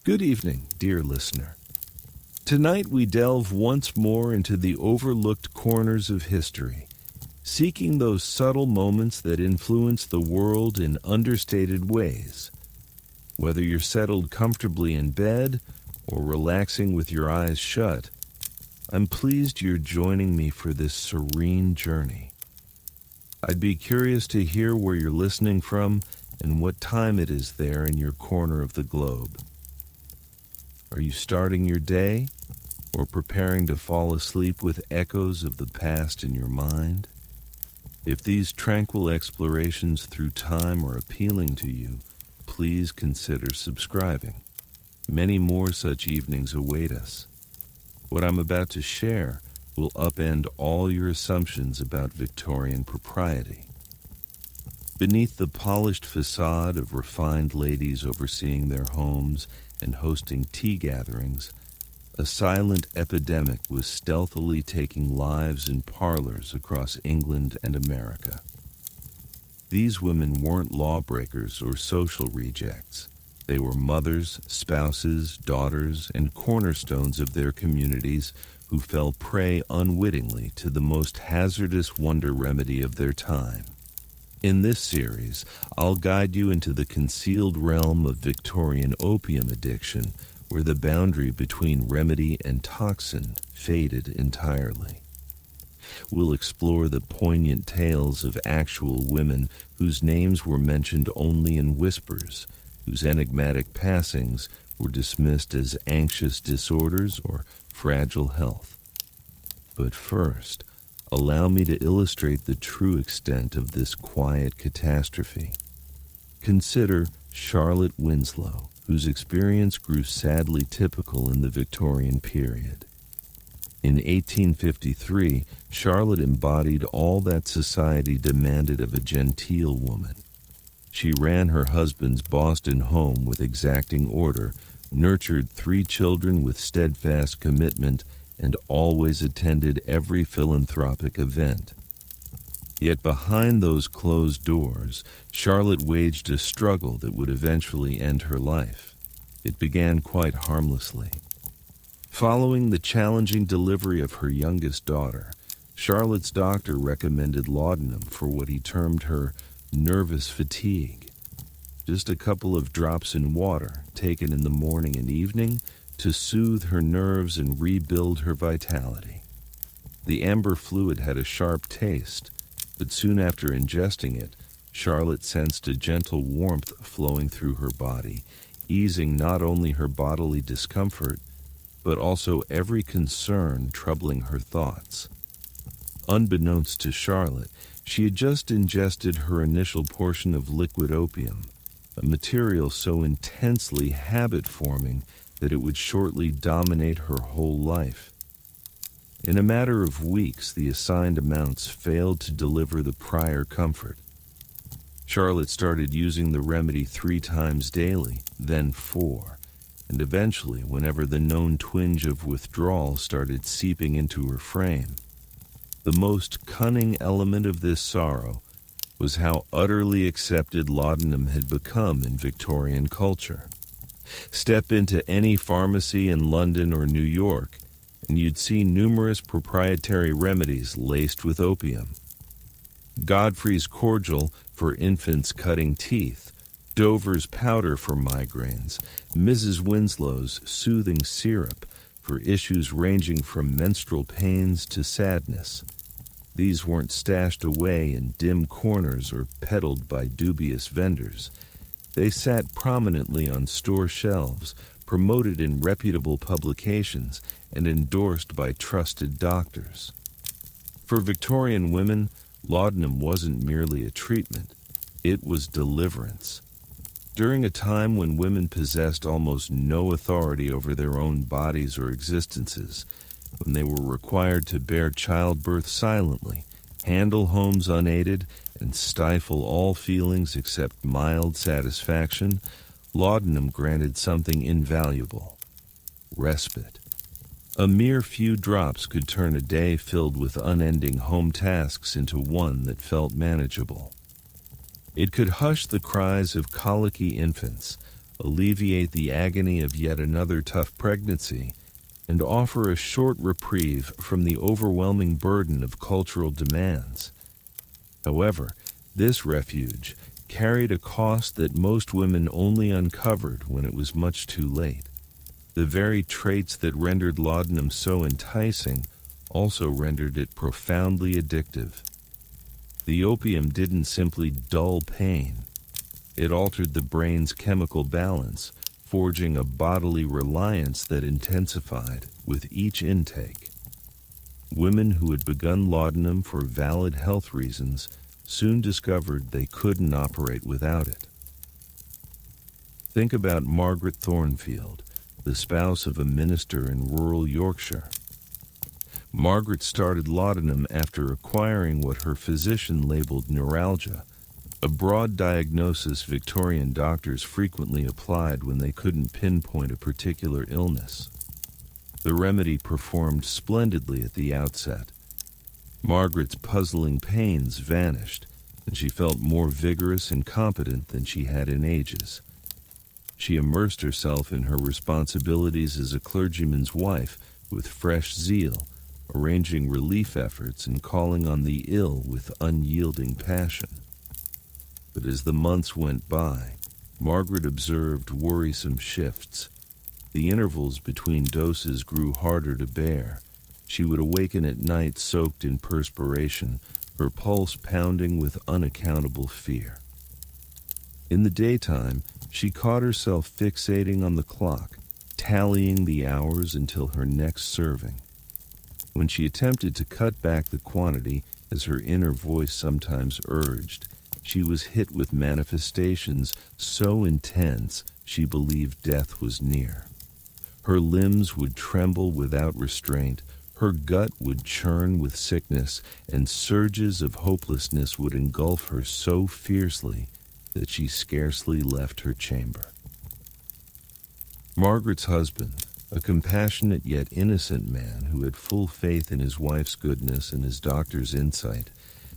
Good evening, dear listener. Tonight we delve once more into the overlooked corners of history, seeking those subtle moments that influence the world in understated ways. Whether you're settled comfortably in bed or relaxing with your eyes shut, I'm pleased you're joining me for this serene journey. I'd be curious to hear where you're listening from and what time it is there in your corner of the globe. Are you starting your day or preparing to fall asleep with echoes of the past in your mind? If these tranquil explorations through time are appealing to you, please consider subscribing. Many more such evenings await us. What I'm about to share will upend all your assumptions about Victorian propriety. Beneath the polished facade of refined ladies overseeing their homes and hosting tea gatherings, a silent epidemic was stealthily taking lives in parlors across England and America. These women weren't lawbreakers or social rejects. They were mothers, spouses, daughters, and cornerstones of their communities who fell prey unwittingly to the most hazardous wonder remedy of their time. In this series, I'll guide you into the concealed realm of Victorian opium addiction, where the boundary between remedy and toxin faded entirely. We'll explore the poignant tales of actual women whose names were mentioned only in whispers, whose enigmatic passings were dismissed as anxious disorders or fragile health. But first, allow me to illustrate the true extent of this quiet catastrophe. Consider Charlotte Winslow, whose experience grew sadly typical in the Victorian period. In 1853, Charlotte embodied all that society demanded of a genteel woman. She ran her husband's Boston home with exacting order, nurtured 3 children with steadfast commitment, and always attended every philanthropic event. Yet behind those closed doors, Charlotte waged a struggle that would eventually end her life. It began quite harmlessly. Following the challenging delivery of her youngest daughter, Charlotte's doctor recommended laudanum for what he termed her nervous fatigue. Just a couple of drops in water, taken in the morning and evening, to soothe her nerves and rebuild her vitality. The amber fluid had a sharp taste, but soon after ingesting it, Charlotte sensed a gentle warmth flowing through her body, easing not only her bodily discomfort, but also every concern troubling her thoughts. Unbeknownst to Charlotte, she had just ingested her initial portion of liquid opium, a material so intensely habit-forming that it would shortly dominate her whole life. In a matter of weeks, the assigned amounts failed to deliver the prior comfort. Charlotte started using the remedy 3 times daily, then 4, and eventually, whenever the known twinge of withdrawal started seeping into her frame. The most cunning element of this sorrow was how utterly accepted laudanum had become in Victorian culture. Step into any pharmacy in London or New York, and you'd see numerous proprietary remedies laced with opium. Godfrey's cordial for infants cutting teeth, Dover's powder for migraines, Mrs. Winslow's soothing syrup for issues ranging from menstrual pains to sadness. These weren't stashed away in dim corners or peddled by dubious vendors. They sat prominently on store shelves, promoted in reputable publications, and endorsed by trusted doctors. For Victorian women, laudanum wasn't merely a treatment, it was deliverance. During a time when women possessed almost no authority over their own bodies or existences, when they were required to bear childbirth silently, handle homes unaided, and stifle all feelings except mild satisfaction, laudanum granted something invaluable: respite. A mere few drops could turn a day filled with unending home tasks into one that felt manageable. It could hush the cries of colicky infants, alleviate the agony of yet another tough pregnancy, and offer a short reprieve from the overwhelming burden of cultural demands. However, this refuge carried a cost that most women only uncovered when it was much too late. The very traits that rendered laudanum so enticing also rendered it profoundly addictive. The opium didn't simply dull pain. It altered the brain's chemical balance, forging a bodily reliance that intensified with each intake. Women who had begun laudanum for valid health reasons soon discovered they couldn't operate without it. Think about Margaret Thornfield, the spouse of a minister in rural Yorkshire. Margaret started laudanum after acquiring what her physician labeled neuralgia, a broad diagnosis Victorian doctors frequently applied when they couldn't pinpoint a particular illness. The remedy performed splendidly at the outset. Margaret's puzzling pains vanished, and she felt more vigorous and competent than she had in ages. She immersed herself in her responsibilities as a clergyman's wife with fresh zeal, arranging relief efforts and calling on the ill with unyielding passion. But as the months went by, Margaret observed worrisome shifts. The intervals between doses grew harder to bear. She would awaken at night soaked in perspiration, her pulse pounding with unaccountable fear. In the daytime, she caught herself fixating on the clock, tallying the hours until her next serving. When she attempted to cut back the quantity, as her inner voice sometimes urged, she was hit with manifestations so intense she believed death was near. Her limbs would tremble without restraint, her gut would churn with sickness, and surges of hopelessness would engulf her so fiercely that she scarcely left her chamber. Margaret's husband, a compassionate yet innocent man who had full faith in his wife's goodness and his doctor's insight,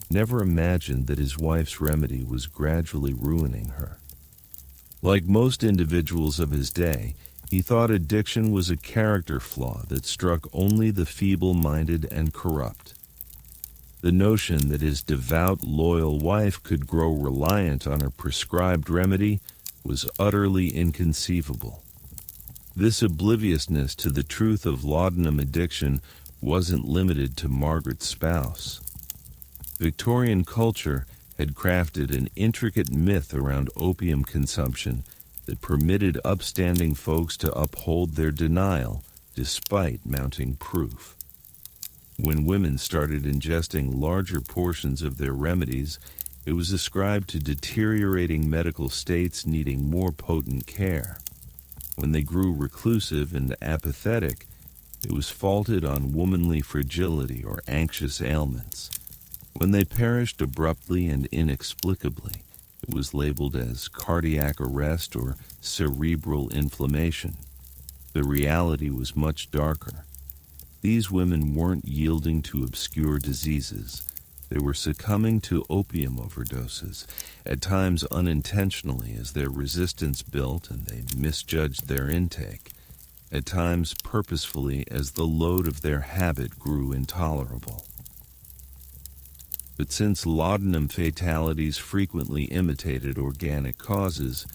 never imagined that his wife's remedy was gradually ruining her. Like most individuals of his day, he thought addiction was a character flaw that struck only the feeble-minded and corrupt. The notion that his devout, loyal wife could grow reliant on a prescribed remedy was utterly inconceivable. This obliviousness to the truth of laudanum addiction wasn't limited to Margaret's spouse. Victorian culture had crafted an intricate myth around opium consumption that permitted upstanding folks to uphold their denial despite mounting proof. When women started ingesting larger portions of their remedies, it was ascribed to deteriorating medical states needing more potent care. When they grew reclusive and apathetic, it was faulted on womanly fragility or anxious ailments. When they perished abruptly and inexplicably, it was labeled as cardiac arrest or cerebral inflammation. The reality was much darker. These women weren't yielding to obscure diseases. They were succumbing to opium overdoses, at times unintentionally as their resistance built and they misjudged their intake, at times purposefully as the load of their habit grew intolerable. But since laudanum fatalities frequently imitated organic causes,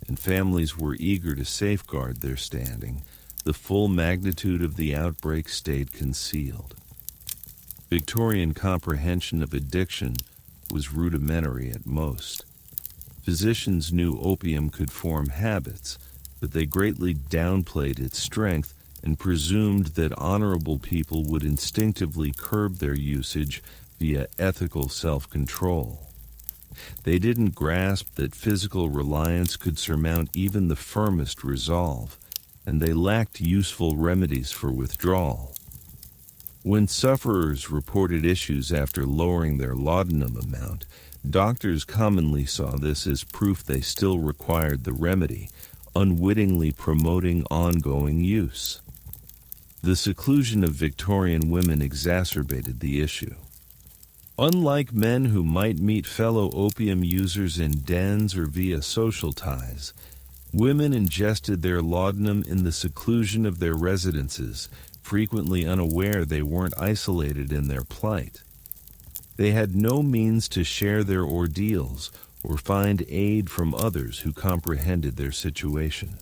and families were eager to safeguard their standing, the full magnitude of the outbreak stayed concealed. Victorian comprehension of addiction was rudimentary at most. Physicians knew opium could form habits, but they greatly downplayed its strength and presumed that honorable people would instinctively curb their usage via ethical self-control. They didn't grasp that physical reliance could surmount even the firmest resolve, and they lacked useful remedies for withdrawal. When sufferers reported issues after lowering their laudanum amount, doctors commonly saw this as proof they still required the remedy, unwittingly promoting ongoing use. The seclusion of Victorian women exacerbated the issue. Unlike men who might meet fellow opium users in dens or via social ties, Women ingested their laudanum in the seclusion of their residences, frequently unaware they weren't isolated in their plight. They had no means to share their ordeals or find aid from others who comprehended their situation.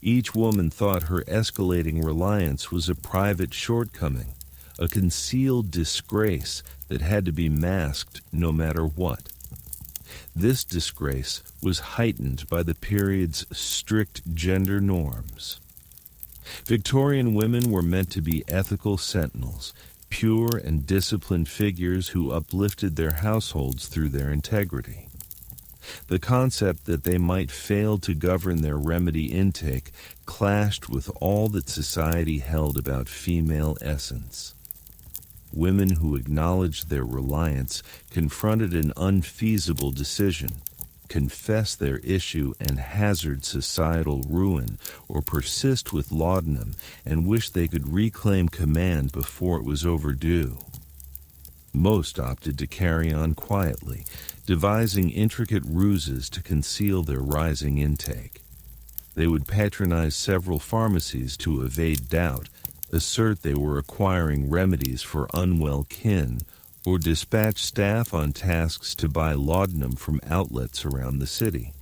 Each woman thought her escalating reliance was a private shortcoming, a concealed disgrace that had to be masked no matter what. This disgrace was heightened by the period's strict gender norms. Victorian women were meant to be ethical sentinels, pure and disciplined figures who uplifted their households through their integrity. The concept that they might fail to govern their remedy intake clashed with all that society held about female essence. Women who acknowledged their reliance confronted an unfeasible decision, confess their issue and hazard societal ruin, or persist with laudanum and wish they could reclaim command before it was overdue. Most opted to carry on quietly, devising intricate ruses to conceal their rising intake. They would patronize several pharmacies to evade doubt, assert they were acquiring remedies for unwell kin, or dispatch staff on tasks to buy laudanum from outlets around the city.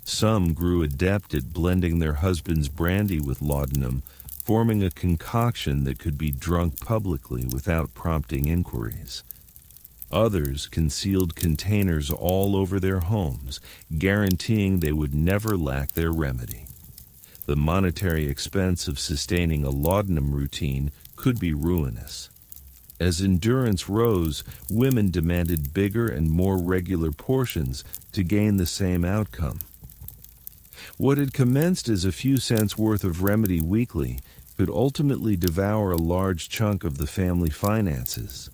Some grew adept at blending their husband's brandy with laudanum, forming a concoction that could be drunk publicly without prompting inquiries. Others concealed containers all over their homes, guaranteeing they would never lack their remedy. The monetary expense of sustaining a laudanum routine could be ruinous. As endurance rose, women demanded bigger and more regular portions to gain the same outcome. What had commenced as a few cents worth of remedy weekly could ultimately devour a large chunk of the family finances.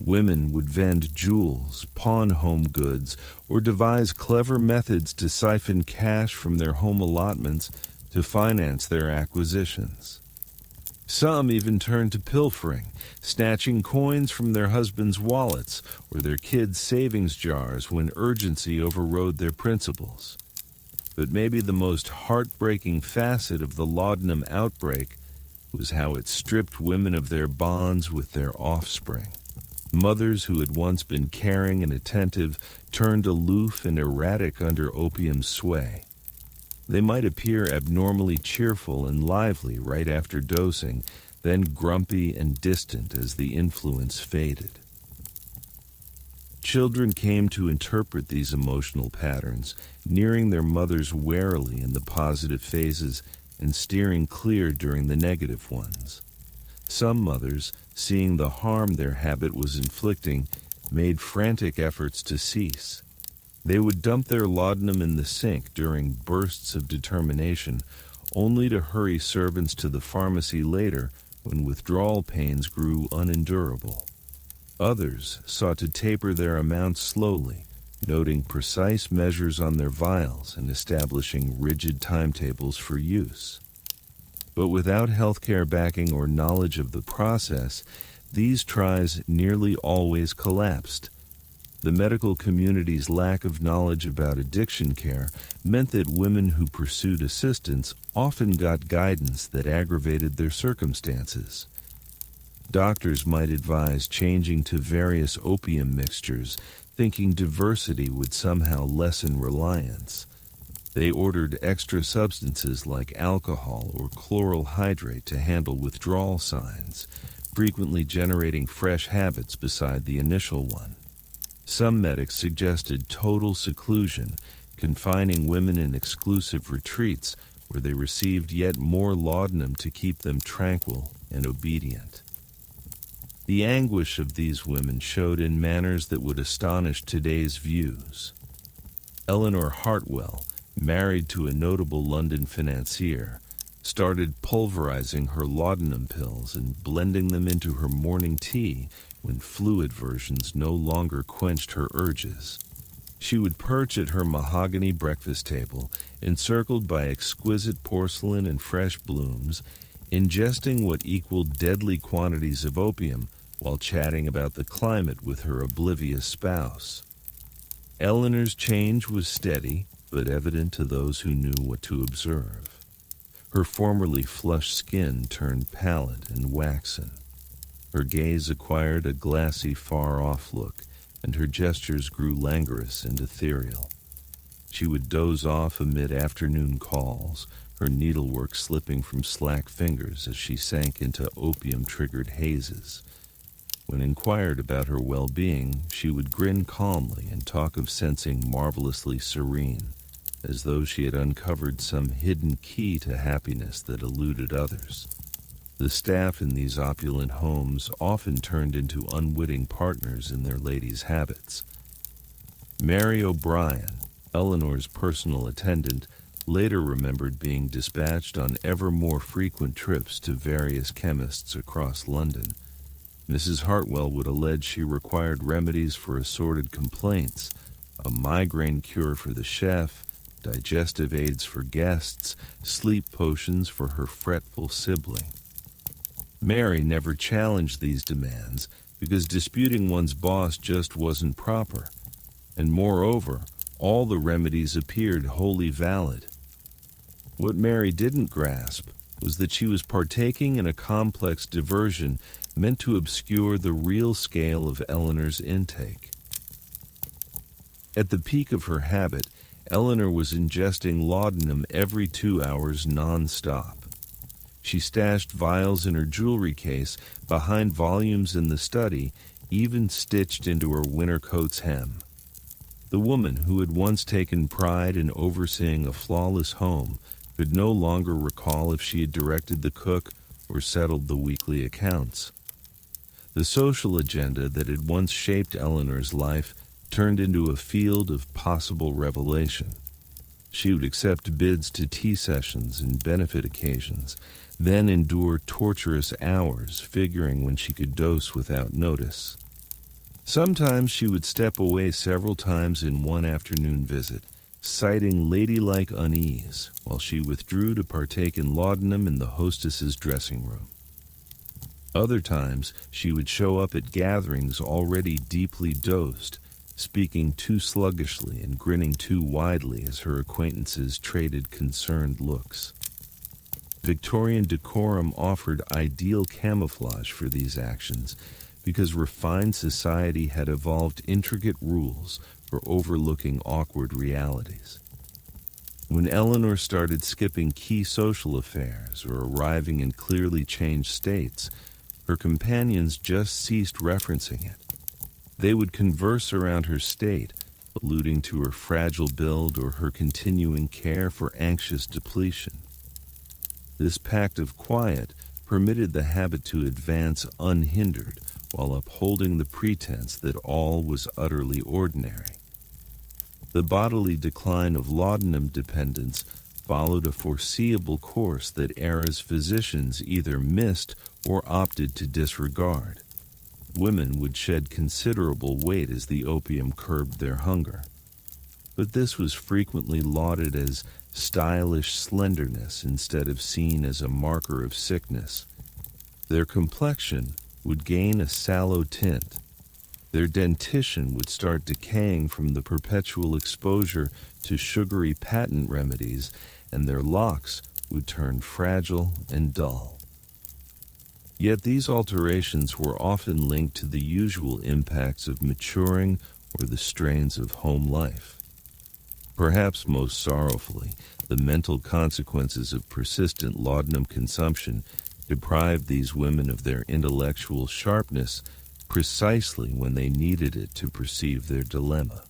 Women would vend jewels, pawn home goods, or devise clever methods to siphon cash from their home allotments to finance their acquisitions. Some even turned to pilfering, snatching coins from their husbands' wallets or their kids' savings jars when urgency overrode their principles. But maybe the most heartbreaking facet of the laudanum outbreak was how it stripped women of their bonds with their offspring. Mothers who had once been caring and attentive turned aloof and erratic under opium's sway. They might appear abnormally cheerful and lively right after dosing, then grumpy and distant as the influence faded. Children came to interpret these emotional patterns, nearing their mothers warily in the positive phases and steering clear during the negative ones. Some mothers, seeing the harm their habit was inflicting, made frantic efforts to cease. They would dump their laudanum in the sink during bursts of determination, only to hurry servants to the pharmacy later when withdrawal pains grew unendurable. Others sought to taper their amounts slowly, noting precise measures on their vials and establishing rigid timetables for use. But without healthcare backing or knowledge of the process, these tries nearly always collapsed. The medical community's lack of knowledge about addiction care meant that women who pursued assistance often got guidance that aggravated their circumstances. Doctors might advise changing to various opium mixtures, thinking diversity would somehow lessen reliance. They ordered extra substances like alcohol or chloral hydrate to handle withdrawal signs, frequently generating fresh habits beside the initial one. Some medics suggested total seclusion, confining women in exclusive retreats where they received yet more laudanum to keep them tranquil and obedient. The anguish of these women showed in manners that would astonish today's views. Eleanor Hartwell, married to a notable London financier, started pulverizing her laudanum pills and blending them into her morning tea when fluid versions no longer quenched her urges. She would perch at her mahogany breakfast table, encircled by exquisite porcelain and fresh blooms, ingesting what equaled deadly quantities of opium while chatting about the climate with her oblivious spouse. Eleanor's change was steady, but evident to those who knew what to observe. Her formerly flushed skin turned pallid and waxen. Her gaze acquired a glassy, far-off look, and her gestures grew languorous and ethereal. She would doze off amid afternoon calls, her needlework slipping from slack fingers as she sank into opium-triggered hazes. When inquired about her well-being, she would grin calmly and talk of sensing marvelously serene, as though she had uncovered some hidden key to happiness that eluded others. The staff in these opulent homes often turned into unwitting partners in their ladies' habits. Mary O'Brien, Eleanor's personal attendant, later remembered being dispatched on ever more frequent trips to various chemists across London. Mrs. Hartwell would allege she required remedies for assorted complaints, a migraine cure for the chef, digestive aids for guests, sleep potions for her fretful sibling. Mary never challenged these demands because disputing one's boss just wasn't proper, and moreover, all the remedies appeared wholly valid. What Mary didn't grasp was that she was partaking in a complex diversion meant to obscure the real scale of Eleanor's intake. At the peak of her habit, Eleanor was ingesting laudanum every 2 hours non-stop. She stashed vials in her jewelry case behind volumes in the study, even stitched into her winter coat's hem. The woman who had once taken pride in overseeing a flawless home could no longer recall if she had directed the cook or settled the weekly accounts. The social agenda that had once shaped Eleanor's life turned into a field of possible revelation. She would accept bids to tea sessions and benefit occasions, then endure torturous hours figuring when she could dose without notice. Sometimes she would step away several times in one afternoon visit, citing ladylike unease, while she withdrew to partake in laudanum in the hostess's dressing room. Other times, she would show up at gatherings already deeply dosed, speaking too sluggishly and grinning too widely as her acquaintances traded concerned looks. Victorian decorum offered ideal camouflage for these actions because refined society had evolved intricate rules for overlooking awkward realities. When Eleanor started skipping key social affairs or arriving in clearly changed states, her companions just ceased referencing it. They would converse around her state, alluding to her fragile build or her continuing care for anxious depletion. This pact of quiet permitted the habit to advance unhindered while upholding the pretense that all was utterly ordinary. The bodily decline of laudanum dependence followed a foreseeable course that era's physicians either missed or opted to disregard. Women would shed considerable weight as the opium curbed their hunger, but this was frequently lauded as stylish slenderness instead of seen as a marker of sickness. Their complexion would gain a sallow tint. Their dentition would start decaying from the perpetual exposure to sugary patent remedies, and their locks would turn fragile and dull. Yet these alterations were often linked to the usual impacts of maturing or the strains of home life. Perhaps most sorrowfully, the mental consequences of persistent laudanum consumption deprived these women of their intellectual sharpness precisely when they needed it to perceive their dilemma.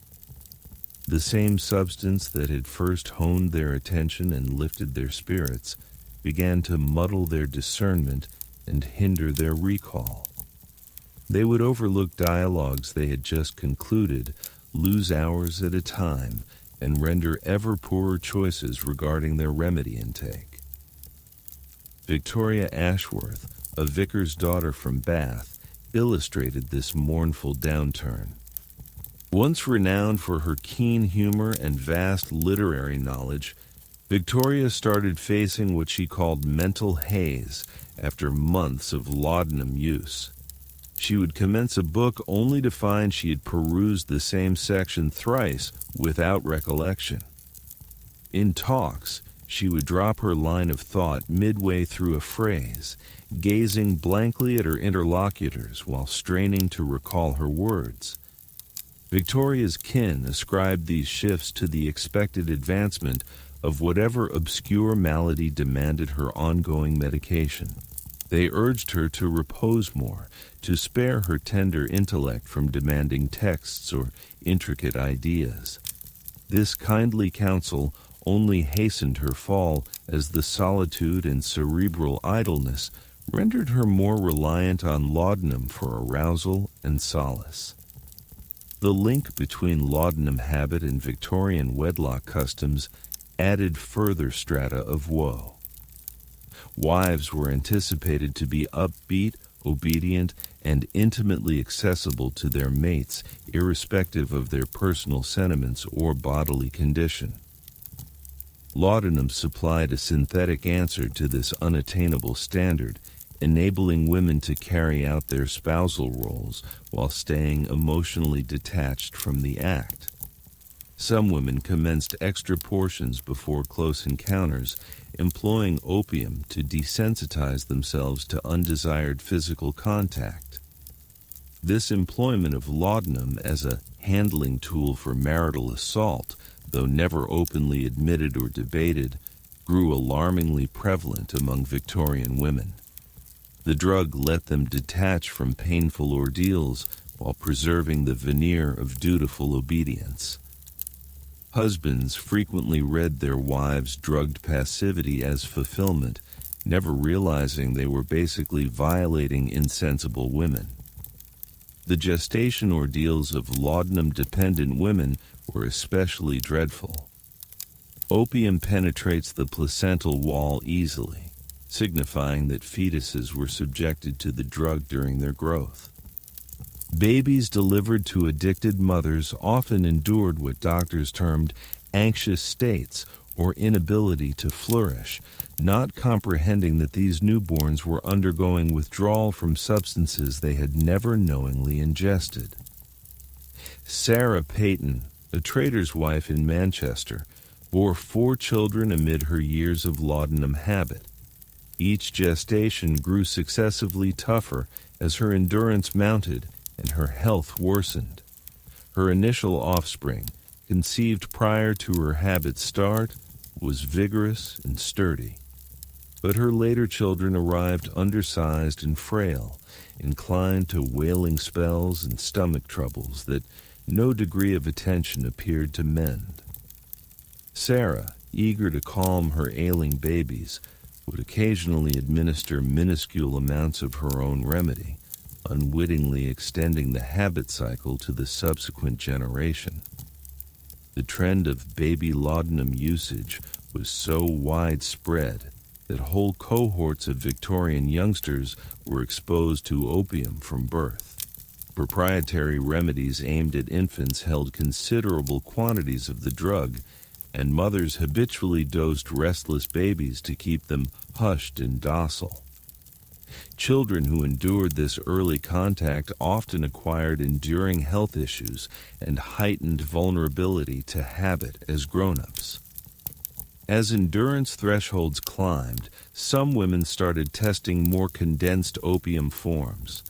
The same substance that had first honed their attention and lifted their spirits began to muddle their discernment and hinder their recall. They would overlook dialogues they had just concluded, lose hours at a time, and render ever poorer choices regarding their remedy intake. Victoria Ashworth, a vicar's daughter from Bath, illustrated this mournful downturn. Once renowned for her keen humor and vast literary knowledge, Victoria started facing what she called mental haze after months of laudanum use. She would commence a book only to find she had perused the same section thrice without recollection. In talks, she would drop her line of thought midway through a phrase, gazing blankly at her interlocutors while straining to recall her words. Victoria's kin ascribed these shifts to the expected advancement of whatever obscure malady demanded her ongoing medication. They urged her to repose more, to spare her tender intellect from demanding texts or intricate ideas. This kindly counsel only hastened her fall, as the solitude and cerebral idleness rendered her more reliant on laudanum for arousal and solace. The link between laudanum habit and Victorian wedlock customs added further strata of woe. Wives were anticipated to be upbeat, obedient, and intimately accessible to their mates, irrespective of their personal sentiments or bodily condition. Laudanum supplied a synthetic answer to this unattainable standard, enabling women to carry out their spousal roles while staying emotionally detached from the act. Some women commenced extra portions before close encounters, employing opium to desensitize themselves to undesired physical contact. This employment of laudanum as a handling tool for marital assault, though never openly admitted or debated, grew alarmingly prevalent among Victorian women. The drug let them detach from painful ordeals while preserving the veneer of dutiful obedience. Husbands frequently read their wives' drugged passivity as fulfillment, never realizing they were basically violating insensible women. The gestation ordeals of laudanum-dependent women were especially dreadful. Opium penetrates the placental wall easily, signifying that fetuses were subjected to the drug during their growth. Babies delivered to addicted mothers often endured what doctors termed anxious states or inability to flourish, not comprehending that these newborns were undergoing withdrawal from substances they had never knowingly ingested. Sarah Peyton, a trader's wife in Manchester, bore 4 children amid her years of laudanum habit. Each gestation grew successively tougher as her endurance mounted and her health worsened. Her initial offspring, conceived prior to her habit's start, was vigorous and sturdy. But her later children arrived undersized and frail, inclined to wailing spells and stomach troubles that no degree of attention appeared to mend. Sarah, eager to calm her ailing babies, would occasionally administer minuscule amounts of her own remedy, unwittingly extending the habit cycle to the subsequent generation. The trend of baby laudanum usage was so widespread that whole cohorts of Victorian youngsters were exposed to opium from birth. Proprietary remedies aimed at infants held considerable quantities of the drug, and mothers habitually dosed restless babies to keep them hushed and docile. Children who endured this early contact often acquired enduring health issues and heightened vulnerability to habit as grown-ups. As endurance thresholds climbed, some women started testing more condensed opium forms.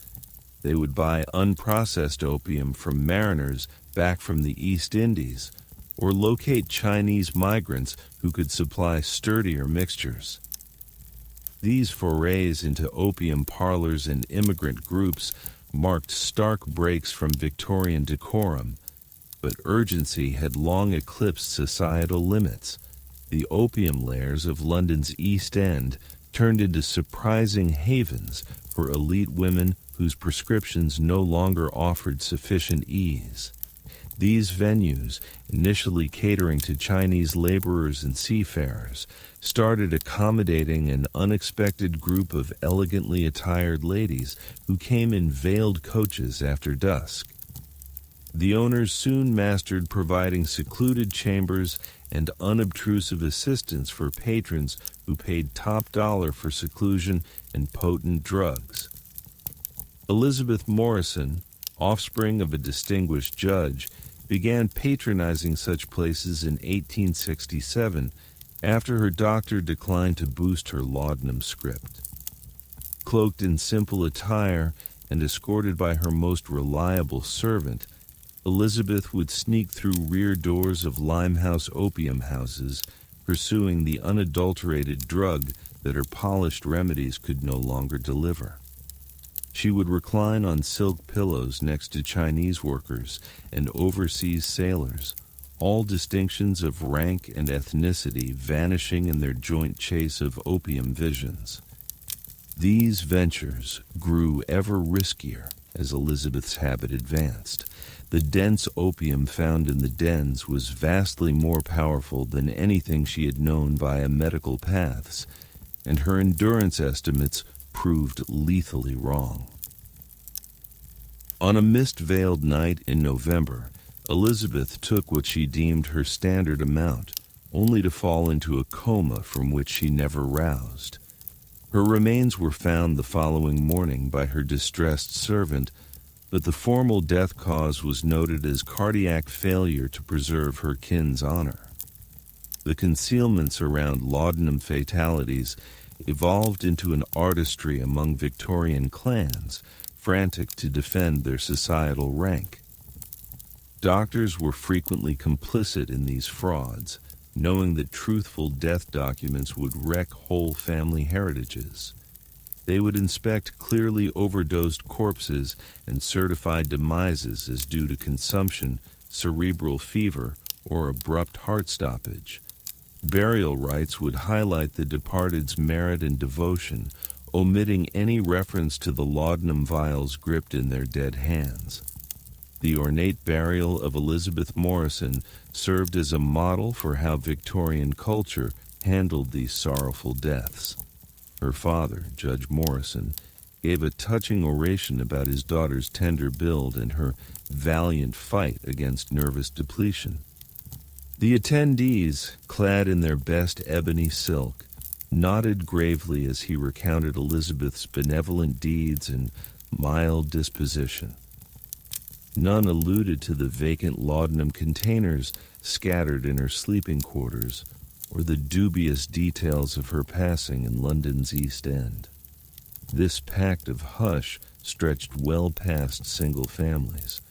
They would buy unprocessed opium from mariners back from the East Indies, or locate Chinese migrants who could supply sturdier mixtures. These forays into opium parlors and immigrant groups marked stark breaks from Victorian decorum, but urgency had long eclipsed societal limits. The opium lairs of London's East End turned into surprising havens for elite women whose prescriptions no longer offered sufficient ease. These venues, initially catering to Chinese laborers and seafarers, started accommodating an unexpected group of elegantly attired ladies who came in veiled coaches after dusk. The owners soon mastered providing secluded chambers and unobtrusive assistance for patrons who paid top dollar for seclusion and potent drugs. Elizabeth Morrison, offspring of a distinguished judge, began patronizing such places in 1867 after her doctor declined to boost her laudanum script. Cloaked in simple attire and escorted by her most reliable servant, Elizabeth would sneak through rear doors of Limehouse opium houses, pursuing the unadulterated drug that her polished remedies could no longer deliver. She would recline on silk pillows next to Chinese workers and overseas sailors, all distinctions of rank and ethnicity vanishing in their joint chase of opium visions. These ventures grew ever riskier as Elizabeth's habit advanced. The dense opium found in the dens was vastly more powerful than anything she had known via medical paths, and her endurance estimates proved lethally wrong. On a mist-veiled night in November, Elizabeth took what she deemed her standard amount, only to fall into a coma from which she never roused. Her remains were found the following morning by her distressed servant, but the formal death cause was noted as cardiac failure to preserve her kin's honor. The concealments around laudanum fatalities evolved into an artistry among Victorian clans, frantic to defend their societal rank. Doctors were frequently complicit in these frauds, knowing that truthful death documents would wreck whole family heritages. They would inspect clearly overdosed corpses and certify demises as due to consumption, cerebral fever, or abrupt heart stoppage. Burial rites would highlight the departed's merit and devotion, omitting any reference to the laudanum vials gripped in their dead hands. The ornate burial of Elizabeth Morrison served as a model for how Victorian culture handled these sorrowful deaths. Her father, Judge Morrison, gave a touching oration about his daughter's tender build and her valiant fight against nervous depletion. The attendees, clad in their best ebony silk, nodded gravely as he recounted Elizabeth's benevolent deeds and mild disposition. None alluded to the vacant laudanum containers scattered in her sleeping quarters, or the dubious details of her passing in London's East End. This pact of hush stretched well past single families.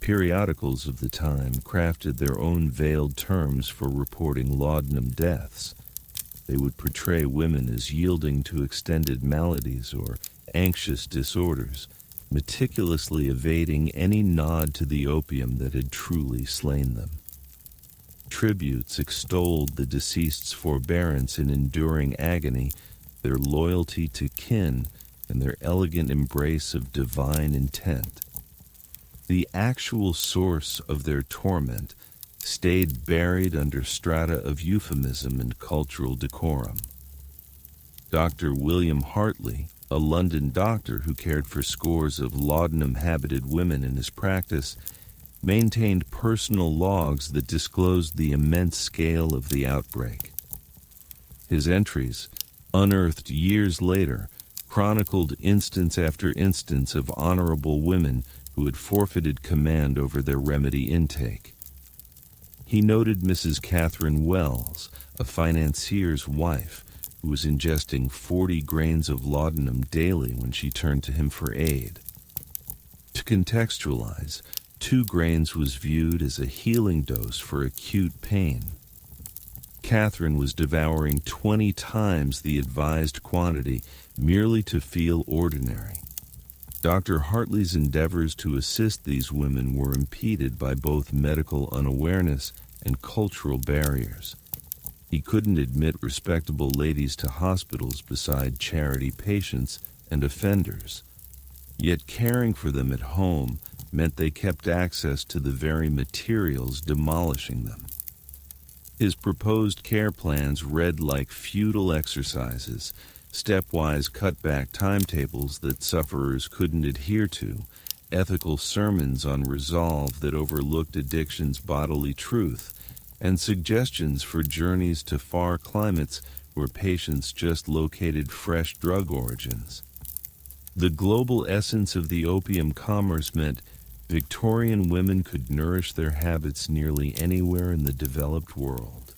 Periodicals of the time crafted their own veiled terms for reporting laudanum deaths. They would portray women as yielding to extended maladies or anxious disorders, meticulously evading any nod to the opium that had truly slain them. Tributes extolled the deceased's forbearance in enduring agony, their loyalty to kin, and their elegant embrace of divine intent. The actual source of their torment stayed buried under strata of euphemism and cultural decorum. Dr. William Hartley, a London doctor who cared for scores of laudanum-habited women in his practice, maintained personal logs that disclosed the immense scale of the outbreak. His entries, unearthed years later, chronicled instance after instance of honorable women who had forfeited command over their remedy intake. He noted Mrs. Catherine Wells, a financier's wife, who was ingesting 40 grains of laudanum daily when she turned to him for aid. To contextualize, 2 grains was viewed as a healing dose for acute pain. Catherine was devouring 20 times the advised quantity merely to feel ordinary. Dr. Hartley's endeavors to assist these women were impeded by both medical unawareness and cultural barriers. He couldn't admit respectable ladies to hospitals beside charity patients and offenders. Yet caring for them at home meant they kept access to the very materials demolishing them. His proposed care plans read like futile exercises, stepwise cutback timetables that sufferers couldn't adhere to, ethical sermons on resolve that overlooked addiction's bodily truth, and suggestions for journeys to far climates where patients just located fresh drug origins. The global essence of the opium commerce meant Victorian women could nourish their habits nearly anywhere in the developed world.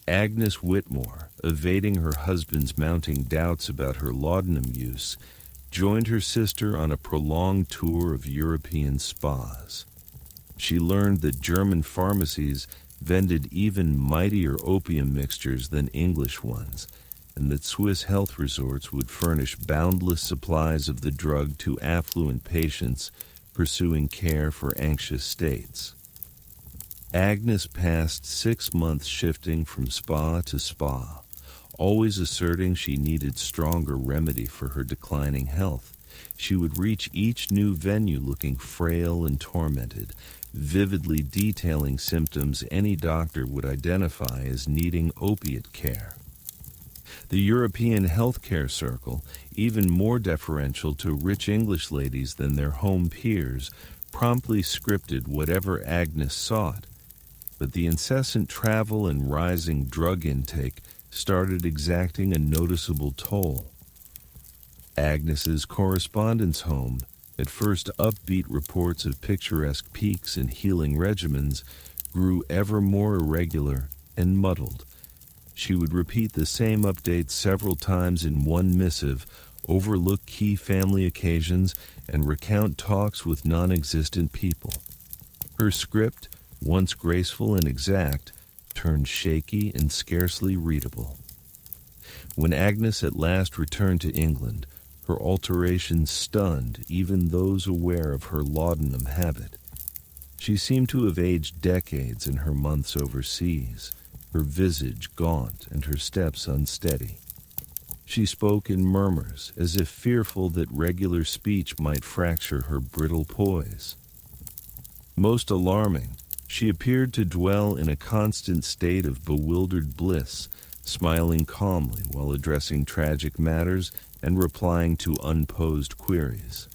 Agnes Whitmore, evading her husband's mounting doubts about her laudanum use, joined her sister on a prolonged tour of European spas. She learned that German pharmacies vended even mightier opium mixtures than English ones, and that Swiss health resorts would furnish boundless supplies of the drug to affluent patients pursuing care for anxious states. Agnes passed 6 months shifting from spa to spa, always asserting she needed stronger remedy for her declining health. She would reach each new venue looking frail and tormented, vividly detailing symptoms any doctor would identify as needing opiate care. The European healthcare circle, even more deferential to rich English ladies than their home peers, promptly scripted whatever Agnes sought. But the incessant travel and rising drug intake started exacting a noticeable toll. Agnes's correspondence home, at first upbeat reports of picturesque peaks and healing regimens, grew ever more irregular and muddled. She would repeat the same updates several times in one missive, overlook key family occasions, and recount talks with non-existent people. Her script, once graceful and exact, turned shaky and scarcely readable. When Agnes at last returned to England, her alterations stunned even those aware of her laudanum habit. She seemed to have aged decades in her months overseas, her visage gaunt and her steps unsteady. She spoke in murmurs, as if fearful that regular speech might fracture her brittle poise. Most alarming, she appeared to dwell in a constant state of bewildered bliss, smiling calmly while addressing tragic matters and replying to unposed queries.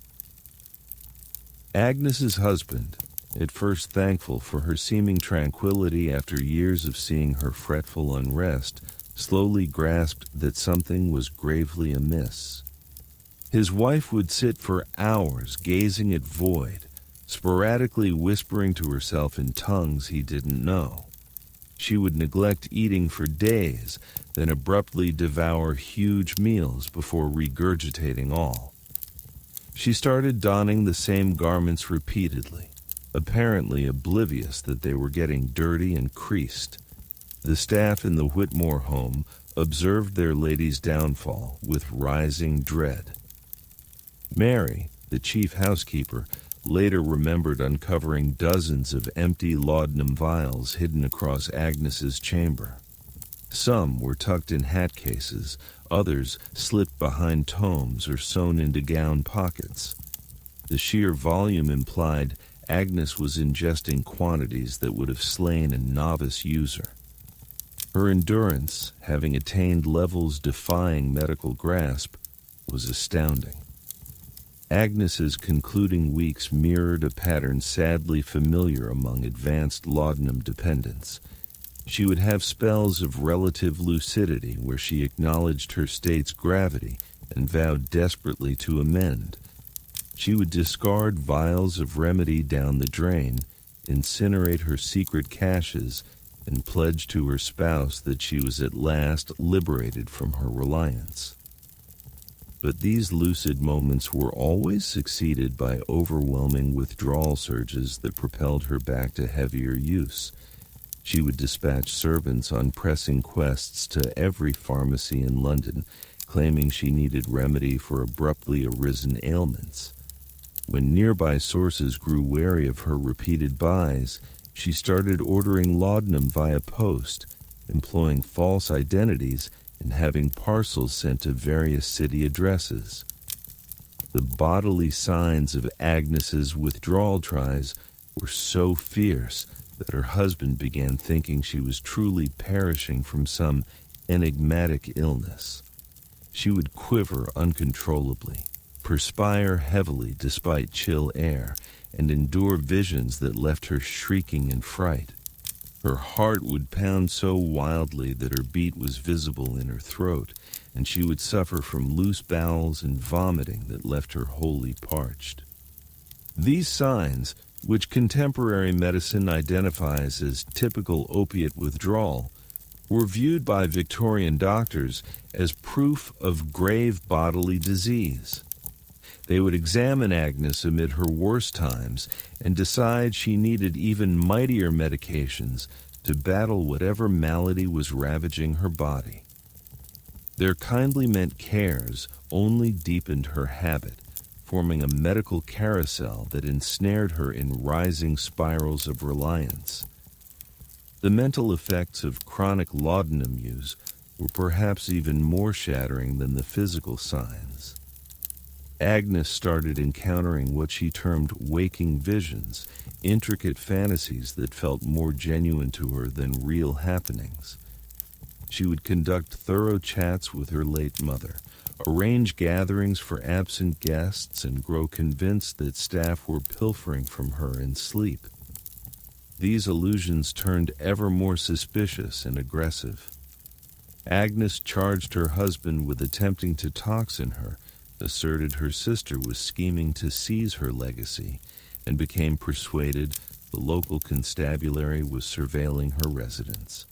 Agnes's husband, at first thankful for her seeming tranquility after years of seeing her fretful unrest, slowly grasped that something was gravely amiss. His wife would sit for hours gazing at void, sporadically whispering to herself in tongues he didn't know. She would neglect eating for days, then abruptly devour huge meals before regurgitating all. She started donning the same garments repeatedly, apparently oblivious that they were getting dirty and creased. The staff in the Whitmore home observed their lady's downfall with rising dread. Mary, the chief housekeeper, later remembered uncovering dozens of empty laudanum vials hidden across Agnes's chamber. Some were tucked in hat cases, others slipped behind tomes or sewn into gown pockets. The sheer volume implied Agnes was ingesting quantities that would have slain a novice user. Her endurance, having attained levels defying medical grasp, was astounding. Agnes's concluding weeks mirrored a pattern sadly familiar among advanced laudanum dependents. She would have spells of relative lucidity where she acknowledged her state's gravity and vowed desperately to amend. She would discard vials of remedy down the drain, incinerate her secret caches, and pledge to her spouse that she was at last liberated from her reliance. But these lucid moments were always succeeded by overwhelming withdrawal surges that propelled her back to heavier use. She would dispatch servants on pressing quests to every pharmacy in London, claiming she needed remedy for abruptly arisen ailments. When nearby sources grew wary of her repeated buys, she started ordering laudanum via post, employing false identities and having parcels sent to various city addresses. The bodily signs of Agnes's withdrawal tries were so fierce that her husband began thinking she was truly perishing from some enigmatic illness. She would quiver uncontrollably, perspire heavily despite chill air, and endure visions that left her shrieking in fright. Her heart would pound so wildly that her beat was visible in her throat, and she would suffer from loose bowels and vomiting that left her wholly parched. These signs, which contemporary medicine identifies as typical opiate withdrawal, were viewed by Victorian doctors as proof of grave bodily disease. They would examine Agnes amid her worst times and decide she needed even mightier medications to battle whatever malady was ravaging her body. Their kindly meant cares only deepened her habit, forming a medical carousel that ensnared her in rising spirals of reliance. The mental effects of chronic laudanum use were perhaps even more shattering than the physical signs. Agnes started encountering what she termed waking visions, intricate fantasies that felt more genuine to her than real happenings. She would conduct thorough chats with her late mother, arrange gatherings for absent guests, and grow convinced that staff were pilfering from her in sleep. These illusions turned ever more suspicious and aggressive. Agnes charged her husband with attempting to toxin her, asserted her sister was scheming to seize her legacy, and became persuaded the local constabulary was surveilling her residence.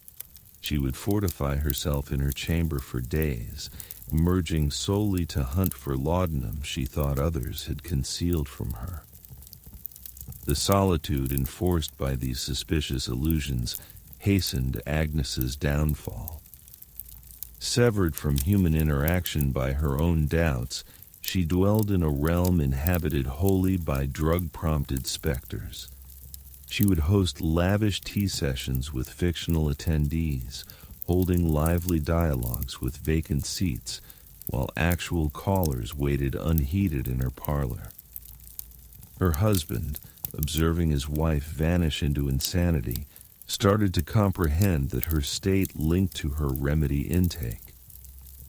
She would fortify herself in her chamber for days, emerging solely to hunt for laudanum she thought others had concealed from her. The solitude enforced by these suspicious illusions hastened Agnes's downfall. Severed from human interaction by her own doubts, she dwelled in a realm inhabited wholly by drug-prompted specters. She would host lavish tea sessions with fictional attendees, holding lively dialogues with vacant seats, while actual callers waited unheeded in her parlor. Her husband, observing his wife vanish into insanity, started to comprehend that her state linked to her remedy intake.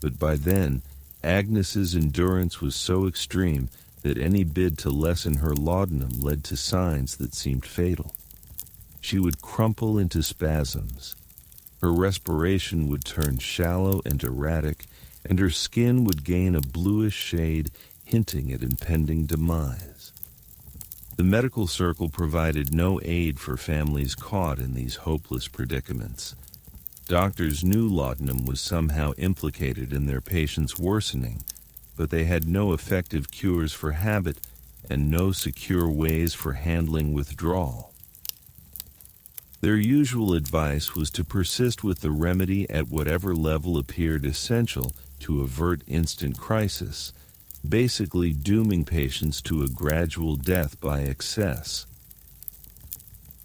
But by then, Agnes's endurance was so extreme that any bid to lessen her laudanum led to signs that seemed fatal. She would crumple into spasms. Her respiration would turn shallow and erratic, and her skin would gain a bluish shade, hinting at impending demise. The medical circle provided no aid for families caught in these hopeless predicaments. Doctors knew laudanum was somehow implicated in their patients' worsening, but they had no effective cures for habit and no secure ways for handling withdrawal. Their usual advice was to persist with the remedy at whatever level appeared essential to avert instant crisis, basically dooming patients to a gradual death by excess.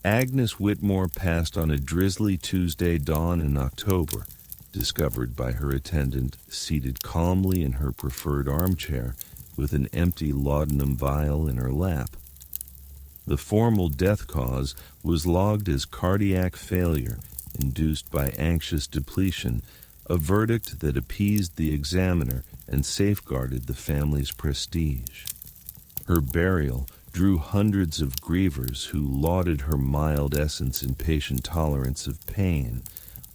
Agnes Whitmore passed on a drizzly Tuesday dawn in October, discovered by her attendant seated calmly in her preferred armchair with an empty laudanum vial in her lap. The formal death cause was logged as cardiac failure induced by anxious depletion, a verdict that appeased the examiner and safeguarded the family's prestige. Her burial drew hundreds of grievers who lauded her mild essence and patient tolerance of pain,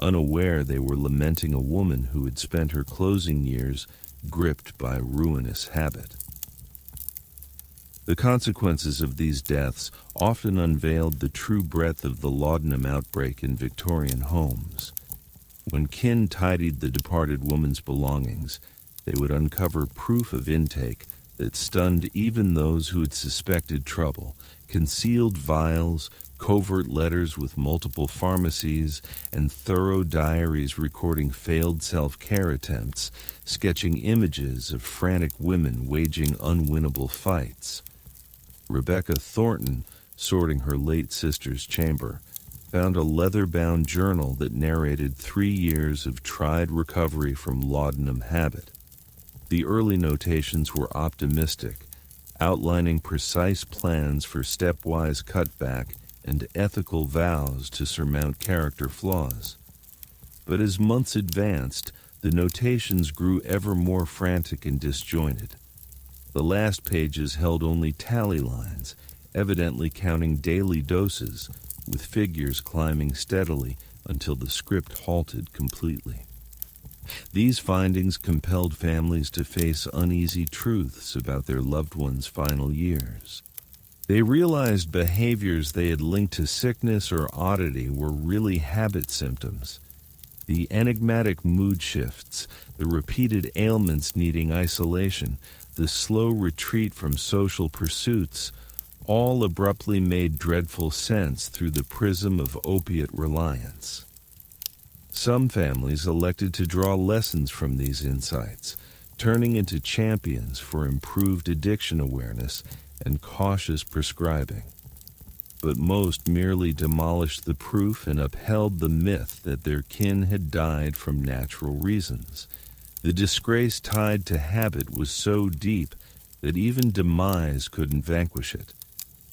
unaware they were lamenting a woman who had spent her closing years gripped by ruinous habit. The consequences of these deaths often unveiled the true breadth of the laudanum outbreak in Victorian homes. When kin tidied the departed woman's belongings, they would uncover proof of intake that stunned even those who had suspected trouble: concealed vials, covert letters with multiple pharmacies, and thorough diaries recording failed self-care attempts, sketching images of frantic women waging unwinnable fights. Rebecca Thornton, sorting her late sister's chamber, found a leather-bound journal that narrated 3 years of tried recovery from laudanum habit. The early notations were optimistic, outlining precise plans for stepwise cutback and ethical vows to surmount character flaws. But as months advanced, the notations grew ever more frantic and disjointed. The last pages held only tally lines, evidently counting daily doses, with figures climbing steadily until the script halted completely. These findings compelled families to face uneasy truths about their loved ones' final years. They realized behaviors they had linked to sickness or oddity were really habit symptoms. The enigmatic mood shifts, the repeated ailments needing isolation, the slow retreat from social pursuits, all abruptly made dreadful sense through the prism of opiate reliance. Some families elected to draw lessons from these insights, turning into champions for improved addiction awareness and cautious prescribing. But most merely demolished the proof and upheld the myth that their kin had died from natural reasons. The disgrace tied to habit was so deep that even demise couldn't vanquish it,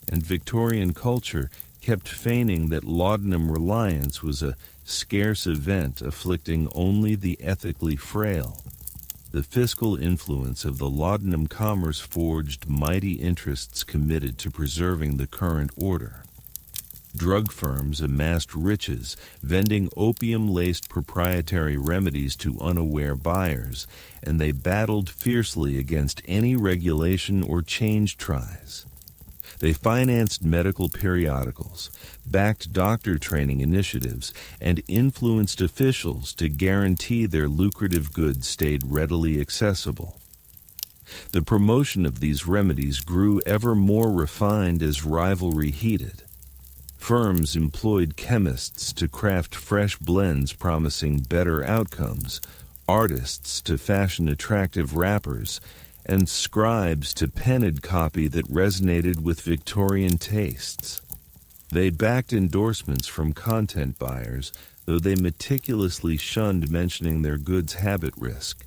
and Victorian culture kept feigning that laudanum reliance was a scarce event afflicting only the ethically frail. The fiscal influence of the laudanum commerce forged mighty interests committed to preserving the current order. Drug firms amassed riches, vending opium-laced proprietary remedies to unaware buyers, and they battled fiercely against any regulation or change tries. They financed medical periodicals, backed doctor training initiatives, and influenced officials to guarantee their lucrative goods stayed readily accessible. The promotion of these remedies grew ever more refined as rivalry heated. Firms employed chemists to craft fresh blends promising better outcomes, artists to fashion attractive wrappers, and scribes to penned copy that resonated with Victorian tastes. They backed endorsements from content buyers, though they meticulously shunned mentioning their goods' habit risk.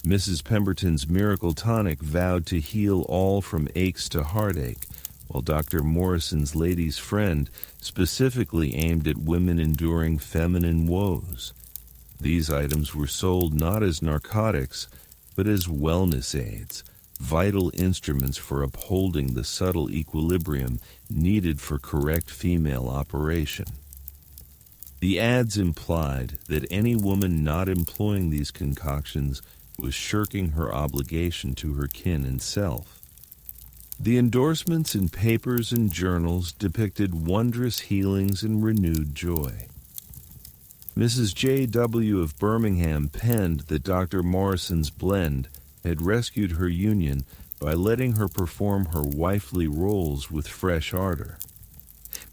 Mrs. Pemberton's miracle tonic vowed to heal all from aches to heartache, while Dr. Morrison's Lady's Friend specifically aimed at women enduring feminine woes. These items were sold not as narcotics, but as wellness aids, vital instruments for upholding the subtle equilibrium needed for correct female operation. The ads implied that any woman not employing these concoctions was shirking her obligation to her kin and self. The endorsements in papers and journals depicted wondrous healings and renewed joy. Mrs. J.W. of Birmingham penned that Dr. Morrison's blend had rescued her union by letting her perform her wifely roles with fresh ardor.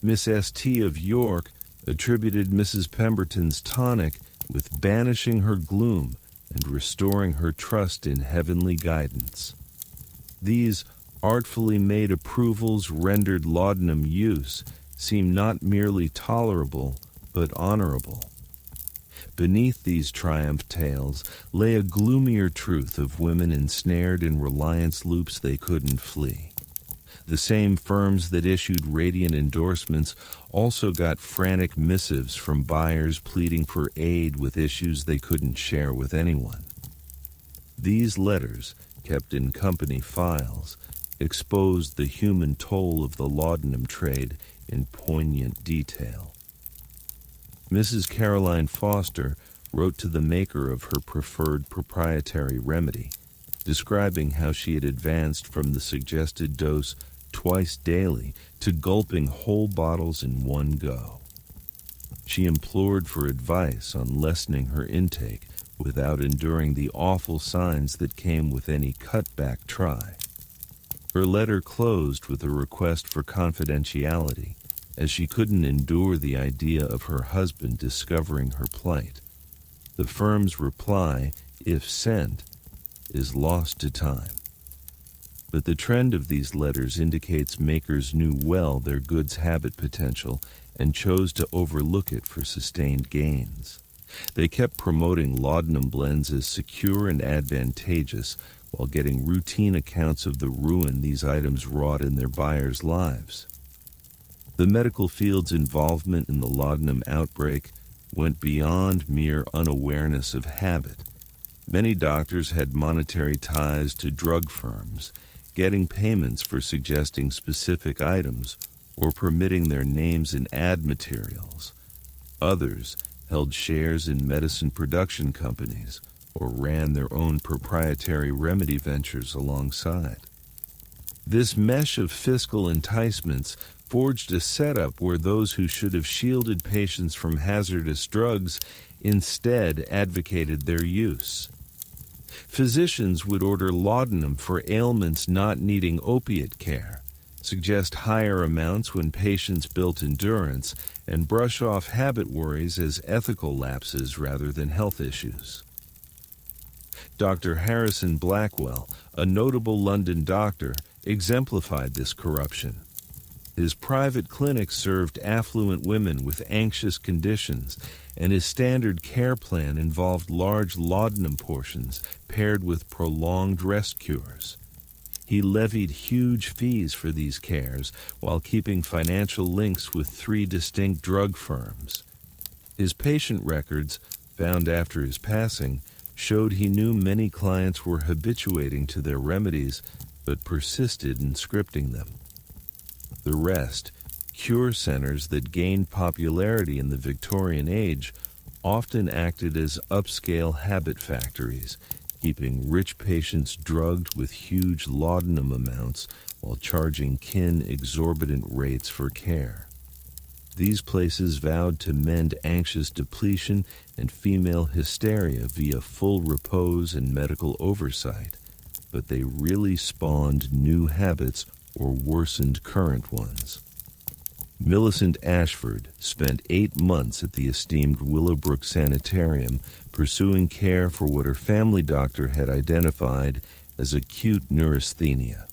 Miss S.T. of York attributed Mrs. Pemberton's tonic with banishing her gloom and restoring her trust in heavenly guidance. These artfully made approvals rendered laudanum use seem not merely tolerable, but honorable. Beneath these triumph tales lay a gloomier truth of women ensnared in reliance loops they couldn't flee. The same firms that issued radiant endorsements also got frantic missives from buyers pleading for aid with issues they couldn't share with anyone. These letters, kept in company files, exposed the human toll of the laudanum trade in poignant detail. Mrs. Caroline Foster wrote to the maker of her preferred proprietary remedy, describing how she had advanced from the suggested dose twice daily to gulping whole bottles in one go. She implored for advice on lessening her intake without enduring the awful signs that came with any cutback try. Her letter closed with a request for confidentiality, as she couldn't endure the idea of her husband discovering her plight. The firm's reply, if sent, is lost to time. But the trend of these letters indicates makers knew well their goods' habit potential and chose to overlook it for sustained gains. They kept promoting laudanum blends as secure and advantageous while getting routine accounts of the ruin these items wrought in their buyers' lives. The medical field's involvement in the laudanum outbreak went beyond mere unawareness of habit. Many doctors had monetary ties to drug firms, getting payments for suggesting specific items or permitting their names in ad materials. Others held shares in medicine production companies or ran their own proprietary remedy ventures alongside. This mesh of fiscal enticements forged a setup where those who should have shielded patients from hazardous drugs instead advocated their use. Physicians would order laudanum for ailments not needing opiate care, suggest higher amounts when patients built endurance, and brush off habit worries as ethical lapses rather than health issues. Dr. Harrison Blackwell, a notable London doctor, exemplified this corruption. His private clinic served affluent women with anxious conditions, and his standard care plan involved large laudanum portions paired with prolonged rest cures. He levied huge fees for these cares while keeping financial links with 3 distinct drug firms. His patient records, found after his passing, showed he knew many clients were habituating to their remedies but persisted in scripting them. The rest, cure centers that gained popularity in the Victorian age, often acted as upscale habit factories, keeping rich patients drugged with huge laudanum amounts while charging kin exorbitant rates for care. These places vowed to mend anxious depletion and female hysteria via full repose and medical oversight, but they really spawned new habits or worsened current ones. Millicent Ashford spent 8 months at the esteemed Willowbrook Sanitarium pursuing care for what her family doctor had identified as acute neurasthenia.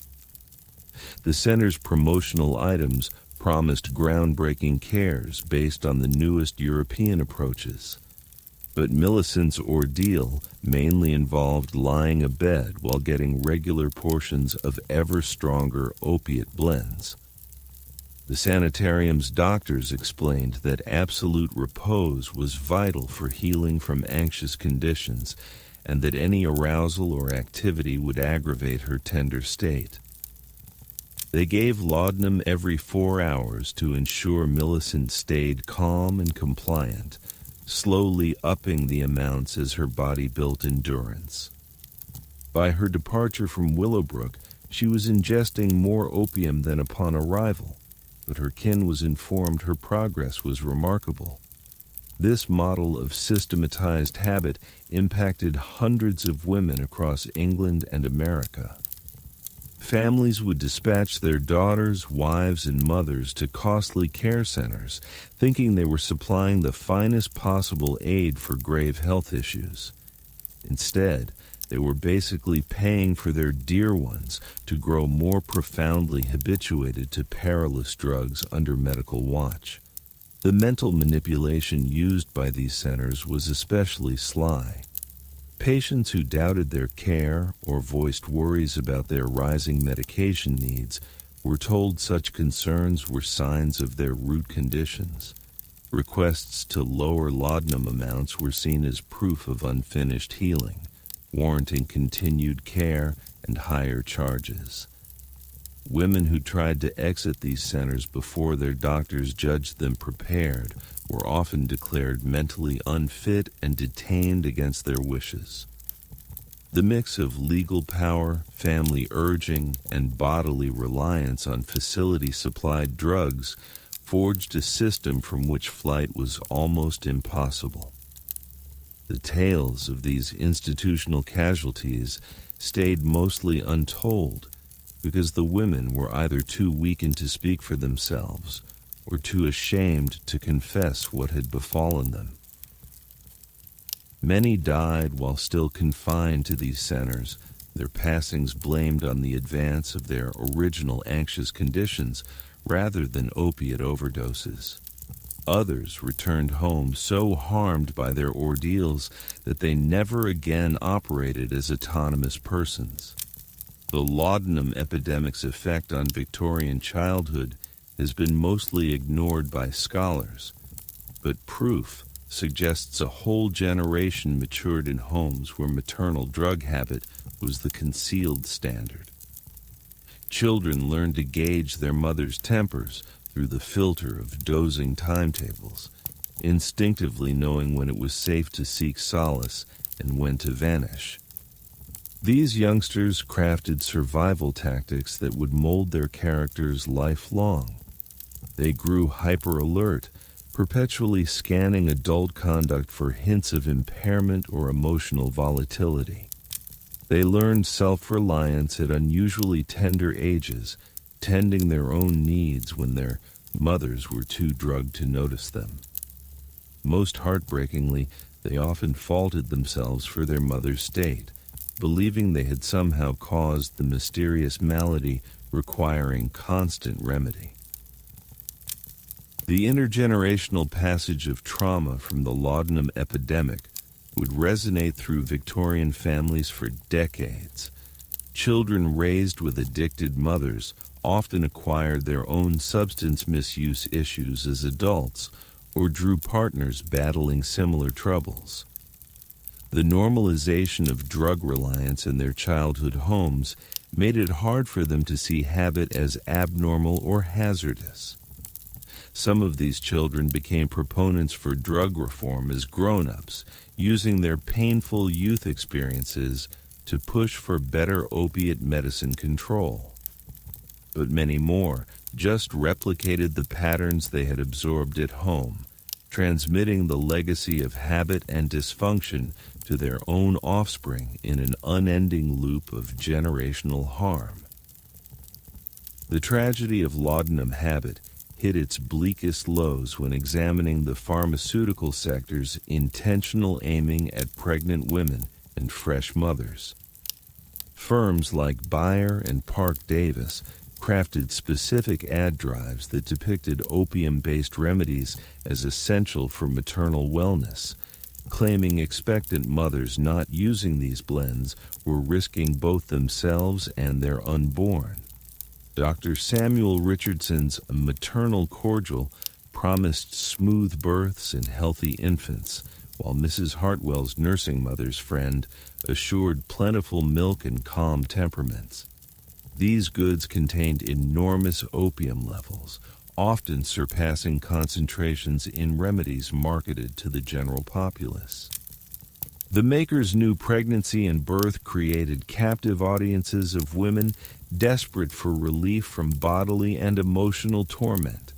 The center's promotional items promised groundbreaking cares based on the newest European approaches. But Millicent's ordeal mainly involved lying abed while getting regular portions of ever stronger opiate blends. The sanitarium's doctors explained that absolute repose was vital for healing from anxious conditions, and that any arousal or activity would aggravate her tender state. They gave laudanum every 4 hours to ensure Millicent stayed calm and compliant, slowly upping the amounts as her body built endurance. By her departure from Willowbrook, she was ingesting more opium than upon arrival, but her kin was informed her progress was remarkable. This model of systematized habit impacted hundreds of women across England and America. Families would dispatch their daughters, wives, and mothers to costly care centers, thinking they were supplying the finest possible aid for grave health issues. Instead, they were basically paying for their dear ones to grow more profoundly habituated to perilous drugs under medical watch. The mental manipulation used by these centers was especially sly. Patients who doubted their care or voiced worries about their rising medication needs were told such concerns were signs of their root conditions. Requests to lower laudanum amounts were seen as proof of unfinished healing, warranting continued care and higher charges. Women who tried to exit these centers before their doctors judged them prepared were often declared mentally unfit and detained against their wishes. The mix of legal power, family urging, and bodily reliance on facility-supplied drugs forged a system from which flight was almost impossible. The tales of these institutional casualties stayed mostly untold because the women were either too weakened to speak for themselves or too ashamed to confess what had befallen them. Many died while still confined to these centers, their passings blamed on the advance of their original anxious conditions rather than opiate overdoses. Others returned home so harmed by their ordeals that they never again operated as autonomous persons. The laudanum epidemic's effect on Victorian childhood has been mostly ignored by scholars, but proof suggests a whole generation matured in homes where maternal drug habit was the concealed standard. Children learned to gauge their mother's tempers through the filter of dosing timetables, instinctively knowing when it was safe to seek solace and when to vanish. These youngsters crafted survival tactics that would mold their characters lifelong. They grew hyper-alert, perpetually scanning adult conduct for hints of impairment or emotional volatility. They learned self-reliance at unusually tender ages, tending their own needs when their mothers were too drugged to notice them. Most heartbreakingly, they often faulted themselves for their mother's state, believing they had somehow caused the mysterious malady requiring constant remedy. The intergenerational passage of trauma from the laudanum epidemic would resonate through Victorian families for decades. Children raised with addicted mothers often acquired their own substance misuse issues as adults or drew partners battling similar troubles. The normalization of drug reliance in their childhood homes made it hard for them to see habit as abnormal or hazardous. Some of these children became proponents for drug reform as grown-ups, using their painful youth experiences to push for better opiate medicine control. But many more just replicated the patterns they had absorbed at home, transmitting the legacy of habit and dysfunction to their own offspring in an unending loop of generational harm. The tragedy of laudanum habit hit its bleakest lows when examining the pharmaceutical sector's intentional aiming at pregnant women and fresh mothers. Firms like Bayer and Parke-Davis crafted specific ad drives that depicted opium-based remedies as essential for maternal wellness, claiming expectant mothers not using these blends were risking both themselves and their unborn. Dr. Samuel Richardson's maternal cordial promised smooth births and healthy infants, while Mrs. Hartwell's nursing mother's friend assured plentiful milk and calm temperaments. These goods contained enormous opium levels, often surpassing concentrations in remedies marketed to the general populace. The makers knew pregnancy and birth created captive audiences of women desperate for relief from bodily and emotional torment.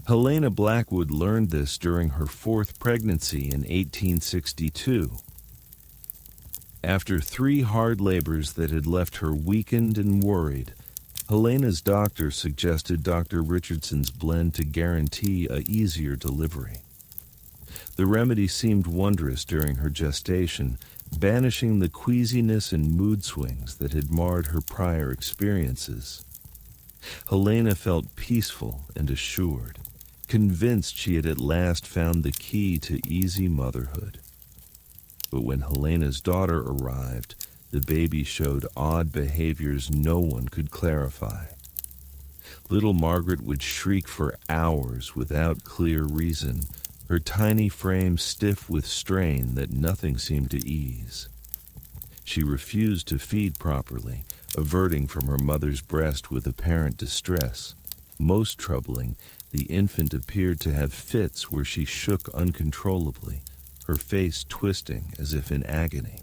Helena Blackwood learned this during her fourth pregnancy in 1862. After 3 hard labors that had left her weakened and worried, Helena's doctor suggested Dr. Richardson's blend to guarantee a easier delivery. The remedy seemed wondrous during her gestation, banishing the queasiness and mood swings that had marred her prior experiences. Helena felt peaceful and assured, convinced she had at last found the key to easy motherhood. But when Helena's daughter arrived, the baby showed odd behaviors no one could clarify. Little Margaret would shriek for hours without clear reason, her tiny frame stiff with strain that nothing seemed to ease. She refused to feed properly, averting from her mother's breast with apparent distress. Most troubling, the infant appeared to have fits where she shook uncontrollably, her face twisting as if in agony.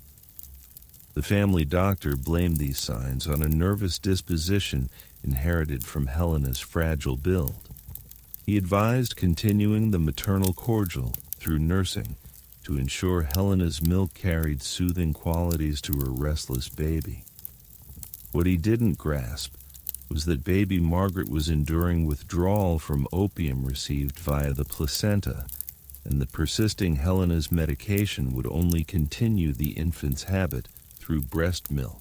The family doctor blamed these signs on a nervous disposition inherited from Helena's fragile build. He advised continuing the maternal cordial through nursing to ensure Helena's milk carried soothing qualities to her restless baby. What he didn't grasp was that baby Margaret was enduring withdrawal from opium received via the placenta, and the persisting Helena's medication would only continue the infant's habit through breast milk.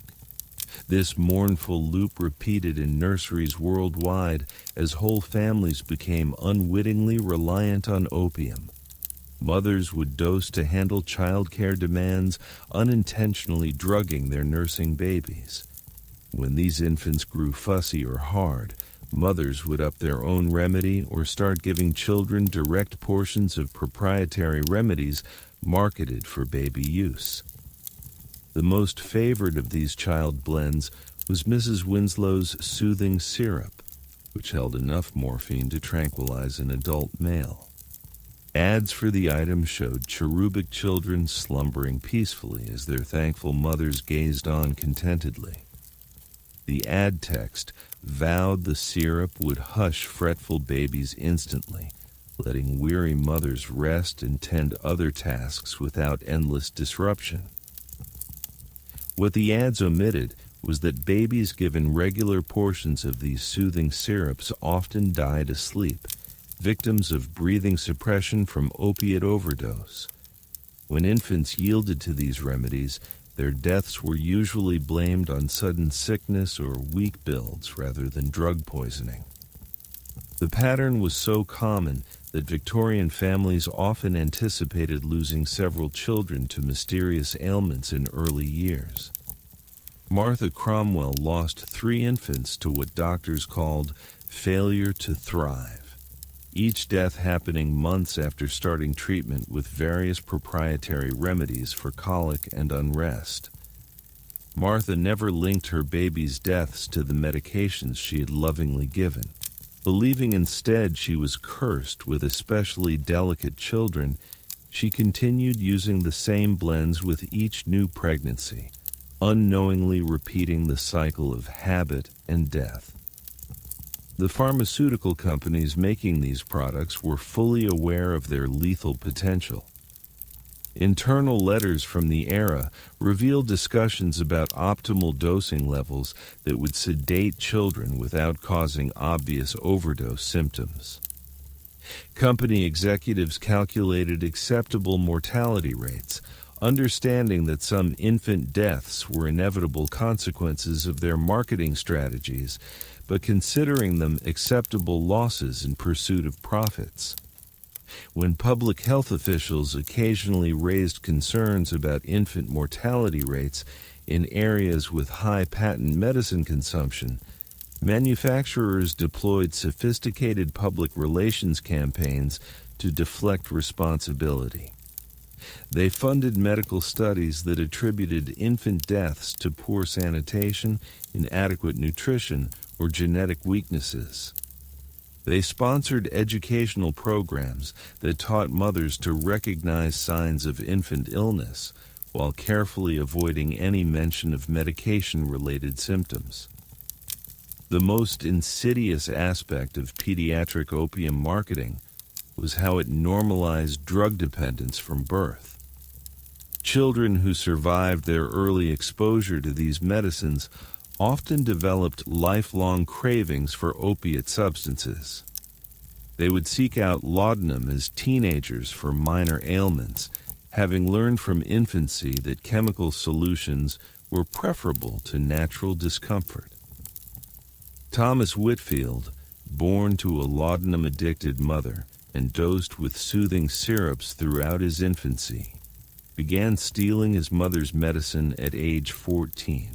This mournful loop repeated in nurseries worldwide as whole families became unwittingly reliant on opium. Mothers would dose to handle childcare demands, unintentionally drugging their nursing babies. When these infants grew fussy or hard, mothers would up their own remedy or start giving children direct portions of proprietary remedies marketed for baby use. The most favored of these child blends was Mrs. Winslow's soothing syrup, which held enough morphine to tranquilize an adult male. Ads for the item showed cherubic children slumbering peacefully as their thankful mothers gazed on contentedly. The ad text vowed the syrup would hush fretful babies instantly, letting weary mothers rest and tend other tasks without endless disruption. What the ads omitted was that babies given regular portions of these soothing syrups often died asleep, victims of breathing suppression from opiate overdose. When infants yielded to these remedies, their deaths were usually blamed on sudden sickness or weak builds rather than drug poisoning. The pattern was so common that Victorian families often anticipated losing several children to mysterious ailments in early years. Martha Cromwell lost 3 infants to what doctors called failure to thrive, each death happening months after starting treatment with various proprietary remedies for colic and unrest. Martha never linked her baby's deaths to the medications she had lovingly given, believing instead she was cursed with especially delicate children. She continued using the same blends with each new pregnancy, unknowingly repeating the cycle of habit and death. The pharmaceutical companies making these products were fully aware of their lethal potential. Internal letters from the era revealed discussions about optimal dosing levels that would sedate children without causing obvious overdose symptoms. Company executives calculated acceptable mortality rates, understanding that some infant deaths were inevitable consequences of their marketing strategies, but considering them acceptable losses in pursuit of profits. When public health officials occasionally raised concerns about infant mortality rates in areas with high patent medicine consumption, manufacturers deployed sophisticated public relations campaigns to deflect responsibility. They funded medical studies that attributed infant deaths to poor sanitation, inadequate nutrition, or genetic weaknesses. They sponsored educational programs that taught mothers to recognize signs of infant illness while carefully avoiding any mention of medication-related symptoms. The most insidious aspect of pediatric opium marketing was how it normalized drug dependence from birth. Children who survived their early exposure to these medicines often developed lifelong cravings for opiate substances. They would seek out laudanum as teenagers for minor ailments, having learned from infancy that chemical solutions were preferable to natural discomfort. Thomas Whitfield, born to a laudanum-addicted mother and dosed with soothing syrups throughout his infancy, began stealing his mother's medicine at age 14.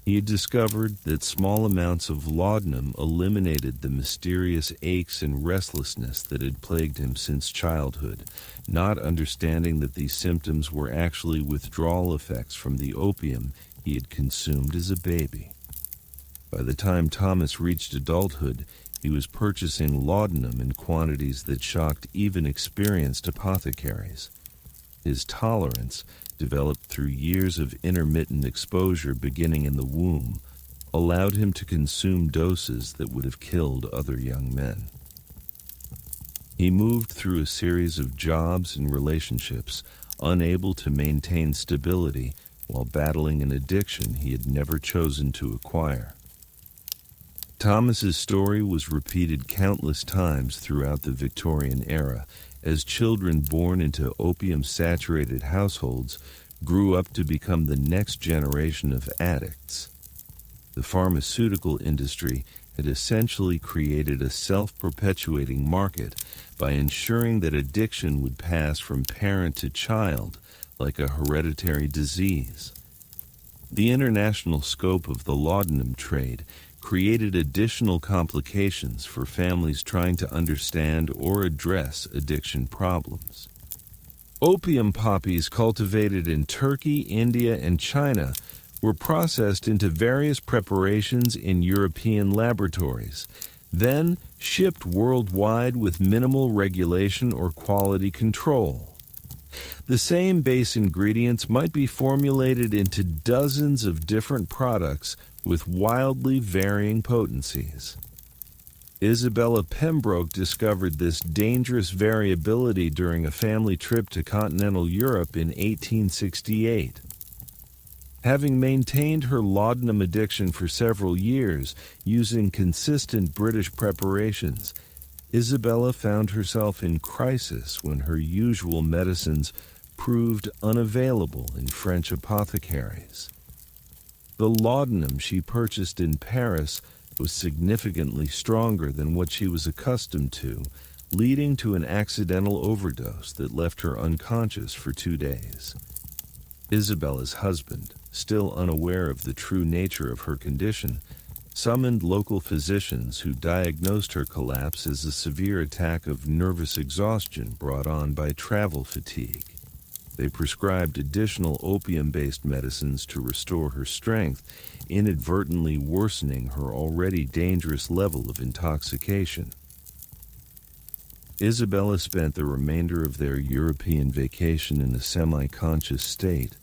He had discovered that small amounts of laudanum eliminated the mysterious aches and restlessness that had plagued him since childhood, not understanding that these symptoms were actually withdrawal effects from the opium he had consumed as a baby. By the time Thomas reached adulthood, he was purchasing laudanum in quantities that shocked even experienced apothecaries. His tolerance, developed through years of intermittent exposure beginning in the womb, allowed him to consume doses that would have killed other young men. He moved through a series of jobs and relationships, unable to maintain stability while battling an addiction he had never chosen to acquire. Thomas's story was repeated countless times throughout the Victorian era, as children born into opium-saturated households grew up to become the next generation of addicts. The pharmaceutical industry had essentially created a self-perpetuating market by ensuring that addiction would pass from parent to child like a hereditary disease. The international scope of the laudanum trade created additional complications for families trying to understand or address addiction problems. Opium poppies cultivated in Turkey, India, and China were processed into various preparations in European laboratories, then shipped worldwide with minimal regulation or quality control. The same base ingredients might be formulated into dozens of different products with wildly varying potencies. Isabella Pembroke discovered this dangerous variability during a family trip to continental Europe in 1868. Having maintained her laudanum addiction for several years using consistent British preparations, Isabella found herself in crisis when her usual medicines proved unavailable in French apothecaries. The laudanum she purchased in Paris was significantly stronger than what she was accustomed to, leading to an accidental overdose that left her unconscious for 2 days. Isabella's husband, still unaware of the true nature of her condition, summoned local physicians who diagnosed her collapse as a severe attack of nervous exhaustion brought on by travel fatigue. They prescribed additional opium-based medicines to restore her strength, inadvertently worsening her already dangerous level of intoxication. Isabella spent the remainder of their European vacation in a semi-conscious state,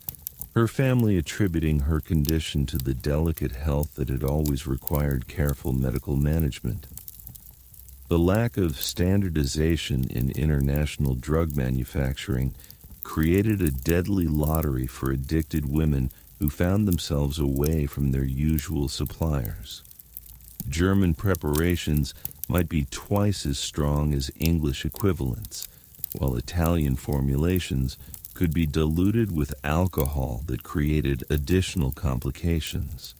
her family attributing her condition to the delicate health that had always required careful medical management. The lack of standardization in international drug manufacturing created a deadly lottery for addicted women who found themselves away from their usual suppliers. German preparations might be twice as strong as English equivalents, while Italian formulations could be diluted with alcohol that created additional complications.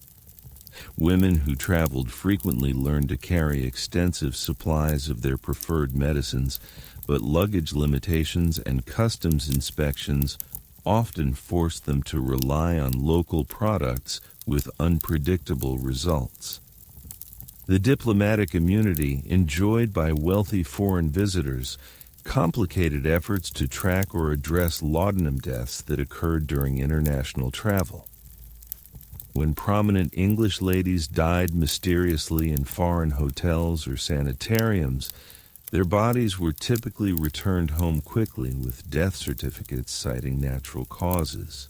Women who traveled frequently learned to carry extensive supplies of their preferred medicines, but luggage limitations and customs inspections often forced them to rely on local products with unpredictable results. The diplomatic immunity enjoyed by wealthy foreign visitors complicated efforts to track or address laudanum deaths that occurred during international travel. When prominent English ladies died mysteriously in foreign hotels or sanitariums, their bodies were typically returned home quickly with death certificates citing natural causes.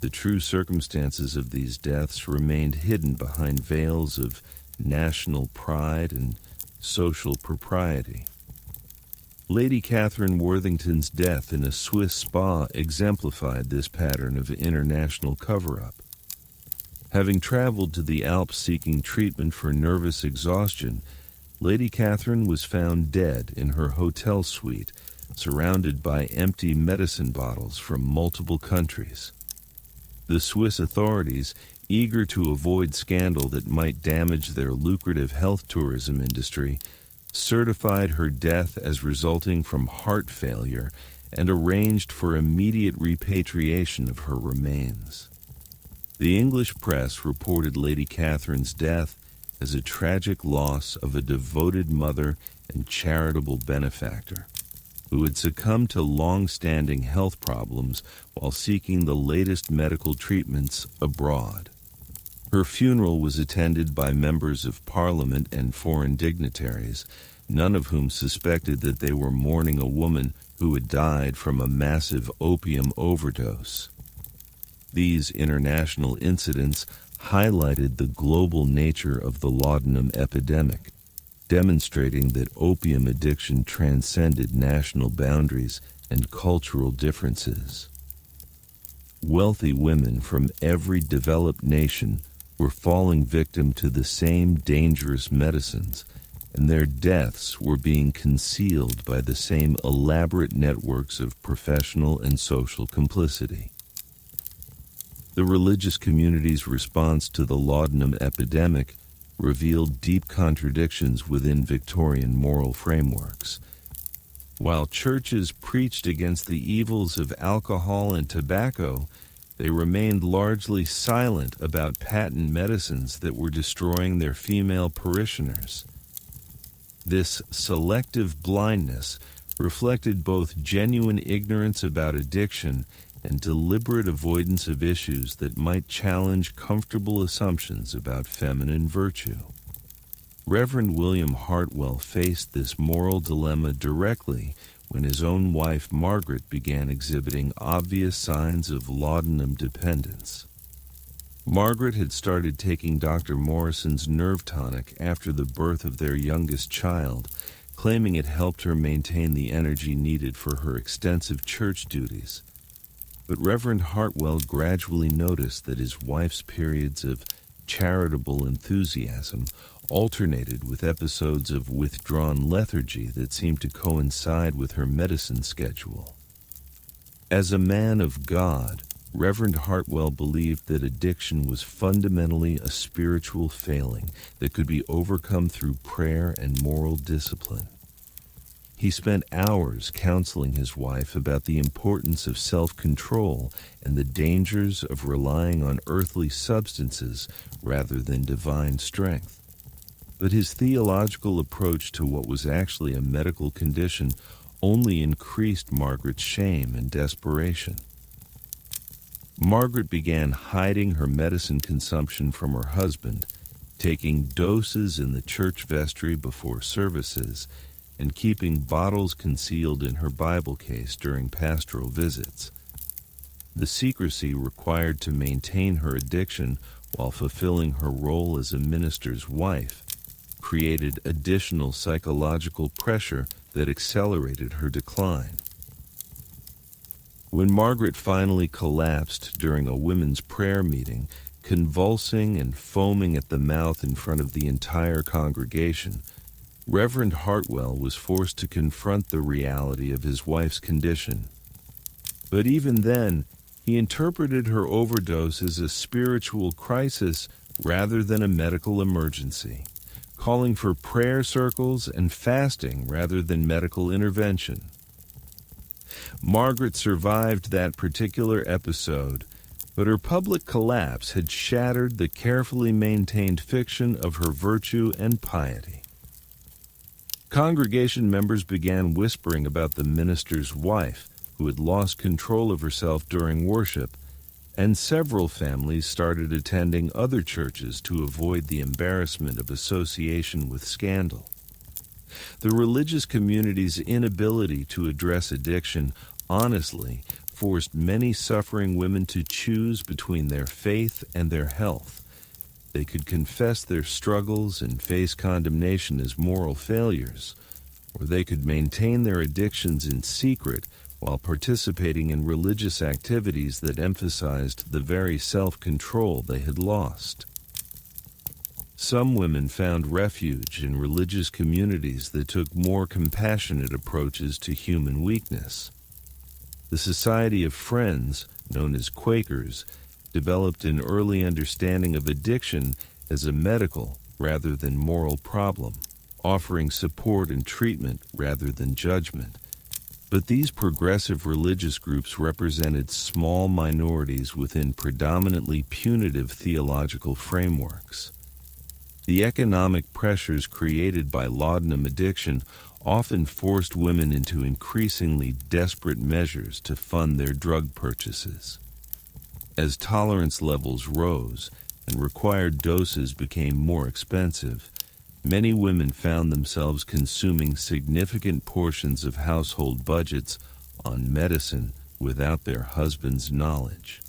The true circumstances of these deaths remained hidden behind veils of national pride and social propriety. Lady Catherine Worthington's death in a Swiss spa exemplified this pattern of international cover-up. Having traveled to the Alps seeking treatment for nervous exhaustion, Lady Catherine was found dead in her hotel suite, surrounded by empty medicine bottles from multiple countries. The Swiss authorities, eager to avoid scandal that might damage their lucrative health tourism industry, certified her death as resulting from heart failure and arranged for immediate repatriation of her remains. The English press reported Lady Catherine's death as a tragic loss of a devoted mother and charitable benefactor who had succumbed to long-standing health problems while seeking the latest medical treatments abroad. Her funeral was attended by members of Parliament and foreign dignitaries, none of whom suspected that they were mourning a woman who had died from a massive opium overdose. These international incidents highlighted the global nature of the laudanum epidemic, demonstrating that opium addiction transcended national boundaries and cultural differences. Wealthy women from every developed nation were falling victim to the same dangerous medicines, and their deaths were being concealed by the same elaborate networks of professional and social complicity. The religious community's response to the laudanum epidemic revealed deep contradictions within Victorian moral frameworks. While churches preached against the evils of alcohol and tobacco, they remained largely silent about patent medicines that were destroying their female parishioners. This selective blindness reflected both genuine ignorance about addiction and deliberate avoidance of issues that might challenge comfortable assumptions about feminine virtue. Reverend William Hartwell faced this moral dilemma directly when his own wife Margaret began exhibiting obvious signs of laudanum dependence. Margaret had started taking Dr. Morrison's nerve tonic after the birth of their youngest child, claiming it helped her maintain the energy needed for her extensive church duties. But Reverend Hartwell gradually noticed that his wife's periods of charitable enthusiasm alternated with episodes of withdrawn lethargy that seemed to coincide with her medicine schedule. As a man of God, Reverend Hartwell believed that addiction was fundamentally a spiritual failing that could be overcome through prayer and moral discipline. He spent hours counseling his wife about the importance of self-control and the dangers of relying on earthly substances rather than divine strength. But his theological approach to what was actually a medical condition only increased Margaret's shame and desperation. Margaret began hiding her medicine consumption from her husband, taking doses in the church vestry before services, and keeping bottles concealed in her Bible case during pastoral visits. The secrecy required to maintain her addiction while fulfilling her role as a minister's wife created additional psychological pressure that accelerated her decline. When Margaret finally collapsed during a women's prayer meeting, convulsing and foaming at the mouth in front of the entire congregation, Reverend Hartwell was forced to confront the reality of his wife's condition. But even then, he interpreted her overdose as a spiritual crisis rather than a medical emergency, calling for prayer circles and fasting rather than medical intervention. Margaret survived that particular episode, but her public collapse had shattered the carefully maintained fiction of her virtue and piety. Congregation members began whispering about the minister's wife, who had lost control of herself during worship, and several families started attending other churches to avoid the embarrassment of association with scandal. The religious community's inability to address addiction honestly forced many suffering women to choose between their faith and their health. They could confess their struggles and face condemnation as moral failures, or they could maintain their addictions in secret while participating in religious activities that emphasized the very self-control they had lost. Some women found refuge in religious communities that took more compassionate approaches to human weakness. The Society of Friends, known as Quakers, developed an early understanding of addiction as a medical rather than moral problem, offering support and treatment rather than judgment. But these progressive religious groups represented small minorities within predominantly punitive theological frameworks. The economic pressures created by laudanum addiction often forced women into increasingly desperate measures to fund their drug purchases. As tolerance levels rose and required doses became more expensive, many women found themselves consuming significant portions of household budgets on medicine without their husband's knowledge.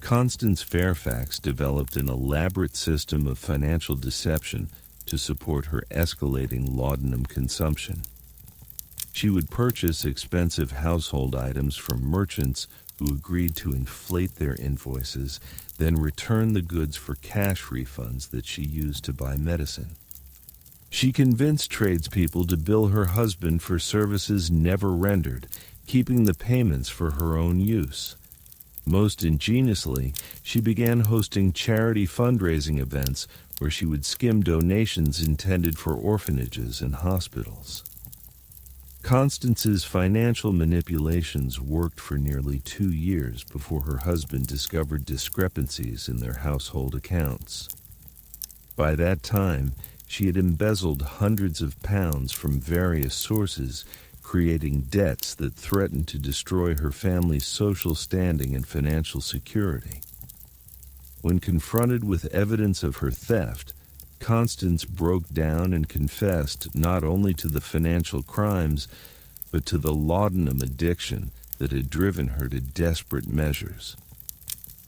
Constance Fairfax developed an elaborate system of financial deception to support her escalating laudanum consumption. She would purchase expensive household items from merchants who agreed to inflate their invoices, then return the goods for cash refunds that she used to buy medicine. She convinced tradespeople to bill her husband for services never rendered, keeping the payments for her own use. Most ingeniously, she began hosting charity fundraising events where she would skim donations intended for orphanages and hospitals. Constance's financial manipulations worked for nearly 2 years before her husband discovered discrepancies in their household accounts. By that time, she had embezzled hundreds of pounds from various sources, creating debts that threatened to destroy her family's social standing and financial security. When confronted with evidence of her theft, Constance broke down and confessed not only to the financial crimes, but to the laudanum addiction that had driven her to desperate measures.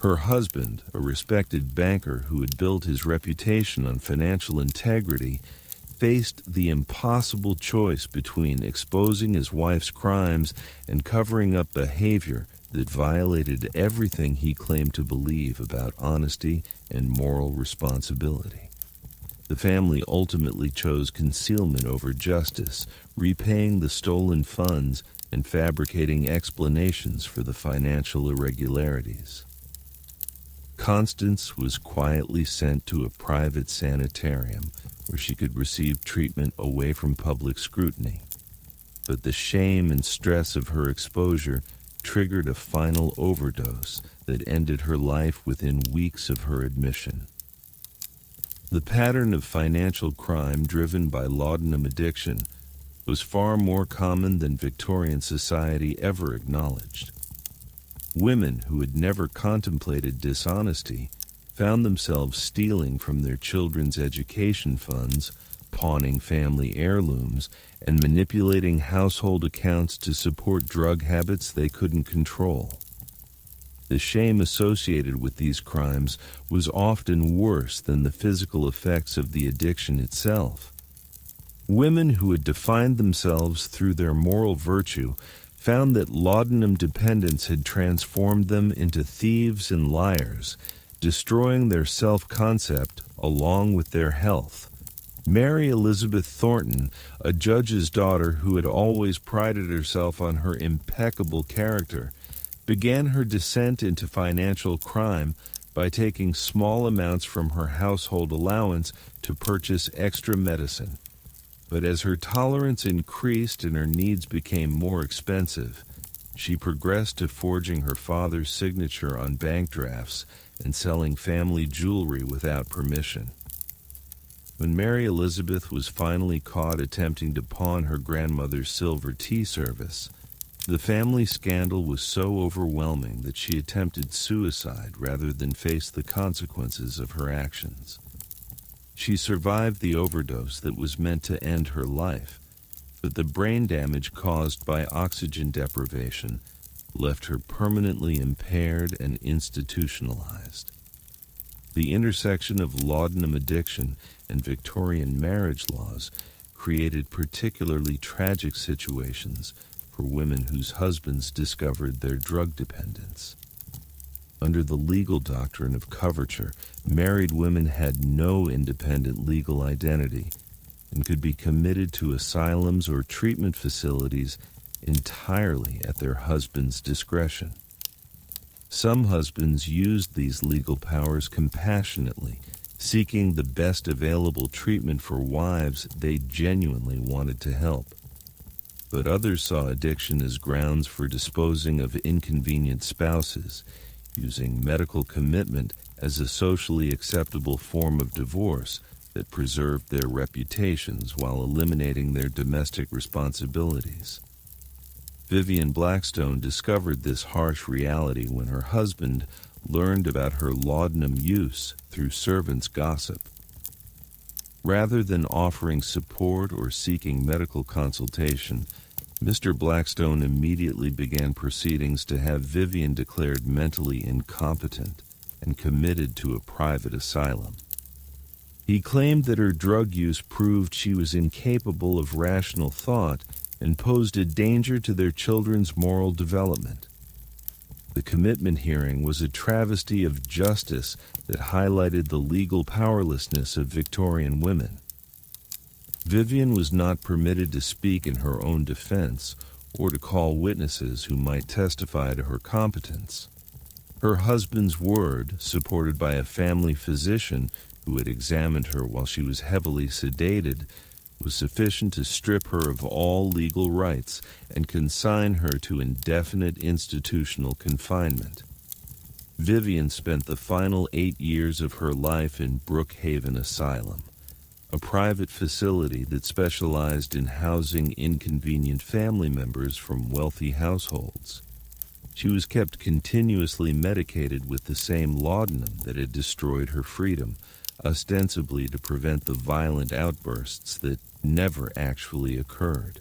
Her husband, a respected banker who had built his reputation on financial integrity, faced the impossible choice between exposing his wife's crimes and covering up behavior that violated everything he claimed to believe about honesty and moral responsibility. The family ultimately chose concealment over justice, repaying the stolen funds and fabricating explanations for the financial irregularities. Constance was quietly sent to a private sanitarium where she could receive treatment away from public scrutiny. But the shame and stress of her exposure triggered a final overdose that ended her life within weeks of her admission. The pattern of financial crime driven by laudanum addiction was far more common than Victorian society ever acknowledged. Women who had never contemplated dishonesty found themselves stealing from their children's education funds, pawning family heirlooms, and manipulating household accounts to support drug habits they couldn't control. The shame associated with these crimes was often worse than the physical effects of the addiction itself. Women who had defined themselves through their moral virtue found that laudanum dependence had transformed them into thieves and liars, destroying their self-concept along with their health. Mary Elizabeth Thornton, a judge's daughter who had always prided herself on her impeccable character, began her descent into financial crime by taking small amounts from her household allowance to purchase extra medicine. But as her tolerance increased and her needs became more expensive, she progressed to forging her father's signature on bank drafts and selling family jewelry without permission. When Mary Elizabeth was finally caught attempting to pawn her grandmother's silver tea service, the family scandal was so overwhelming that she attempted suicide rather than face the consequences of her actions. She survived the overdose that was meant to end her life, but the brain damage caused by oxygen deprivation left her permanently impaired and institutionalized. The intersection of laudanum addiction and Victorian marriage laws created particularly tragic situations for women whose husbands discovered their drug dependence. Under the legal doctrine of coverture, married women had no independent legal identity and could be committed to asylums or treatment facilities entirely at their husband's discretion. Some husbands used these legal powers compassionately, seeking the best available treatment for wives they genuinely wanted to help. But others saw addiction as grounds for disposing of inconvenient spouses, using medical commitment as a socially acceptable form of divorce that preserved their reputations while eliminating their domestic responsibilities. Vivian Blackstone discovered this harsh reality when her husband learned about her laudanum use through servants' gossip. Rather than offering support or seeking medical consultation, Mr. Blackstone immediately began proceedings to have Vivian declared mentally incompetent and committed to a private asylum. He claimed that her drug use proved she was incapable of rational thought and posed a danger to their children's moral development. The commitment hearing was a travesty of justice that highlighted the legal powerlessness of Victorian women. Vivian was not permitted to speak in her own defense or to call witnesses who might testify to her competence. Her husband's word, supported by a family physician who had examined her while she was heavily sedated, was sufficient to strip her of all legal rights and consign her to indefinite institutional confinement. Vivian spent the final 8 years of her life in Brookhaven Asylum, a private facility that specialized in housing inconvenient family members from wealthy households. She was kept continuously medicated with the same laudanum that had destroyed her freedom, ostensibly to prevent the violent outbursts that never actually occurred.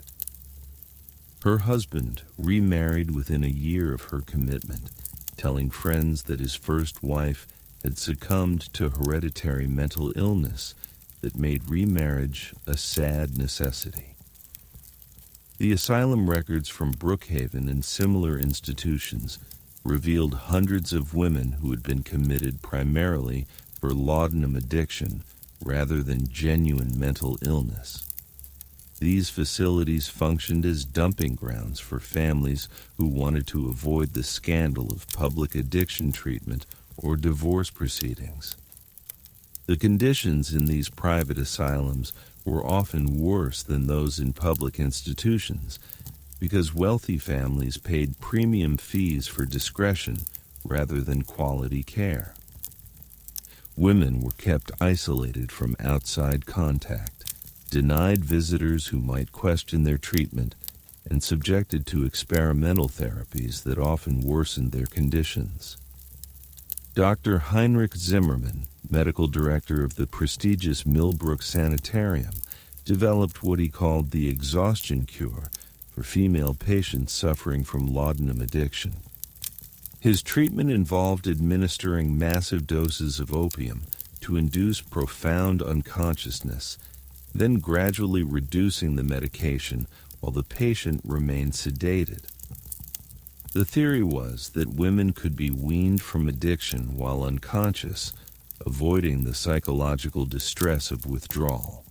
Her husband remarried within a year of her commitment, telling friends that his first wife had succumbed to hereditary mental illness that made remarriage a sad necessity. The asylum records from Brookhaven and similar institutions revealed hundreds of women who had been committed primarily for laudanum addiction rather than genuine mental illness. These facilities functioned as dumping grounds for families who wanted to avoid the scandal of public addiction treatment or divorce proceedings. The conditions in these private asylums were often worse than those in public institutions because wealthy families paid premium fees for discretion rather than quality care. Women were kept isolated from outside contact, denied visitors who might question their treatment, and subjected to experimental therapies that often worsened their conditions. Dr. Heinrich Zimmermann, medical director of the prestigious Millbrook Sanitarium, developed what he called the exhaustion cure for female patients suffering from laudanum addiction. His treatment involved administering massive doses of opium to induce profound unconsciousness, then gradually reducing the medication while the patient remained sedated. The theory was that women could be weaned from addiction while unconscious, avoiding the psychological distress of withdrawal.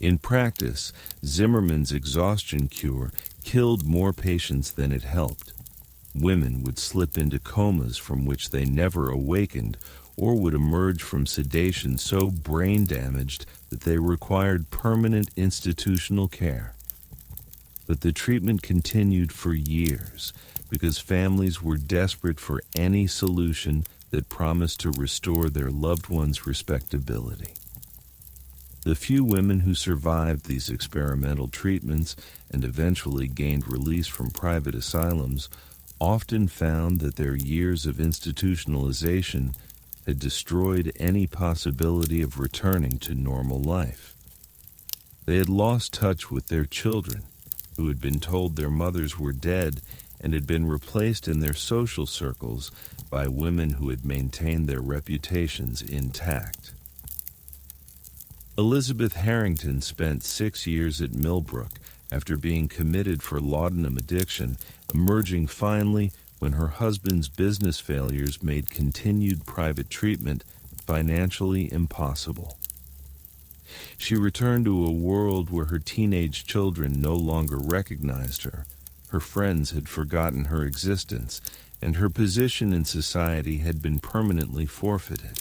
In practice, Zimmermann's exhaustion cure killed more patients than it helped. Women would slip into comas from which they never awakened, or would emerge from sedation so brain damaged that they required permanent institutional care. But the treatment continued for years because families were desperate for any solution that promised to restore their loved ones' respectability. The few women who survived these experimental treatments and eventually gained release from private asylums often found that their years of institutionalization had destroyed any possibility of returning to normal life. They had lost touch with their children, who had been told their mothers were dead and had been replaced in their social circles by women who had maintained their reputations intact. Elizabeth Harrington spent 6 years at Millbrook after being committed for laudanum addiction, emerging finally when her husband's business failures made continued private treatment financially impossible. She returned to a world where her teenage children no longer recognized her friends had forgotten her existence, and her position in society had been permanently forfeited.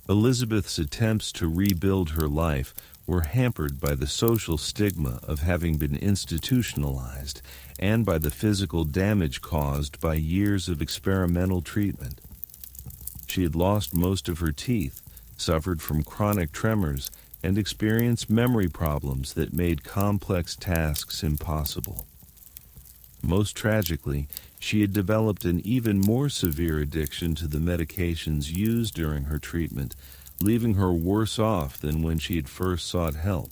Elizabeth's attempts to rebuild her life were hampered by the social stigma of having been institutionalized and by the physical damage caused by years of experimental treatment. She had lost most of her teeth, suffered from chronic tremors, and experienced memory problems that made complex tasks impossible. Most tragically, she had developed an even more severe addiction to the medications used during her treatment, leaving her worse off than when she had first sought help.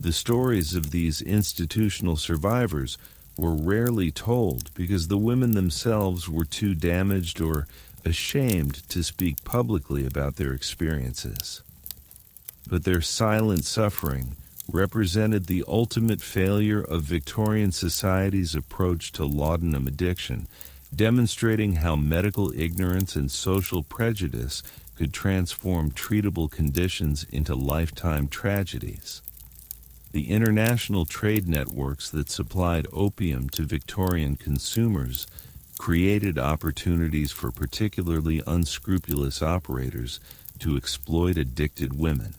The stories of these institutional survivors were rarely told because the women themselves were too damaged or ashamed to speak publicly about their experiences. But their silent suffering represented the ultimate failure of Victorian society's approach to laudanum addiction, demonstrating how medical ignorance and social prejudice could transform treatable conditions into lifetime tragedies. The international trade networks that supplied opium to Victorian consumers created opportunities for particularly unscrupulous operators to exploit addicted women.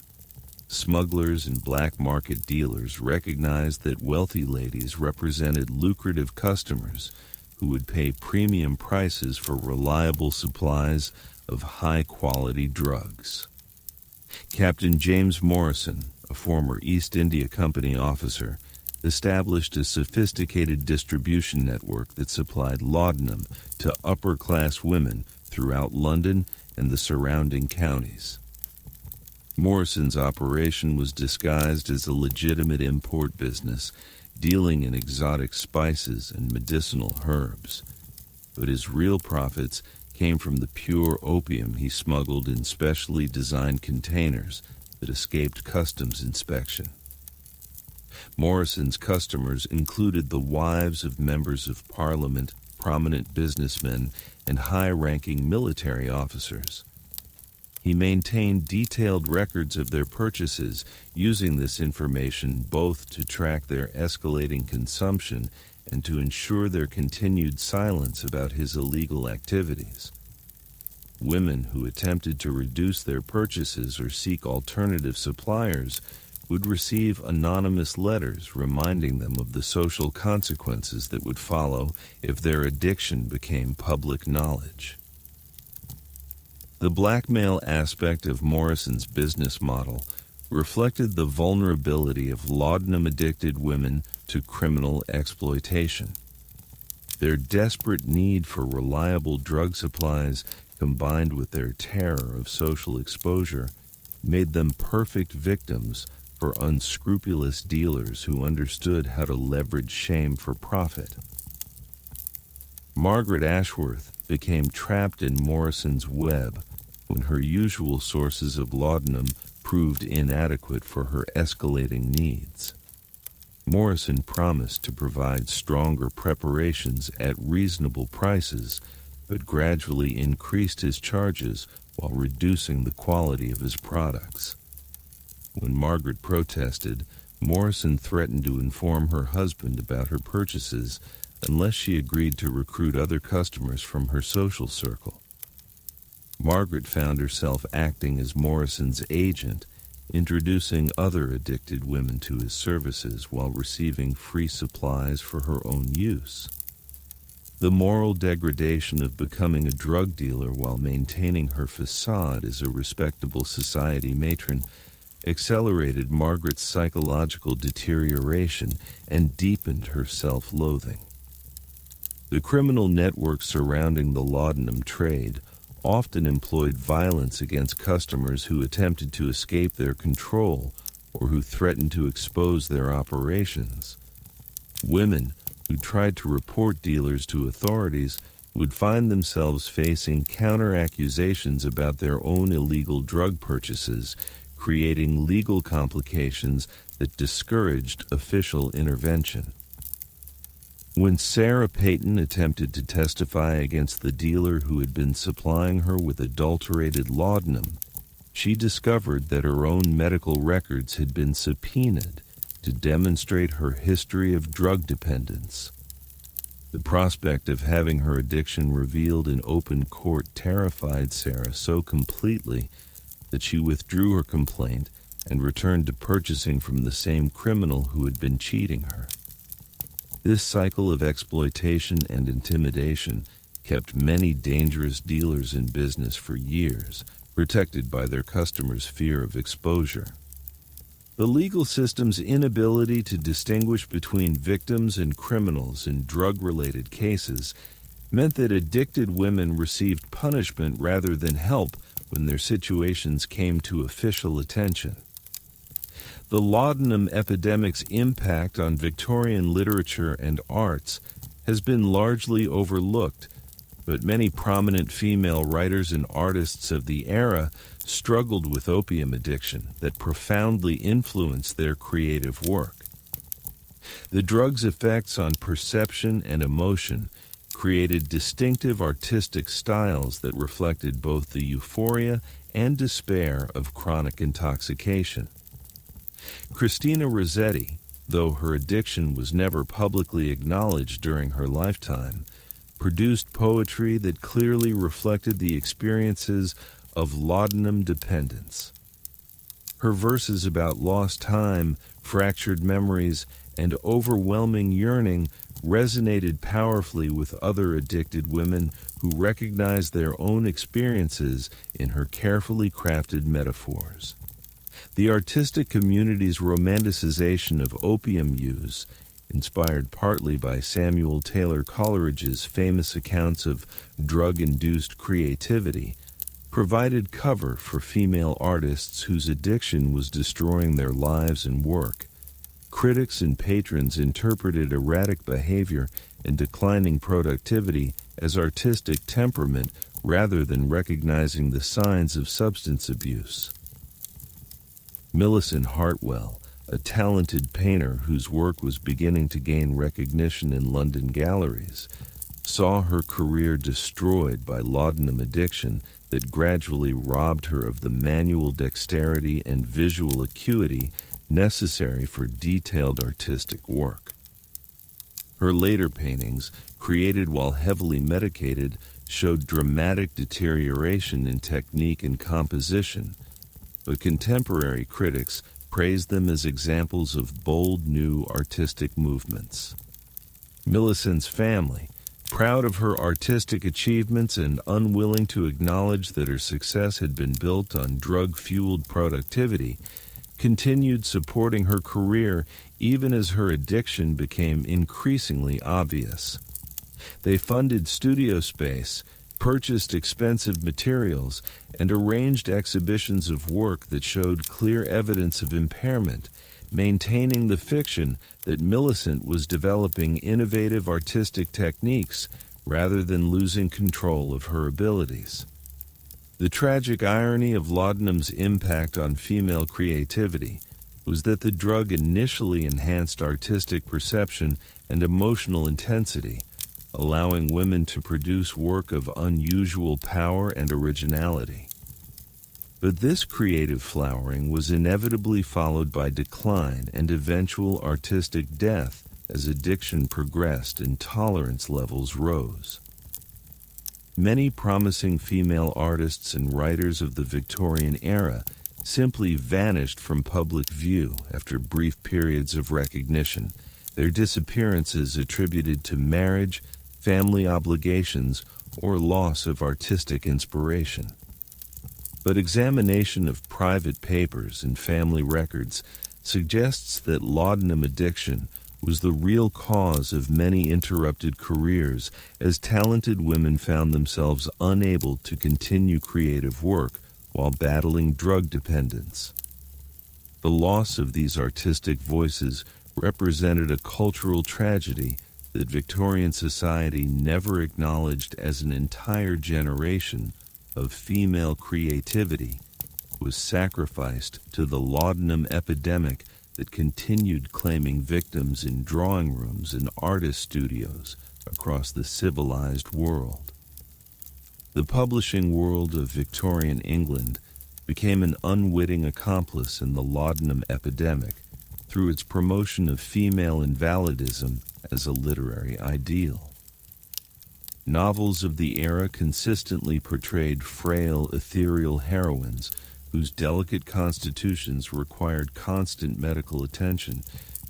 Smugglers and black market dealers recognized that wealthy ladies represented lucrative customers who would pay premium prices for reliable supplies of high-quality drugs. Captain James Morrison, a former East India Company officer, established a sophisticated distribution network that supplied laudanum to upper-class women throughout London and the surrounding counties. Morrison's operation was disguised as a legitimate import business, dealing in exotic spices and medicinal herbs. But his real profits came from the pure opium he smuggled in specially designed containers that escaped customs inspection. Morrison's customers included the wives of members of Parliament, prominent businessmen, and high-ranking military officers. He maintained detailed records of their purchases, using this information both to track their escalating consumption and to ensure their continued silence about his illegal activities. Women who attempted to reduce their purchases or seek alternative suppliers would receive anonymous letters reminding them of the social consequences that would follow if their addiction became public knowledge. The blackmail aspect of Morrison's business model reflected the vulnerability of laudanum-addicted women to criminal exploitation. Their desperate need for reliable drug supplies, combined with their terror of social exposure, made them perfect victims for unscrupulous dealers who understood how to leverage shame for profit. Margaret Ashworth became trapped in Morrison's web when her usual sources of laudanum proved inadequate for her escalating needs. Morrison promised to provide stronger preparations at reasonable prices, but gradually increased his charges while reducing the quality of his products. When Margaret protested, Morrison threatened to inform her husband about her purchases unless she agreed to recruit other customers from her social circle. Margaret found herself acting as Morrison's agent, introducing other addicted women to his services while receiving free supplies for her own use. The moral degradation of becoming a drug dealer while maintaining her facade as a respectable society matron accelerated Margaret's psychological deterioration and deepened her self-loathing. The criminal network surrounding the laudanum trade often employed violence against customers who attempted to escape their control or who threatened to expose their operations. Women who tried to report dealers to authorities would find themselves facing counter-accusations about their own illegal drug purchases, creating legal complications that discouraged official intervention. When Sarah Payton attempted to testify against the dealer who had been supplying her with adulterated laudanum, she discovered that her own medical records had been subpoenaed to demonstrate her history of drug dependence. The prospect of having her addiction revealed in open court terrified Sarah so completely that she withdrew her complaint and returned to purchasing from the same criminal who had been cheating her. This cycle of exploitation and intimidation kept many dangerous dealers in business for years, protected by their customers' fear of exposure. The legal system's inability to distinguish between victims and criminals in drug-related cases meant that addicted women received punishment rather than help when their situations came to official attention. The laudanum epidemic's impact on Victorian literature and arts has been largely overlooked, but many prominent female writers and artists of the era struggled with opium addiction that profoundly influenced their creative work. The drug's effects on perception and emotion created distinctive artistic styles that reflected both the euphoria and despair of chronic intoxication. Christina Rossetti, though her addiction was never publicly acknowledged during her lifetime, produced poetry that clearly reflected the experiences of laudanum dependence. Her verses about lost time, fractured memories, and overwhelming yearning resonated powerfully with other addicted women who recognized their own experiences in her carefully crafted metaphors. The artistic community's romanticization of opium use inspired partly by Samuel Taylor Coleridge's famous accounts of drug-induced creativity, provided cover for female artists whose addiction was destroying their lives and work. Critics and patrons interpreted erratic behavior and declining productivity as artistic temperament rather than recognizing the signs of substance abuse. Millicent Hartwell, a talented painter whose work was beginning to gain recognition in London galleries, saw her career destroyed by laudanum addiction that gradually robbed her of the manual dexterity and visual acuity necessary for detailed artistic work. Her later paintings, created while heavily medicated, showed dramatic deterioration in technique and composition, but contemporary critics praised them as examples of bold new artistic movements. Millicent's family, proud of her artistic achievements and unwilling to acknowledge that her success had been built on drug-fueled productivity, continued supporting her career even as her addiction became increasingly obvious. They funded studio space, purchased expensive materials, and arranged exhibitions of work that showed clear evidence of impairment, maintaining the fiction that Millicent was developing innovative artistic techniques rather than losing control of her abilities. The tragic irony of laudanum's impact on female creativity was that the drug initially enhanced artistic perception and emotional intensity, allowing women to produce work of unusual power and originality. But this creative flowering was inevitably followed by decline and eventual artistic death as addiction progressed and tolerance levels rose. Many promising female artists and writers of the Victorian era simply vanished from public view after brief periods of recognition, their disappearances attributed to marriage, family obligations, or loss of artistic inspiration. But examination of private papers and family records suggests that laudanum addiction was the real cause of many interrupted careers as talented women found themselves unable to continue creative work while battling drug dependence. The loss of these artistic voices represented a cultural tragedy that Victorian society never acknowledged as an entire generation of female creativity was sacrificed to the laudanum epidemic that continued claiming victims in drawing rooms and artist studios across the civilized world. The publishing world of Victorian England became an unwitting accomplice in the laudanum epidemic through its promotion of female invalidism as a literary ideal. Novels of the era consistently portrayed frail, ethereal heroines whose delicate constitutions required constant medical attention,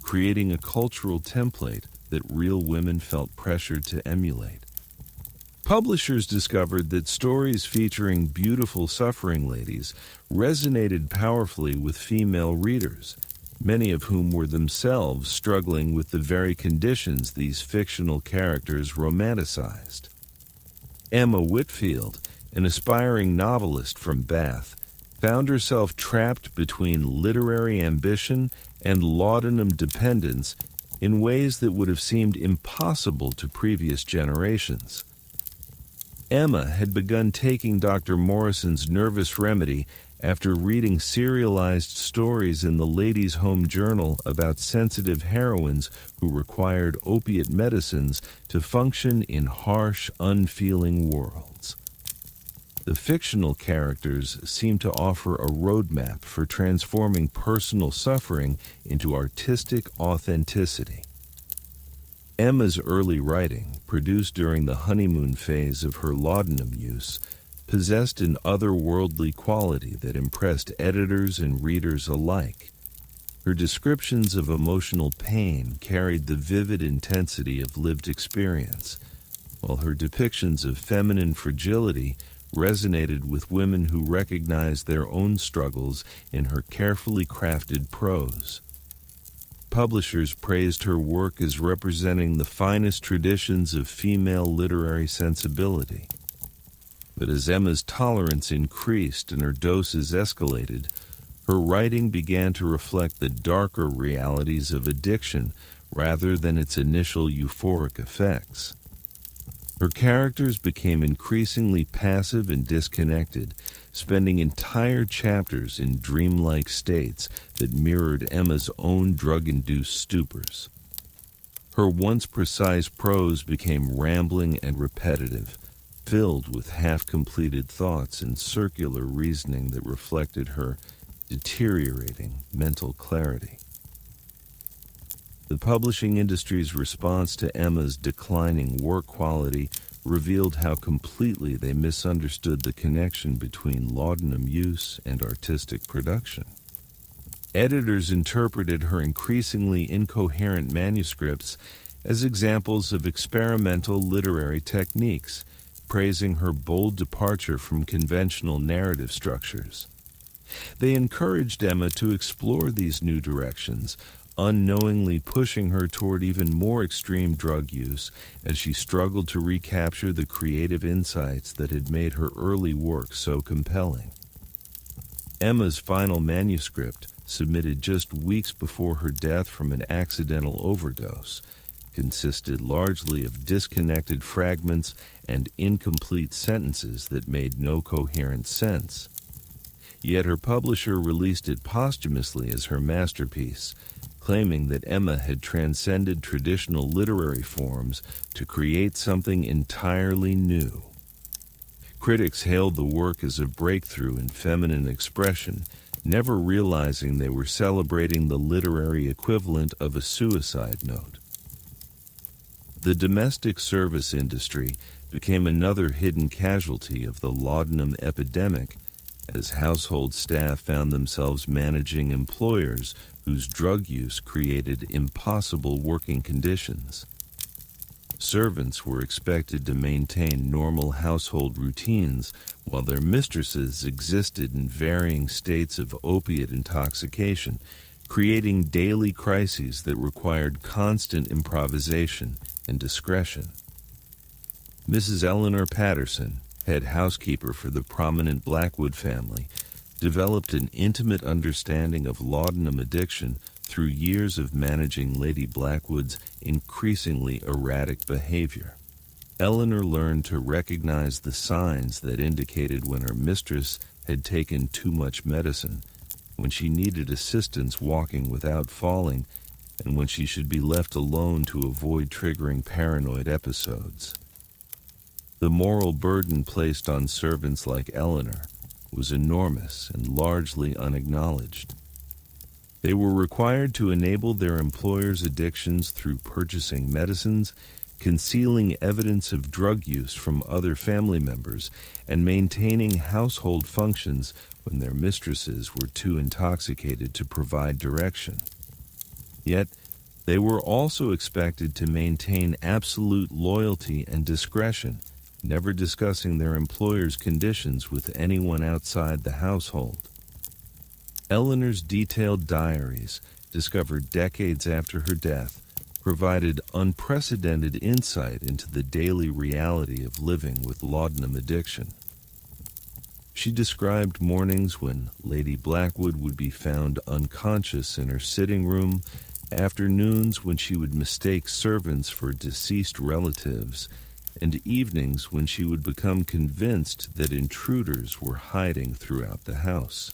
creating a cultural template that real women felt pressured to emulate. Publishers discovered that stories featuring beautiful suffering ladies resonated powerfully with female readers, many of whom were themselves struggling with the very conditions these fictional characters romanticized. Emma Whitfield, an aspiring novelist from Bath, found herself trapped between literary ambition and laudanum dependence in ways that would have seemed impossible to previous generations. Emma had begun taking Dr. Morrison's nervous remedy after reading serialized stories in the Ladies' Home Journal about sensitive heroines who required opiate medicines to function in harsh, unfeeling worlds. The fictional characters seem to offer a roadmap for transforming personal suffering into artistic authenticity. Emma's early writing, produced during the honeymoon phase of her laudanum use, possessed an otherworldly quality that impressed editors and readers alike. Her descriptions of emotional pain carried the vivid intensity of lived experience, while her depictions of feminine fragility resonated with women who recognized their own struggles in her carefully crafted prose. Publishers praised her work as representing the finest traditions of female literary sensibility. But as Emma's tolerance increased and her doses escalated, her writing began to reflect the darker realities of addiction rather than its initial euphoric effects. Her characters became increasingly passive and disconnected, spending entire chapters in dreamlike states that mirrored Emma's own drug-induced stupors. Her once precise prose became rambling and repetitive, filled with half-completed thoughts and circular reasoning that reflected her deteriorating mental clarity. The publishing industry's response to Emma's declining work quality revealed how completely they misunderstood the connection between laudanum use and artistic production. Editors interpreted her increasingly incoherent manuscripts as examples of experimental literary techniques, praising her bold departure from conventional narrative structures. They encouraged Emma to explore these new directions, unknowingly pushing her toward even more extreme drug use as she struggled to recapture the creative insights that had made her early work so compelling. Emma's final manuscript, submitted just weeks before her death from an accidental overdose, consisted largely of disconnected fragments and incomplete sentences that made no coherent sense. Yet her publisher released it posthumously as her masterpiece, claiming that Emma had transcended traditional literary forms to create something entirely new. Critics hailed the work as a breakthrough in feminine expression, never realizing they were celebrating the literary equivalent of a suicide note. The domestic service industry became another hidden casualty of the laudanum epidemic, as household staff found themselves managing employers whose drug use created impossible working conditions. Servants were expected to maintain normal household routines while their mistresses existed in varying states of opiate intoxication, creating daily crises that required constant improvisation and discretion. Mrs. Eleanor Patterson, head housekeeper for the prominent Blackwood family, developed an intimate understanding of laudanum addiction through years of managing Lady Blackwood's increasingly erratic behavior. Eleanor learned to recognize the signs that indicated when her mistress had taken too much medicine, when she needed assistance walking without falling, and when she should be left alone to avoid triggering paranoid episodes. The moral burden placed on servants like Eleanor was enormous and largely unacknowledged. They were required to enable their employers' addictions through purchasing medicines, concealing evidence of drug use from other family members, and maintaining household functions when their mistresses were too intoxicated to provide direction. Yet, they were also expected to maintain absolute loyalty and discretion, never discussing their employer's conditions with anyone outside the household. Eleanor's detailed diaries, discovered decades after her death, provided unprecedented insight into the daily reality of living with laudanum addiction. She described mornings when Lady Blackwood would be found unconscious in her sitting room, afternoons when she would mistake servants for deceased relatives, and evenings when she would become convinced that intruders were hiding throughout the house.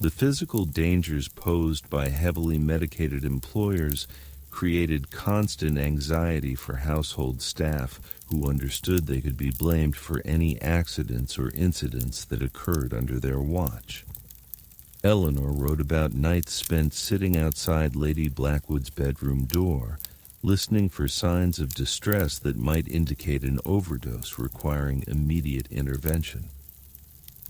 The physical dangers posed by heavily medicated employers created constant anxiety for household staff who understood they could be blamed for any accidents or incidents that occurred under their watch. Eleanor wrote about nights spent sitting outside Lady Blackwood's bedroom door, listening for signs of distress that might indicate an overdose requiring immediate intervention.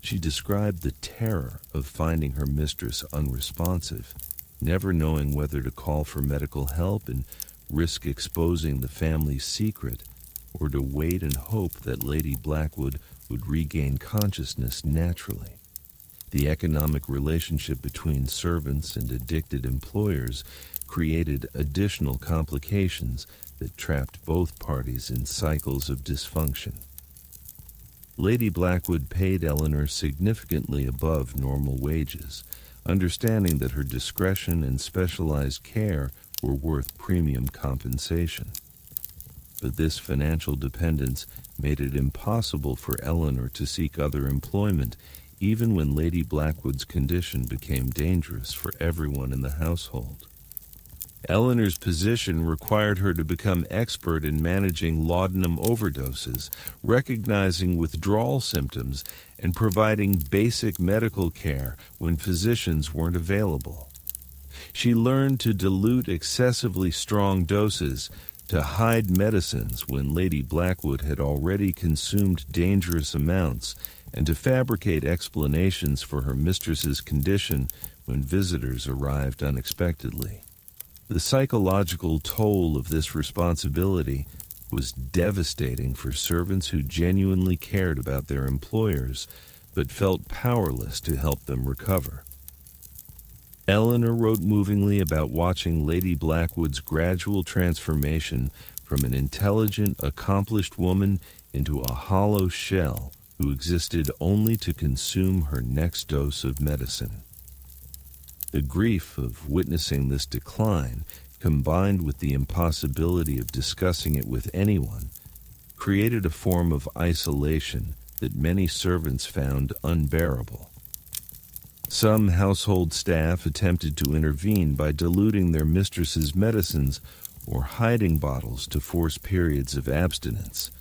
She described the terror of finding her mistress unresponsive, never knowing whether to call for medical help and risk exposing the family's secret, or to wait and hope that Lady Blackwood would regain consciousness naturally. The economic relationship between servants and addicted employers created additional complications that trapped both parties in cycles of dysfunction. Lady Blackwood paid Eleanor significantly above normal wages, understanding that her discretion and specialized care were worth premium compensation. But this financial dependence made it impossible for Eleanor to seek other employment, even when Lady Blackwood's condition became dangerous for everyone in the household. Eleanor's position required her to become expert in managing laudanum overdoses, recognizing withdrawal symptoms, and providing basic medical care when physicians weren't available. She learned to dilute excessively strong doses, to hide medicines when Lady Blackwood had already consumed dangerous amounts, and to fabricate explanations for her mistress's condition when visitors arrived unexpectedly. The psychological toll of this responsibility was devastating for servants who genuinely cared about their employers, but felt powerless to help them recover. Eleanor wrote movingly about watching Lady Blackwood's gradual transformation from an intelligent, accomplished woman into a hollow shell who existed only to consume her next dose of medicine. The grief of witnessing this decline, combined with the impossibility of discussing it with anyone, created a form of isolation that many servants found unbearable. Some household staff attempted to intervene by diluting their mistress's medicines or hiding bottles to force periods of abstinence.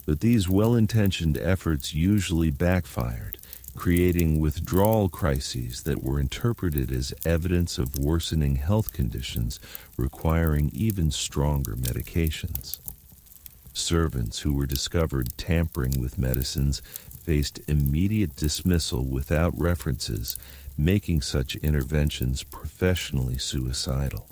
But these well-intentioned efforts usually backfired, creating withdrawal crises that were interpreted as evidence of worsening health conditions requiring even stronger medications. Servants who were discovered tampering with medicines faced immediate dismissal without references, making such interventions professionally suicidal.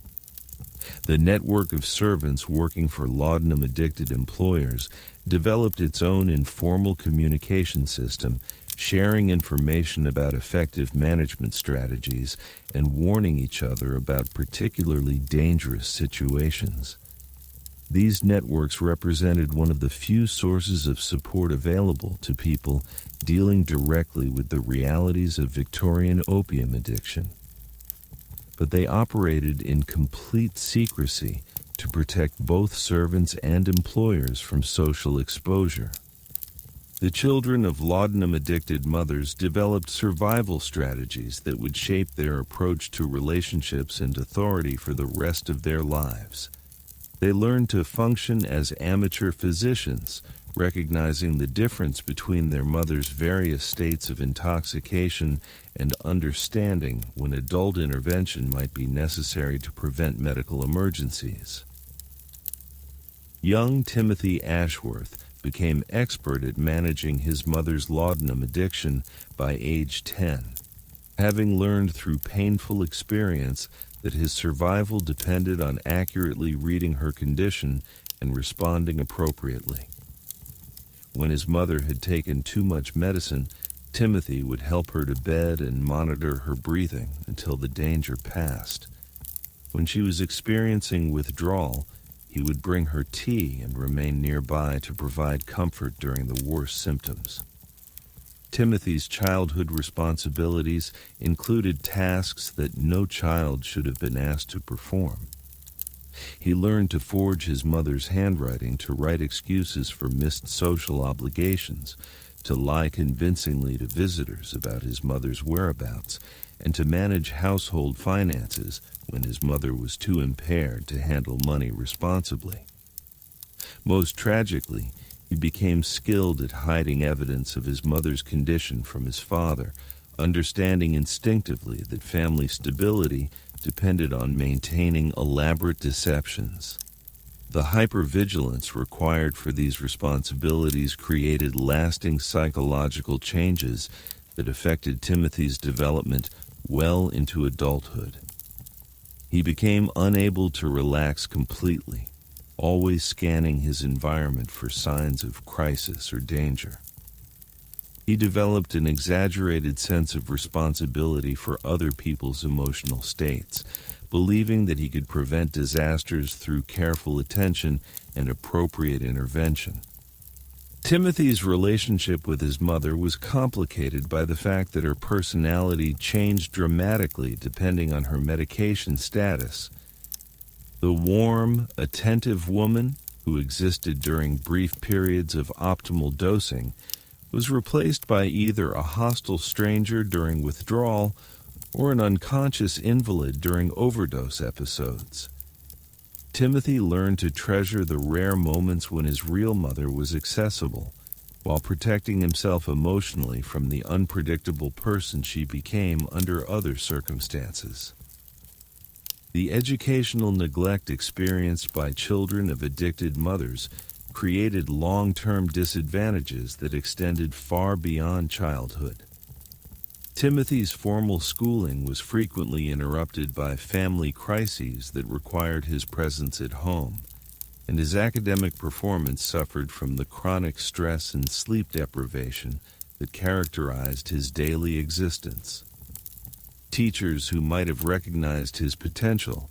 The network of servants working for laudanum-addicted employers developed its own informal communication system, sharing information about effective management strategies and warning each other about particularly dangerous situations. These networks represented one of the few sources of support available to people dealing directly with the realities of Victorian opium addiction. But they operated in complete secrecy to protect both servants and employers from social exposure. The children of laudanum-addicted mothers developed survival strategies that would shape their approach to relationships and authority for the rest of their lives. They learned to function as amateur physicians, recognizing the difference between their mother's various states of intoxication and understanding when adult intervention might be necessary to prevent medical emergencies. Young Timothy Ashworth became expert at managing his mother's laudanum addiction by age 10, having learned through painful experience that his survival depended on accurately reading her condition and responding appropriately. When his mother had taken too much medicine, Timothy would help her to bed and monitor her breathing until the danger passed. When she was experiencing withdrawal, he would bring her tea and remain nearby to provide comfort during the worst symptoms. Timothy's childhood responsibilities included tasks that no child should have been asked to perform. He learned to forge his mother's handwriting to write excuses for missed social obligations, to lie convincingly to visitors about his mother's whereabouts, and to manage household finances when his mother was too impaired to handle money responsibly. Most tragically, he became skilled at hiding evidence of his mother's condition from his father, understanding instinctively that family stability depended on maintaining elaborate deceptions. The hypervigilance required for these responsibilities created lasting psychological changes that affected Timothy's development well into adulthood. He became unable to relax completely, always scanning his environment for signs of crisis or danger. He developed an exaggerated sense of responsibility for other people's emotional states, believing that he could prevent disasters through careful attention and appropriate intervention. Timothy's relationship with his mother was complicated by the fact that her personality changed dramatically depending on her medication status. The warm, attentive woman, who existed during brief periods of optimal dosing, was replaced by either a hostile stranger during withdrawal or an unconscious invalid during overdose episodes. Timothy learned to treasure the rare moments when his real mother was accessible, while protecting himself emotionally from the unpredictable person she became under other circumstances. The educational neglect experienced by children of addicted mothers created long-term disadvantages that extended far beyond childhood. Timothy's formal schooling was frequently interrupted by family crises that required his presence at home, and his academic performance suffered from the chronic stress and sleep deprivation that characterized his daily existence. Teachers who might have recognized his potential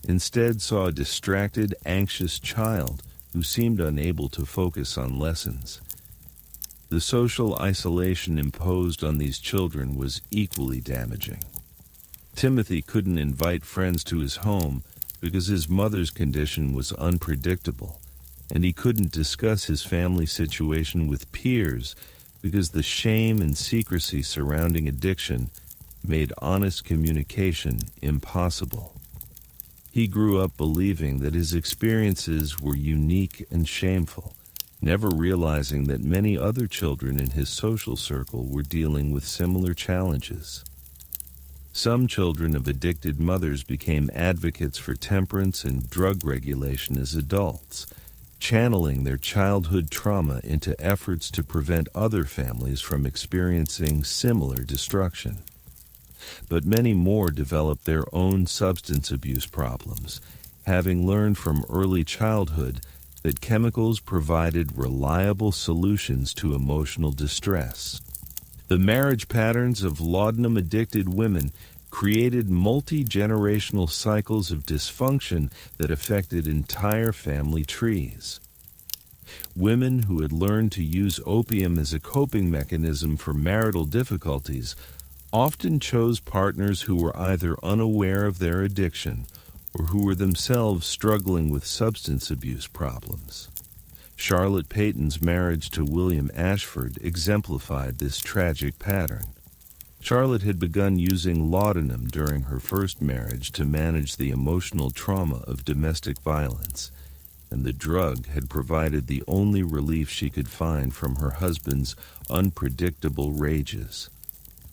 instead saw a distracted, anxious child who seemed unable to focus on lessons. The social isolation imposed on these children was equally damaging. Timothy couldn't invite friends to his home because his mother's condition was unpredictable, and he couldn't discuss his family situation with peers because the shame and secrecy surrounding addiction made honest communication impossible. He grew up believing that his experiences were unique and shameful, never realizing that many other children in his social circle were dealing with similar challenges. Some children of addicted mothers became advocates for temperance and drug regulation as adults, channeling their childhood trauma into efforts to prevent other families from experiencing similar destruction. But many more developed their own substance abuse problems, having learned from early childhood that chemicals provided reliable solutions to emotional distress. The marriage patterns of laudanum-addicted women created multi-generational cycles of dysfunction that affected entire family trees. Women who had learned to use opium as a coping mechanism for marital difficulties often chose partners who were either unaware of their addiction or who were themselves struggling with substance abuse problems. Charlotte Peyton's marriage to William Ashford exemplified this tragic pattern. Charlotte had begun using laudanum during her first marriage to manage the emotional trauma of domestic violence, and the drug had provided the only relief she could find from her husband's unpredictable rages.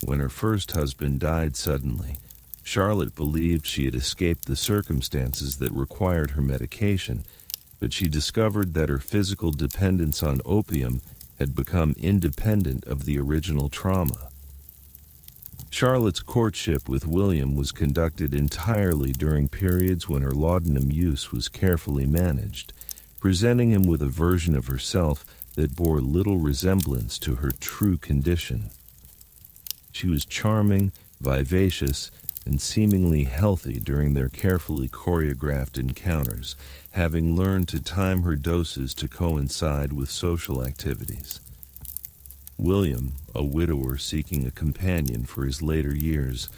When her first husband died suddenly, Charlotte believed she had escaped the circumstances that required her medication, but she discovered that her physical dependence on opium had become independent of the original trauma. Charlotte's courtship with William was conducted entirely during periods when her laudanum use was carefully managed, presenting him with a version of herself that bore little resemblance to her true condition. She was charming, vivacious, and seemingly healthy during their carefully choreographed encounters, having learned to time her doses to coincide with social activities. William, a widower seeking a companion for his later years,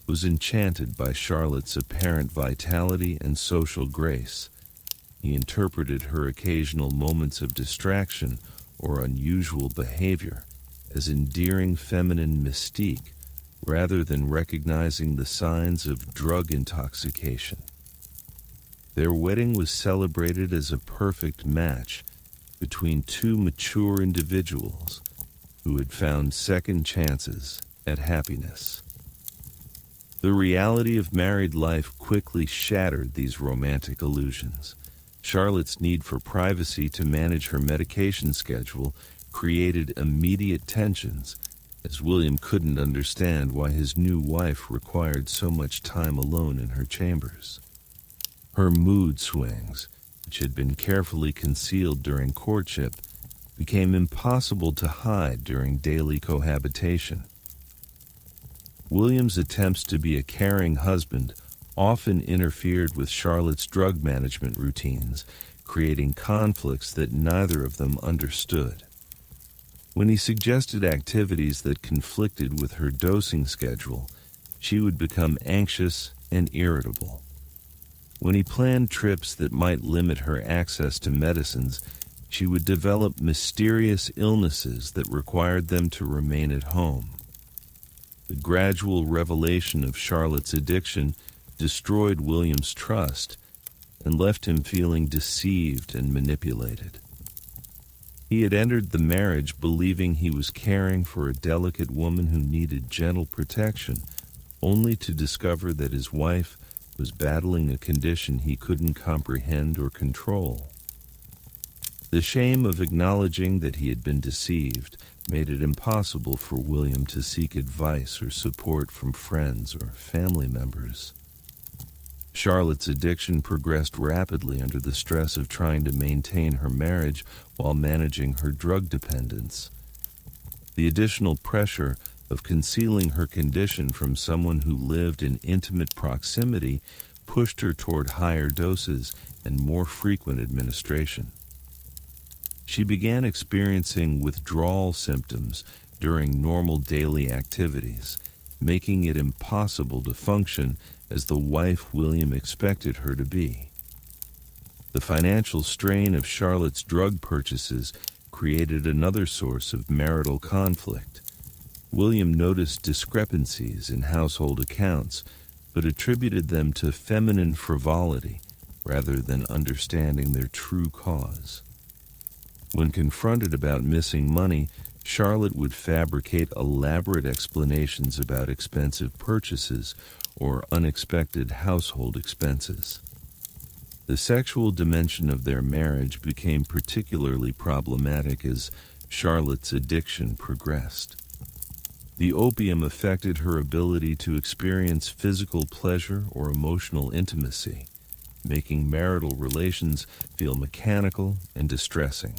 was enchanted by Charlotte's apparent vitality and social grace. He interpreted her occasional moments of distraction or unusual behavior as endearing feminine mystique, rather than recognizing the signs of drug intoxication. Their wedding was celebrated as a perfect match between two mature individuals who had found second chances at happiness. The reality of married life quickly shattered these romantic illusions. Charlotte's need for privacy to manage her medication schedule created immediate tensions, as William couldn't understand why his new wife required so much time alone in her chambers. Her mood swings, which had been carefully concealed during courtship, became impossible to hide during daily cohabitation. William's attempts to be a caring husband often interfered with Charlotte's drug management routines, creating conflicts that neither of them understood. When he suggested activities that conflicted with her dosing schedule, she would become anxious and irritable. When he planned trips that might limit her access to medicines, she would develop mysterious illnesses that required them to remain at home. The gradual revelation of Charlotte's addiction destroyed William's trust and left him feeling deceived and manipulated. He had entered the marriage believing he was caring for a delicate woman who needed gentle protection, only to discover that his wife was battling a condition he couldn't comprehend or control. The shame of acknowledging that he had been deceived made it impossible for William to seek advice or support from friends or family members. Charlotte's addiction progressed rapidly under the stress of trying to maintain her marriage while managing her drug dependence. The additional pressure of concealing her condition from someone who lived in intimate proximity pushed her toward higher doses and more frequent administration. She began experiencing withdrawal symptoms during normal daily activities, making it impossible to function as the wife William expected her to be. The financial strain of Charlotte's drug purchases created another source of marital conflict. William noticed discrepancies in household accounts, but attributed them to feminine frivolity rather than understanding their true cause. When confronted about missing money, Charlotte would fabricate elaborate explanations about expensive purchases or unexpected household expenses. The sexual dimension of their marriage became particularly problematic as Charlotte's addiction progressed. The opium affected her ability to experience physical pleasure or emotional intimacy, making marital relations feel mechanical and distressing.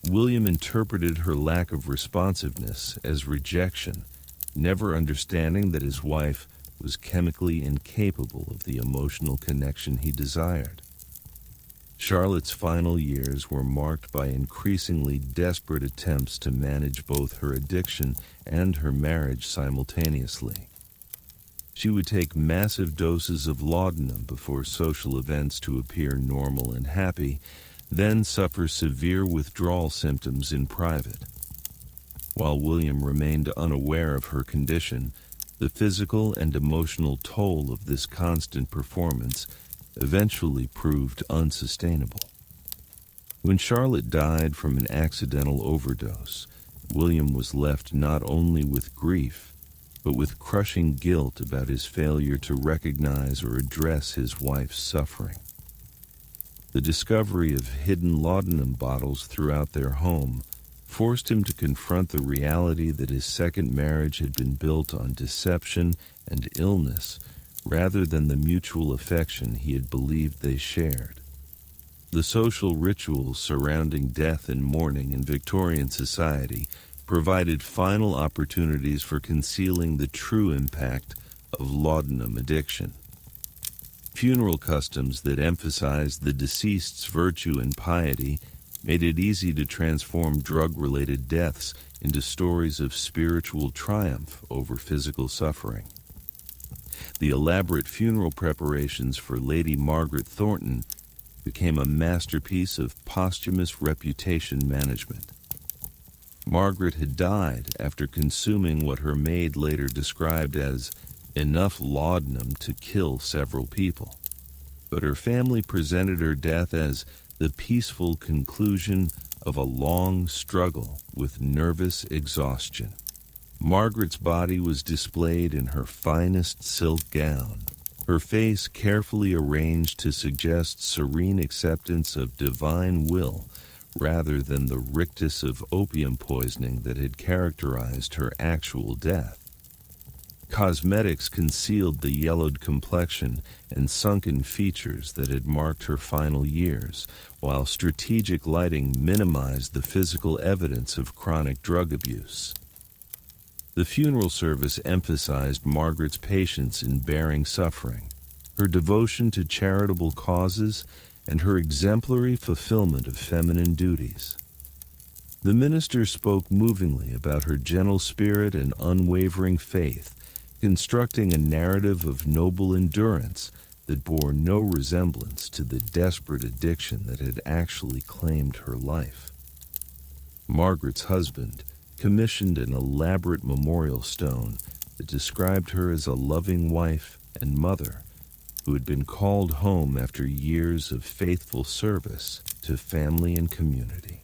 William interpreted her lack of responsiveness as rejection, never understanding that his wife was chemically incapable of the emotional connection he desired. Charlotte's final years were marked by increasingly desperate attempts to manage both her addiction and her marriage simultaneously. She would take massive doses of laudanum before social events to appear normal and happy, then suffer severe withdrawal symptoms in private. While William remained unaware of her condition, the physical and emotional toll of this constant performance eventually proved unsustainable. When Charlotte died from an accidental overdose, William was left not only with grief, but with crushing guilt about his failure to recognize or address his wife's suffering. The discovery of hidden laudanum bottles throughout their home forced him to confront the reality that his second marriage had been built on deception and illness rather than the mutual affection he had believed they shared. The social rituals surrounding death and mourning in Victorian society provided final opportunities for concealing the true impact of laudanum addiction. Funeral customs that emphasized the deceased's virtue and piety made it easy to transform drug-related deaths into stories of spiritual triumph over physical suffering. The elaborate funeral preparations for Lady Margaret Thornton became a masterpiece of posthumous reputation management. Margaret had died after consuming what her maid later described as enough laudanum to kill several people, but her family presented her death as the peaceful conclusion of a long struggle with nervous exhaustion. Margaret's body was displayed in her finest silk gown, her face carefully arranged to suggest serene acceptance of divine will rather than the rictus of opium poisoning that had characterized her actual death. Cosmetics concealed the yellowed complexion and sunken features that had marked her final years, while strategic lighting minimized the physical evidence of chronic drug abuse. The funeral service emphasized Margaret's patience in bearing suffering, her devotion to charitable causes, and her exemplary fulfillment of feminine duties. The minister spoke movingly about her gentle spirit and unwavering faith, constructing a narrative of noble endurance that bore no resemblance to the desperate addiction that had actually claimed her life. Margaret's husband commissioned an elaborate memorial stone that described her as a loving wife and mother who had been called home after years of faithful service to family and community.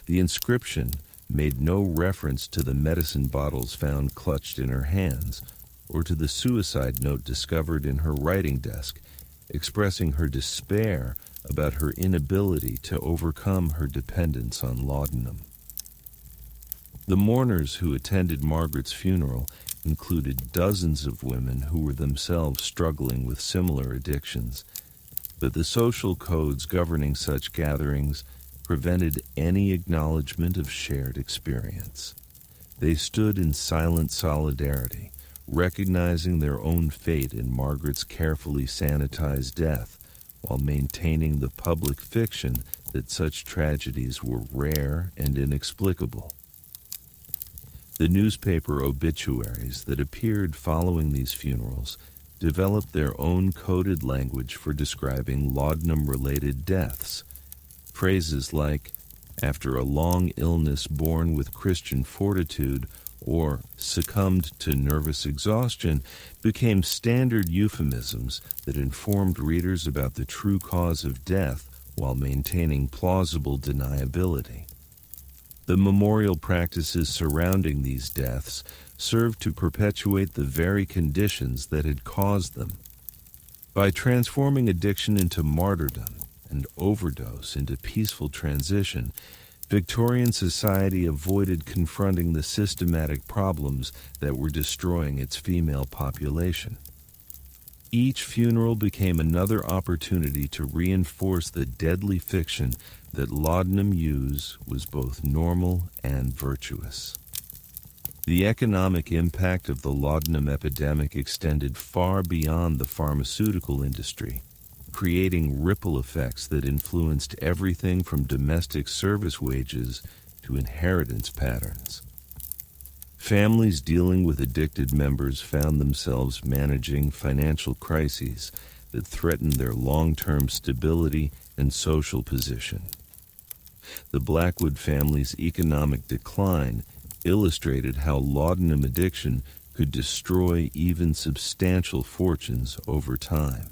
The inscription made no reference to the medicine bottles found clutched in her hands or to the suicide note discovered in her writing desk, expressing her despair about her inability to overcome her dependence on laudanum. The mourners who attended Margaret's funeral included dozens of women who were themselves struggling with similar addictions, but the social codes governing such gatherings prevented any acknowledgement of shared experience. They stood in silent solidarity, recognizing their own fate in Margaret's carefully sanitized death, while maintaining the public fiction that such tragedies were rare and inexplicable. The newspaper obituaries that appeared following these funerals developed their own coded language for describing laudanum-related deaths. Phrases like, "after a long illness borne with Christian fortitude," or "succumbed to nervous exhaustion," became standard euphemisms that informed readers about the true cause of death while maintaining plausible deniability. The memorial practices surrounding these deaths served to perpetuate the very conditions that had caused them. By transforming addiction into martyrdom and overdose into peaceful transition, Victorian society avoided confronting the systematic problems that were destroying its female population. Each funeral became another opportunity to reinforce the deadly fiction that laudanum use was both normal and virtuous. The economic impact of the laudanum epidemic extended far beyond the pharmaceutical industry, creating ripple effects that influenced everything from domestic service wages to inheritance patterns. Families dealing with addicted members found themselves managing financial crises that threatened their long-term stability and social position. The Blackwood family's economic decline illustrated how laudanum addiction could destroy even substantial fortunes over time.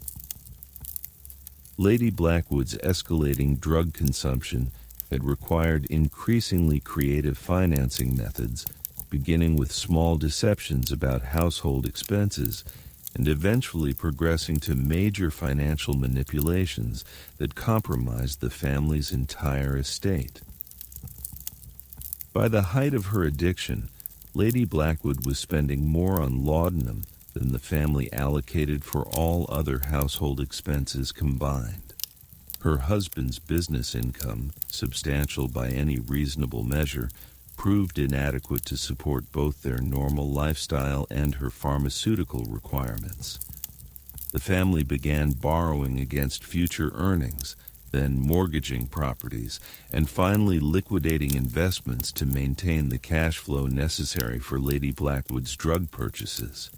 Lady Blackwood's escalating drug consumption had required increasingly creative financing methods, beginning with small deceptions about household expenses and eventually progressing to major financial manipulations that compromised the family's entire estate. By the height of her addiction, Lady Blackwood was spending more on laudanum than the family allocated for all other household expenses combined. Her husband's business income, substantial by any reasonable measure, proved inadequate to support both their normal lifestyle and her pharmaceutical requirements. The family began borrowing against future earnings, then mortgaging properties, and finally liquidating investments to maintain the cash flow necessary for Lady Blackwood's drug purchases.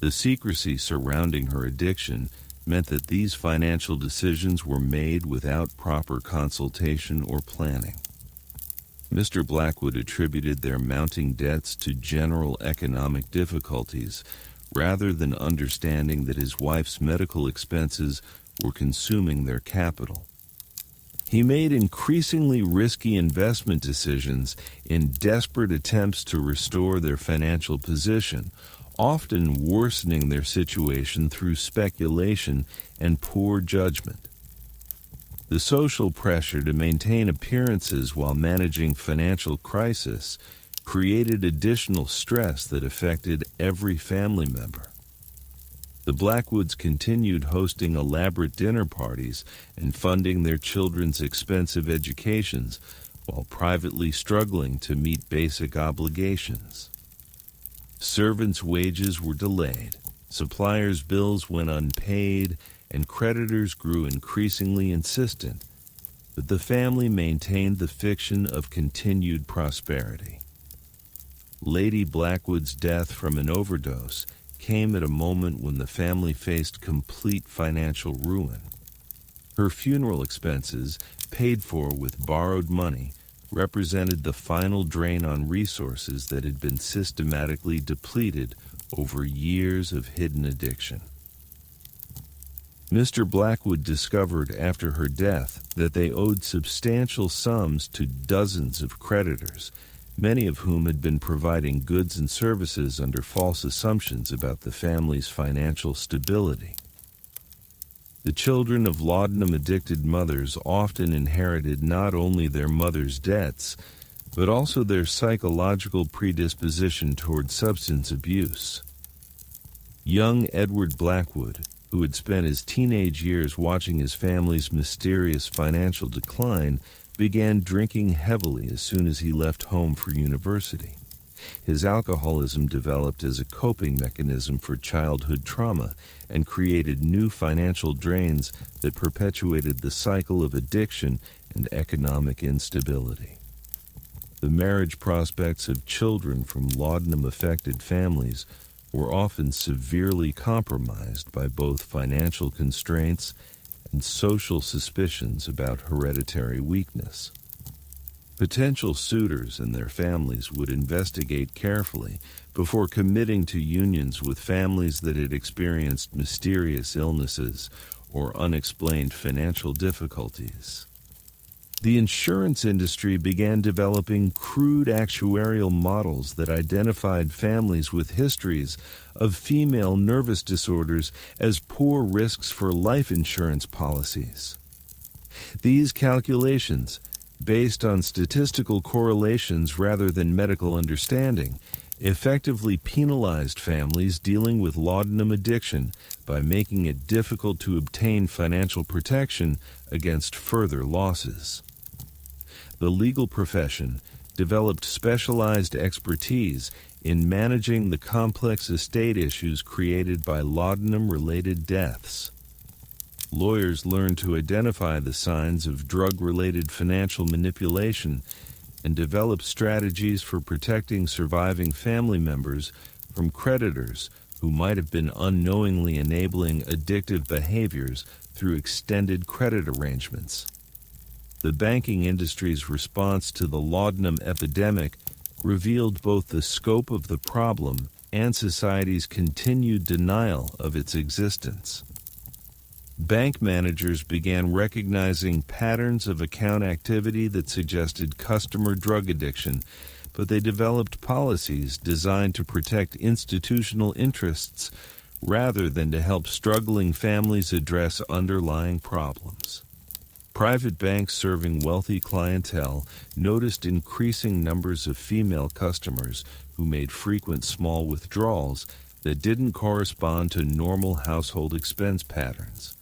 The secrecy surrounding her addiction meant that these financial decisions were made without proper consultation or planning. Mr. Blackwood attributed their mounting debts to general economic difficulties, rather than understanding that his wife's medical expenses were consuming their capital. He made increasingly risky investment decisions in desperate attempts to restore their financial position, often worsening their situation through speculation and poor judgment. The social pressure to maintain appearances while managing financial crisis created additional stress that affected every family member. The Blackwoods continued hosting elaborate dinner parties and funding their children's expensive educations while privately struggling to meet basic obligations. Servants' wages were delayed, suppliers' bills went unpaid, and creditors grew increasingly insistent, but the family maintained the fiction of continued prosperity. Lady Blackwood's death from an overdose came at a moment when the family faced complete financial ruin. Her funeral expenses, paid for with borrowed money, represented the final drain on resources that had been systematically depleted over years of hidden addiction. Mr. Blackwood discovered after her death that they owed substantial sums to dozens of creditors, many of whom had been providing goods and services under false assumptions about the family's financial stability. The children of laudanum-addicted mothers often inherited not only their mother's debts, but also their psychological predisposition toward substance abuse. Young Edward Blackwood, who had spent his teenage years watching his family's mysterious financial decline, began drinking heavily as soon as he left home for university. His alcoholism developed as a coping mechanism for childhood trauma and created new financial drains that perpetuated the cycle of addiction and economic instability. The marriage prospects of children from laudanum-affected families were often severely compromised by both financial constraints and social suspicions about hereditary weakness. Potential suitors and their families would investigate carefully before committing to unions with families that had experienced mysterious illnesses or unexplained financial difficulties. The insurance industry began developing crude actuarial models that identified families with histories of female nervous disorders as poor risks for life insurance policies. These calculations, based on statistical correlations rather than medical understanding, effectively penalized families dealing with laudanum addiction by making it difficult to obtain financial protection against further losses. The legal profession developed specialized expertise in managing the complex estate issues created by laudanum-related deaths. Lawyers learned to identify the signs of drug-related financial manipulation and develop strategies for protecting surviving family members from creditors who might have been unknowingly enabling addictive behaviors through extended credit arrangements. The banking industry's response to the laudanum epidemic revealed both the scope of the problem and society's continued denial of its existence. Bank managers began recognizing patterns of account activity that suggested customer drug addiction, but they developed policies designed to protect institutional interests rather than to help struggling families address underlying problems. Private banks serving wealthy clientele noticed increasing numbers of female customers who made frequent small withdrawals that didn't correspond to normal household expense patterns.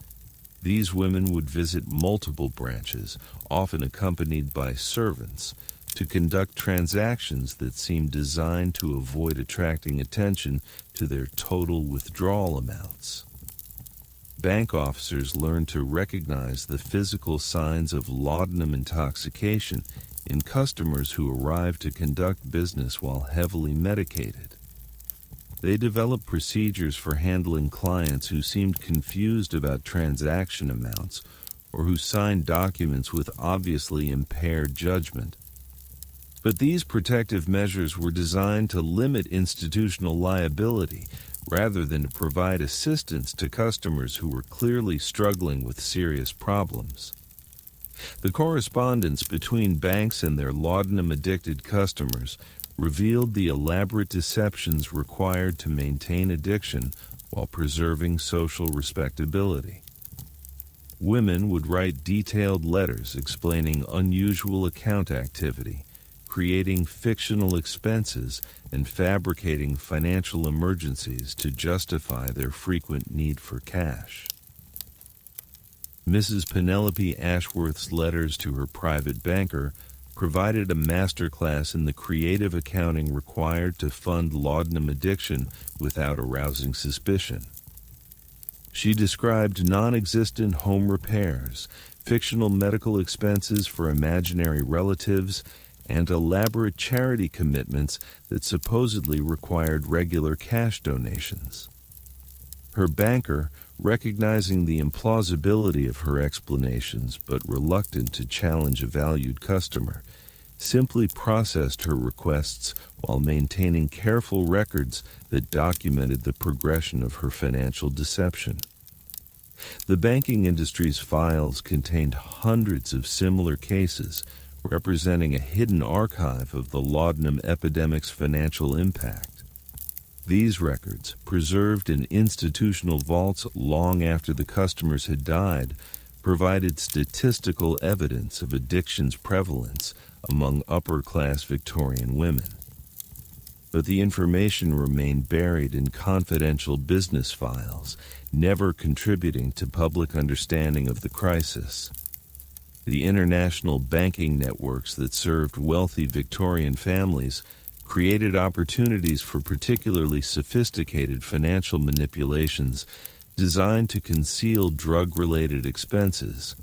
These women would visit multiple branches, often accompanied by servants, to conduct transactions that seemed designed to avoid attracting attention to their total withdrawal amounts. Bank officers learned to recognize the physical signs of laudanum intoxication in customers who arrived to conduct business while heavily medicated. They developed procedures for handling clients who seemed confused about transaction amounts or who signed documents with obviously impaired judgment. But these protective measures were designed to limit institutional liability rather than to provide assistance to customers who were clearly struggling with serious problems. The correspondence between banks and their laudanum-addicted customers revealed the elaborate deceptions required to maintain addiction while preserving social respectability. Women would write detailed letters explaining unusual account activity, creating fictional expenses and fabricating financial emergencies to justify their frequent need for cash. Mrs. Penelope Ashworth's letters to her private banker provided a masterclass in the creative accounting required to fund laudanum addiction without arousing suspicion. She described non-existent home repairs, fictional medical expenses for imaginary relatives, and elaborate charity commitments that supposedly required regular cash donations. Her banker, recognizing the implausibility of her explanations but reluctant to challenge a valued customer, simply processed her requests while maintaining careful records that documented the progression of her financial deception. The banking industry's files contained hundreds of similar cases, representing a hidden archive of the laudanum epidemic's financial impact. These records, preserved in institutional vaults long after the customers had died, provided statistical evidence of addiction's prevalence among upper-class Victorian women. But the information remained buried in confidential business files, never contributing to public understanding of the crisis. The international banking networks that served wealthy Victorian families created opportunities for particularly sophisticated financial manipulations designed to conceal drug-related expenses.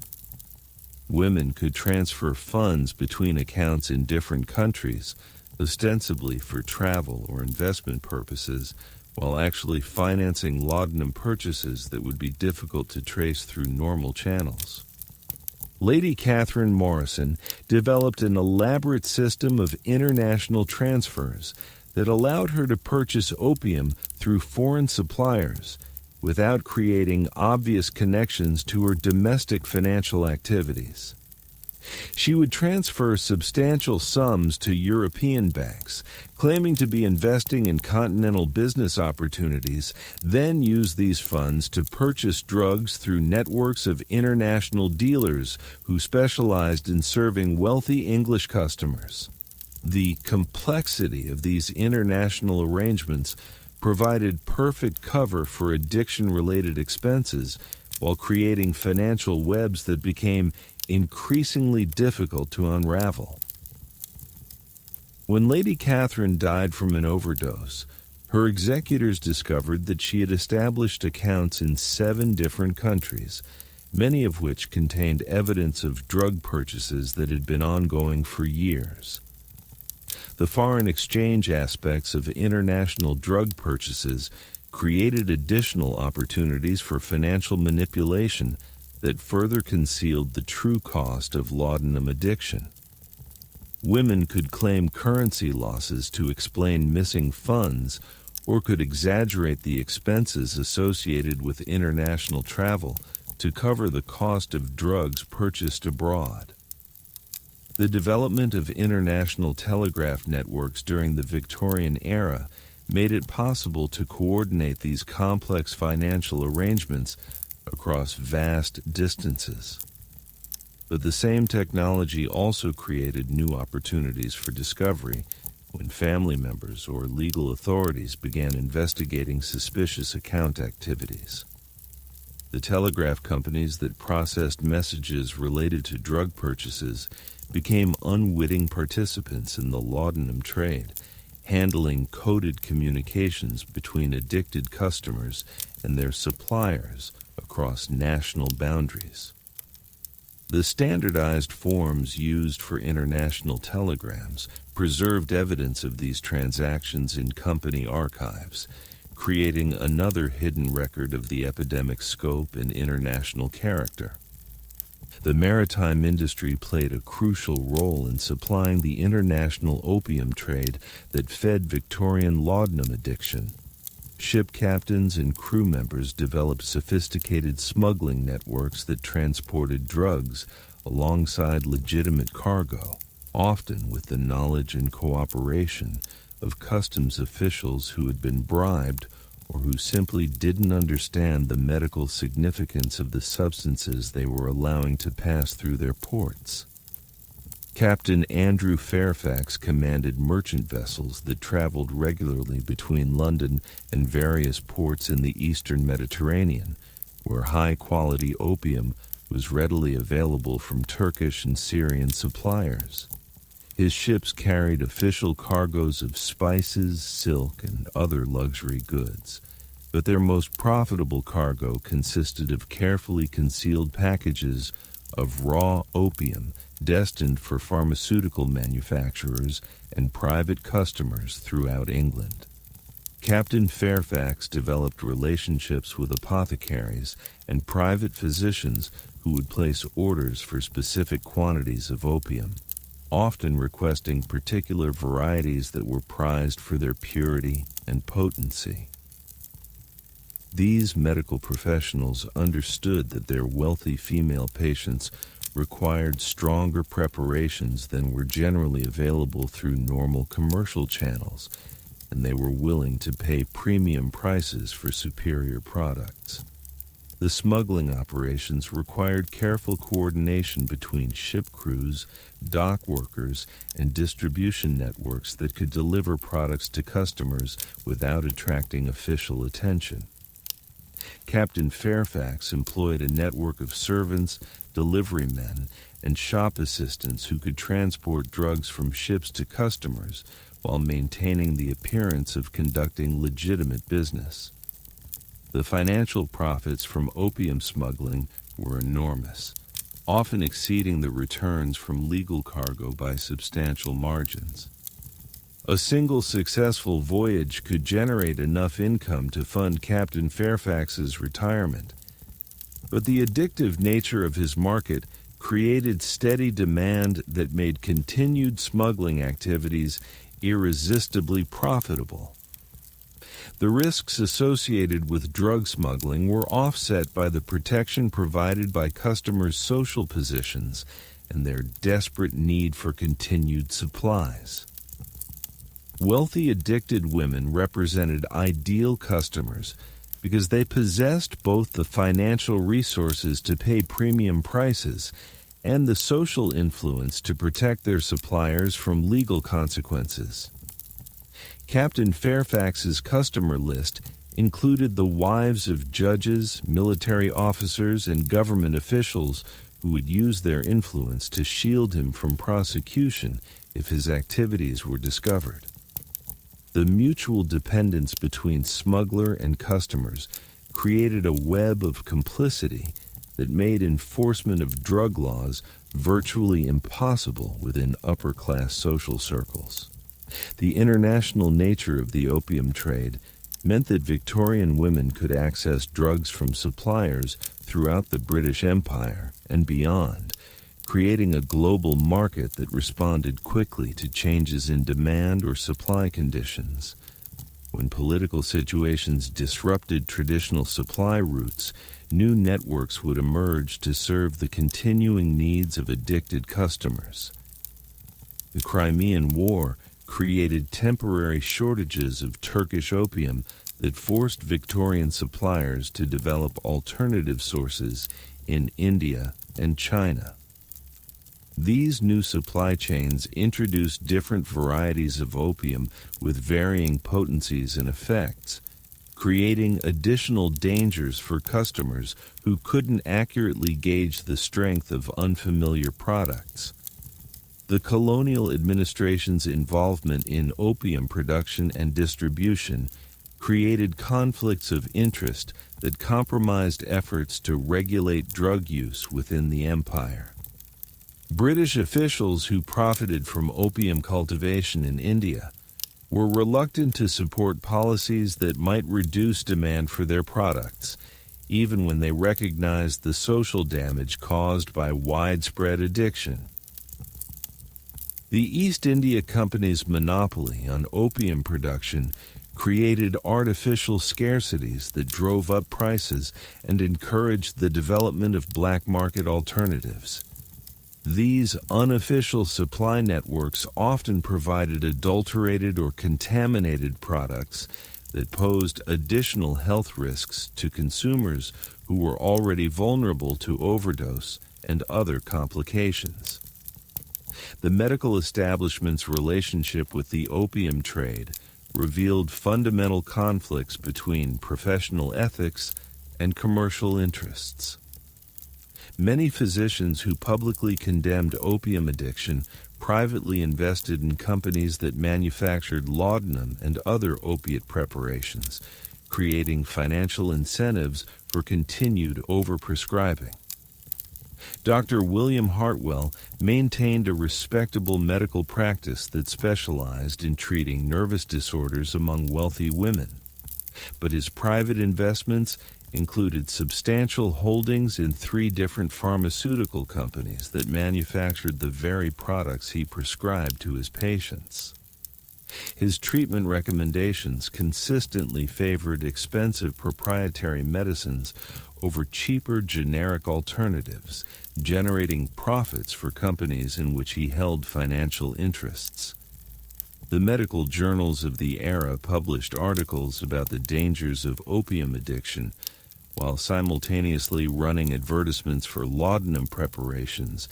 Women could transfer funds between accounts in different countries, ostensibly for travel or investment purposes, while actually financing laudanum purchases that would be difficult to trace through normal channels. Lady Catherine Morrison developed an elaborate system of international transfers that allowed her to purchase opium through foreign suppliers without creating obvious connections to her domestic financial activities. She would transfer substantial sums to European banks, claiming to be investing in continental business opportunities, then use these funds to purchase drugs through networks of international dealers who specialized in serving wealthy English customers. The complexity of these international arrangements provided perfect cover for addiction-related expenses while creating financial webs that became increasingly difficult to unravel. When Lady Catherine died from an overdose, her executors discovered that she had established accounts in 7 different countries, many of which contained evidence of drug purchases that had been ongoing for years. The foreign exchange aspects of international drug purchases created additional opportunities for financial manipulation that further concealed the true cost of laudanum addiction. Women could claim currency losses to explain missing funds, or could exaggerate the expenses associated with international travel to cover the cost of drugs purchased abroad. The development of international telegraph networks during the Victorian era made it possible to coordinate these complex financial arrangements across vast distances. But the same technology also created new opportunities for discovery when family members or legal authorities began investigating suspicious account activities. The telegraph companies that processed messages related to drug purchases became unwitting participants in the laudanum trade, handling coded communications between addicted customers and their suppliers across national boundaries. The standardized forms used for international telegrams preserved evidence of these transactions in company archives, creating another hidden record of the epidemic's scope and international character. The maritime industry played a crucial role in supplying the international opium trade that fed Victorian laudanum addiction. Ship captains and crew members developed sophisticated smuggling networks that transported drugs alongside legitimate cargo, often with the knowledge and cooperation of customs officials who had been bribed or who simply didn't understand the medical significance of the substances they were allowing to pass through their ports. Captain Andrew Fairfax commanded merchant vessels that traveled regularly between London and various ports in the eastern Mediterranean, where high-quality opium was readily available from Turkish and Syrian suppliers. His ships carried official cargoes of spices, silk, and other luxury goods, but their most profitable cargo consisted of carefully concealed packages of raw opium destined for pharmaceutical manufacturers and private customers throughout England. Captain Fairfax developed relationships with apothecaries and private physicians who would place orders for specific quantities of opium, often requesting particular varieties that were prized for their purity and potency. These medical professionals understood that their wealthy female patients required stronger preparations than were generally available through normal commercial channels, and they were willing to pay premium prices for superior products. The smuggling operations required careful coordination between ship crews, dock workers, and distribution networks that could deliver products to customers without attracting official attention. Captain Fairfax employed a network of servants, delivery men, and shop assistants who could transport drugs from ships to customers while maintaining the appearance of conducting legitimate business. The financial profits from opium smuggling were enormous, often exceeding the returns from legal cargo by substantial margins. A single successful voyage could generate enough income to fund Captain Fairfax's retirement, but the addictive nature of his market created steady demand that made continued smuggling activities irresistibly profitable. The risks associated with drug smuggling were offset by the protection provided by customers' social positions and their desperate need for continued supplies. Wealthy addicted women represented ideal customers because they possessed both the financial resources to pay premium prices and the social influence to protect their suppliers from legal consequences. Captain Fairfax's customer list included the wives of judges, military officers, and government officials who would use their influence to shield him from prosecution if his activities were discovered. The mutual dependence between smuggler and customers created a web of complicity that made enforcement of drug laws virtually impossible within upper-class social circles. The international nature of the opium trade meant that Victorian women could access drugs from suppliers throughout the British Empire and beyond, creating a global market that responded quickly to changes in demand or supply conditions. When political situations disrupted traditional supply routes, new networks would emerge to serve the continuing needs of addicted customers. The Crimean War created temporary shortages of Turkish opium that forced Victorian suppliers to develop alternative sources in India and China. These new supply chains introduced different varieties of opium with varying potencies and effects, creating additional dangers for customers who couldn't accurately gauge the strength of unfamiliar products. The colonial administration's involvement in opium production and distribution created conflicts of interest that compromised efforts to regulate drug use within the empire. British officials who profited from opium cultivation in India were reluctant to support policies that might reduce demand for their products, even when they recognized the social damage caused by widespread addiction. The East India Company's monopoly on opium production created artificial scarcities that drove up prices and encouraged the development of black market alternatives. These unofficial supply networks often provided adulterated or contaminated products that posed additional health risks to consumers who were already vulnerable to overdose and other complications. The medical establishment's relationship with the opium trade revealed fundamental conflicts between professional ethics and commercial interests. Many physicians who publicly condemned opium addiction privately invested in companies that manufactured laudanum and other opiate preparations, creating financial incentives for continued overprescribing. Dr. William Hartwell maintained a respectable medical practice that specialized in treating nervous disorders among wealthy women, but his private investments included substantial holdings in 3 different pharmaceutical companies that manufactured the very products he prescribed to his patients. His treatment recommendations consistently favored expensive proprietary medicines over cheaper generic alternatives, generating profits for companies in which he held financial interests. The medical journals of the era published articles about the dangers of opium addiction, while simultaneously running advertisements for laudanum preparations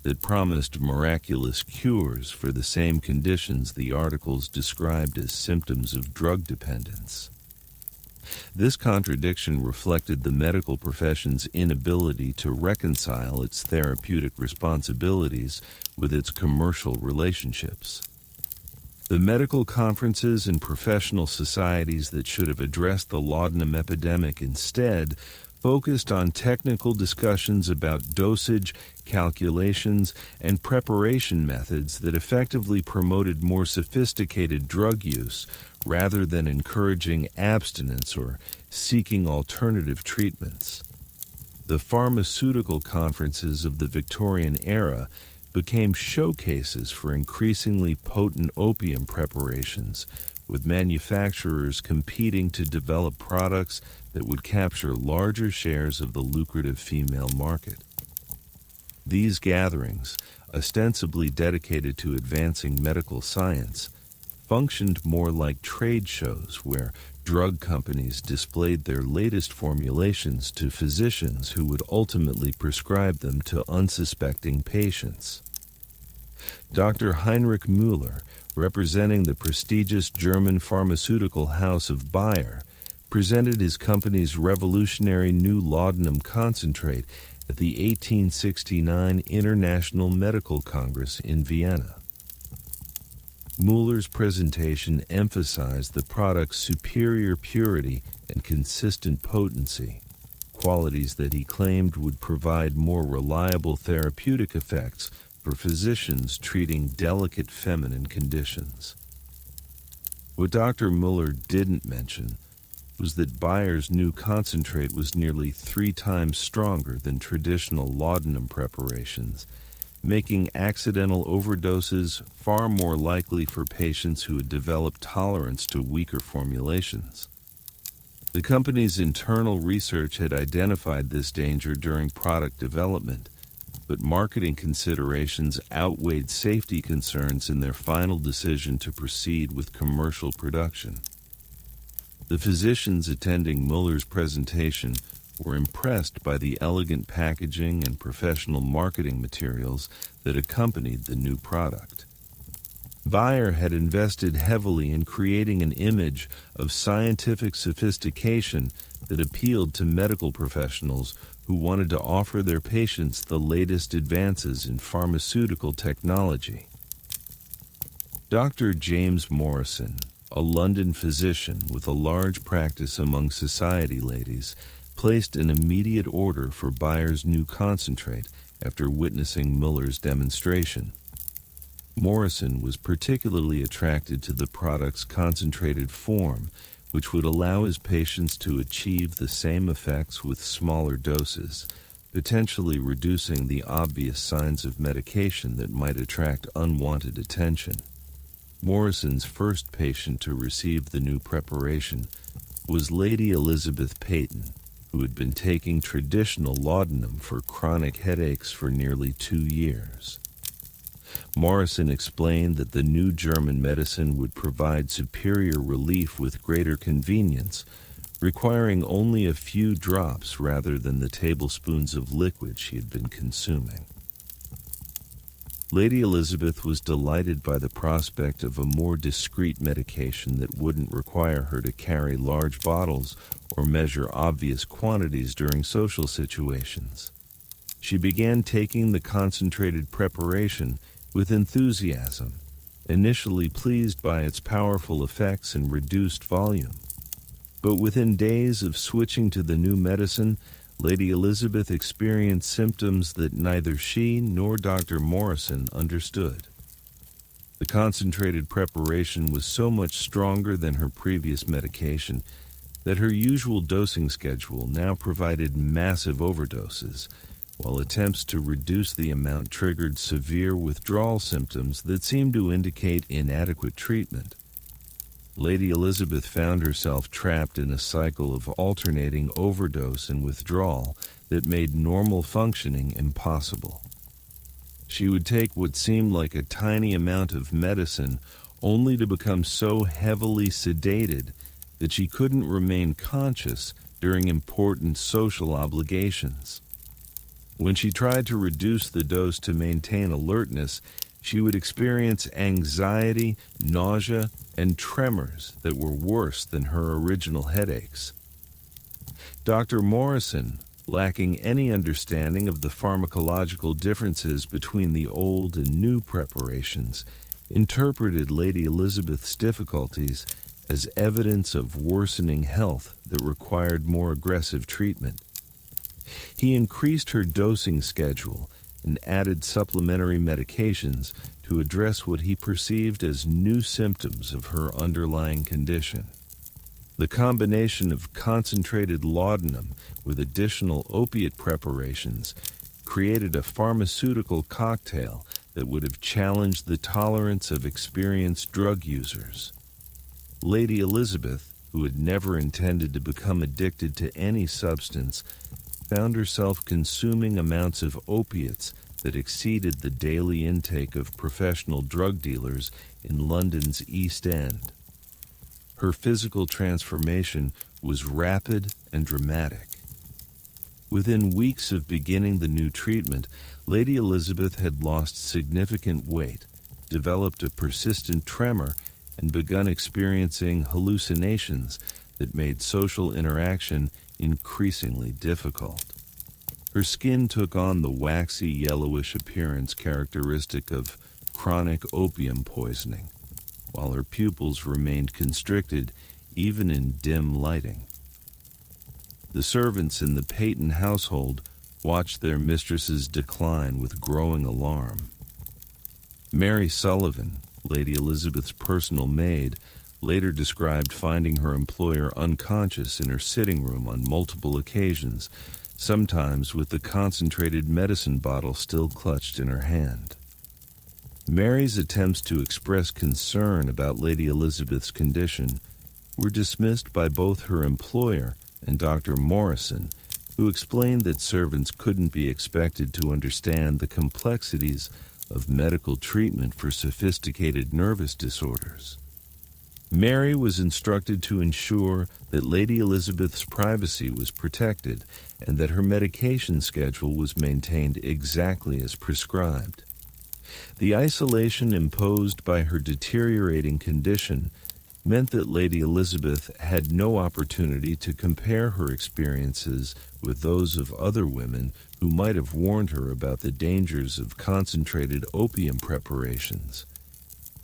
that promised miraculous cures for the same conditions the articles described as symptoms of drug dependence. This contradiction reflected the medical profession's inability to reconcile its therapeutic responsibilities with its commercial relationships. The medical conferences and professional societies that should have addressed the laudanum epidemic instead focused on technical discussions about dosage, calculations, and preparation methods that effectively promoted more sophisticated drug use rather than encouraging abstinence or seeking alternative treatments. The pharmaceutical conferences of the Victorian era became showcases for increasingly potent opium preparations, with manufacturers competing to develop products that would capture larger shares of the lucrative female market. These gatherings, ostensibly dedicated to advancing medical science, functioned more like trade shows where drug companies displayed their latest formulations to physicians who would ultimately prescribe them to unsuspecting patients. Dr. Heinrich Müller, representing the prestigious German pharmaceutical house of Bayer, presented his company's revolutionary new laudanum concentrate at the 1869 International Medical Congress in Vienna. Müller's presentation emphasized the product's superior purity and consistent potency, qualities that he claimed would provide more reliable therapeutic effects for physicians treating delicate feminine conditions. What Dr. Müller didn't mention was that Bayer's new concentrate was nearly 3 times stronger than traditional laudanum preparations, making accidental overdoses far more likely for patients who had developed tolerance to weaker formulations. The company's internal research had identified this danger during product development, but marketing considerations outweighed safety concerns in their final decision to proceed with commercial production. The physicians attending Müller's presentation were impressed by the elegant packaging and professional marketing materials that accompanied the new product. Bayer had invested heavily in creating an image of scientific sophistication that appealed to medical professionals who wanted to offer their patients the latest advances in pharmaceutical technology. Dr. James Morrison, a London physician with a large practice among society ladies, placed an immediate order for Bayer's new concentrate after witnessing Müller's demonstration. Morrison was particularly attracted to the product's concentrated form, which would allow his patients to achieve the same effects with smaller doses, potentially reducing the obvious signs of medication that might attract unwanted attention. Morrison's first patient to receive the new preparation was Lady Elizabeth Peyton, who had been taking traditional laudanum for chronic headaches for nearly 2 years. Morrison explained that the new German medicine would provide superior relief with greater convenience, requiring only a few drops rather than the tablespoons of liquid she had been consuming. Lady Elizabeth was delighted by the prospect of a more discreet medication that wouldn't require her to carry large bottles or measure obvious quantities during social situations. She began taking the concentrated preparation with enthusiasm, initially pleased by its powerful effects and reduced volume. But within days of switching to the new medicine, Lady Elizabeth experienced symptoms that neither she nor Dr. Morrison understood. The concentrated preparation was so much stronger than her previous medication that her usual dosing schedule now provided massive overdoses, while attempts to reduce the amount triggered severe withdrawal symptoms that seemed to indicate inadequate treatment. Lady Elizabeth found herself trapped in a cycle of alternating overdose and withdrawal that made normal functioning impossible. She would take what seemed like a tiny amount of medicine only to become so heavily sedated that she couldn't remain conscious during important social obligations. When she tried to reduce the dose to maintain alertness, she would experience anxiety, nausea, and tremors that were worse than her original headaches. Dr. Morrison, lacking any understanding of the pharmacological differences between the old and new preparations, interpreted Lady Elizabeth's difficulties as evidence of worsening health that required more aggressive treatment. He increased her dosing schedule and added supplementary medications to address what he perceived as new symptoms of her underlying condition. The combination of concentrated laudanum with additional opiate preparations created a pharmaceutical cocktail that would have challenged the tolerance of experienced drug users. Lady Elizabeth, who had never intended to become addicted to any substance, found herself consuming amounts of opiates that exceeded the daily intake of professional drug dealers in London's East End. Her physical transformation was rapid and dramatic. Within weeks of beginning the new treatment, Lady Elizabeth had lost significant weight, developed a persistent tremor, and begun experiencing hallucinations that made social interaction increasingly difficult. Her skin took on the waxy yellowish appearance characteristic of chronic opium poisoning, while her pupils remained constricted even in dim lighting. The servants in the Peyton household watched their mistress's decline with growing alarm. Mary Sullivan, Lady Elizabeth's personal maid, later described finding her employer unconscious in her sitting room on multiple occasions, sometimes with the concentrated medicine bottle still clutched in her hand. Mary's attempts to express concern about Lady Elizabeth's condition were dismissed by both her employer and Dr. Morrison, who explained that servants couldn't be expected to understand the complexities of medical treatment for sophisticated nervous disorders. Mary was instructed to ensure that Lady Elizabeth's privacy was protected and that her medication schedule was maintained exactly as prescribed. The isolation imposed by her deteriorating condition meant that Lady Elizabeth had no opportunity to compare her experiences with those of other women who might have warned her about the dangers of concentrated opium preparations.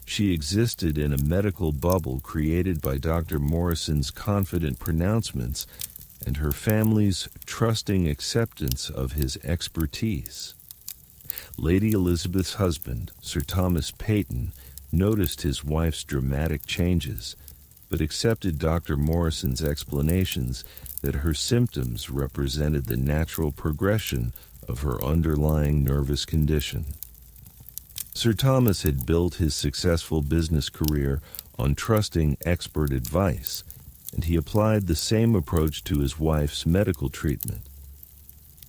She existed in a medical bubble created by Dr. Morrison's confident pronouncements and her family's trusting acceptance of his expertise. Lady Elizabeth's husband, Sir Thomas Peyton, noticed his wife's dramatic changes, but accepted Dr. Morrison's explanations that her symptoms represented the natural progression of her underlying nervous condition. Sir Thomas had built his successful business career on trusting expert advice, and he applied the same approach to his wife's medical treatment.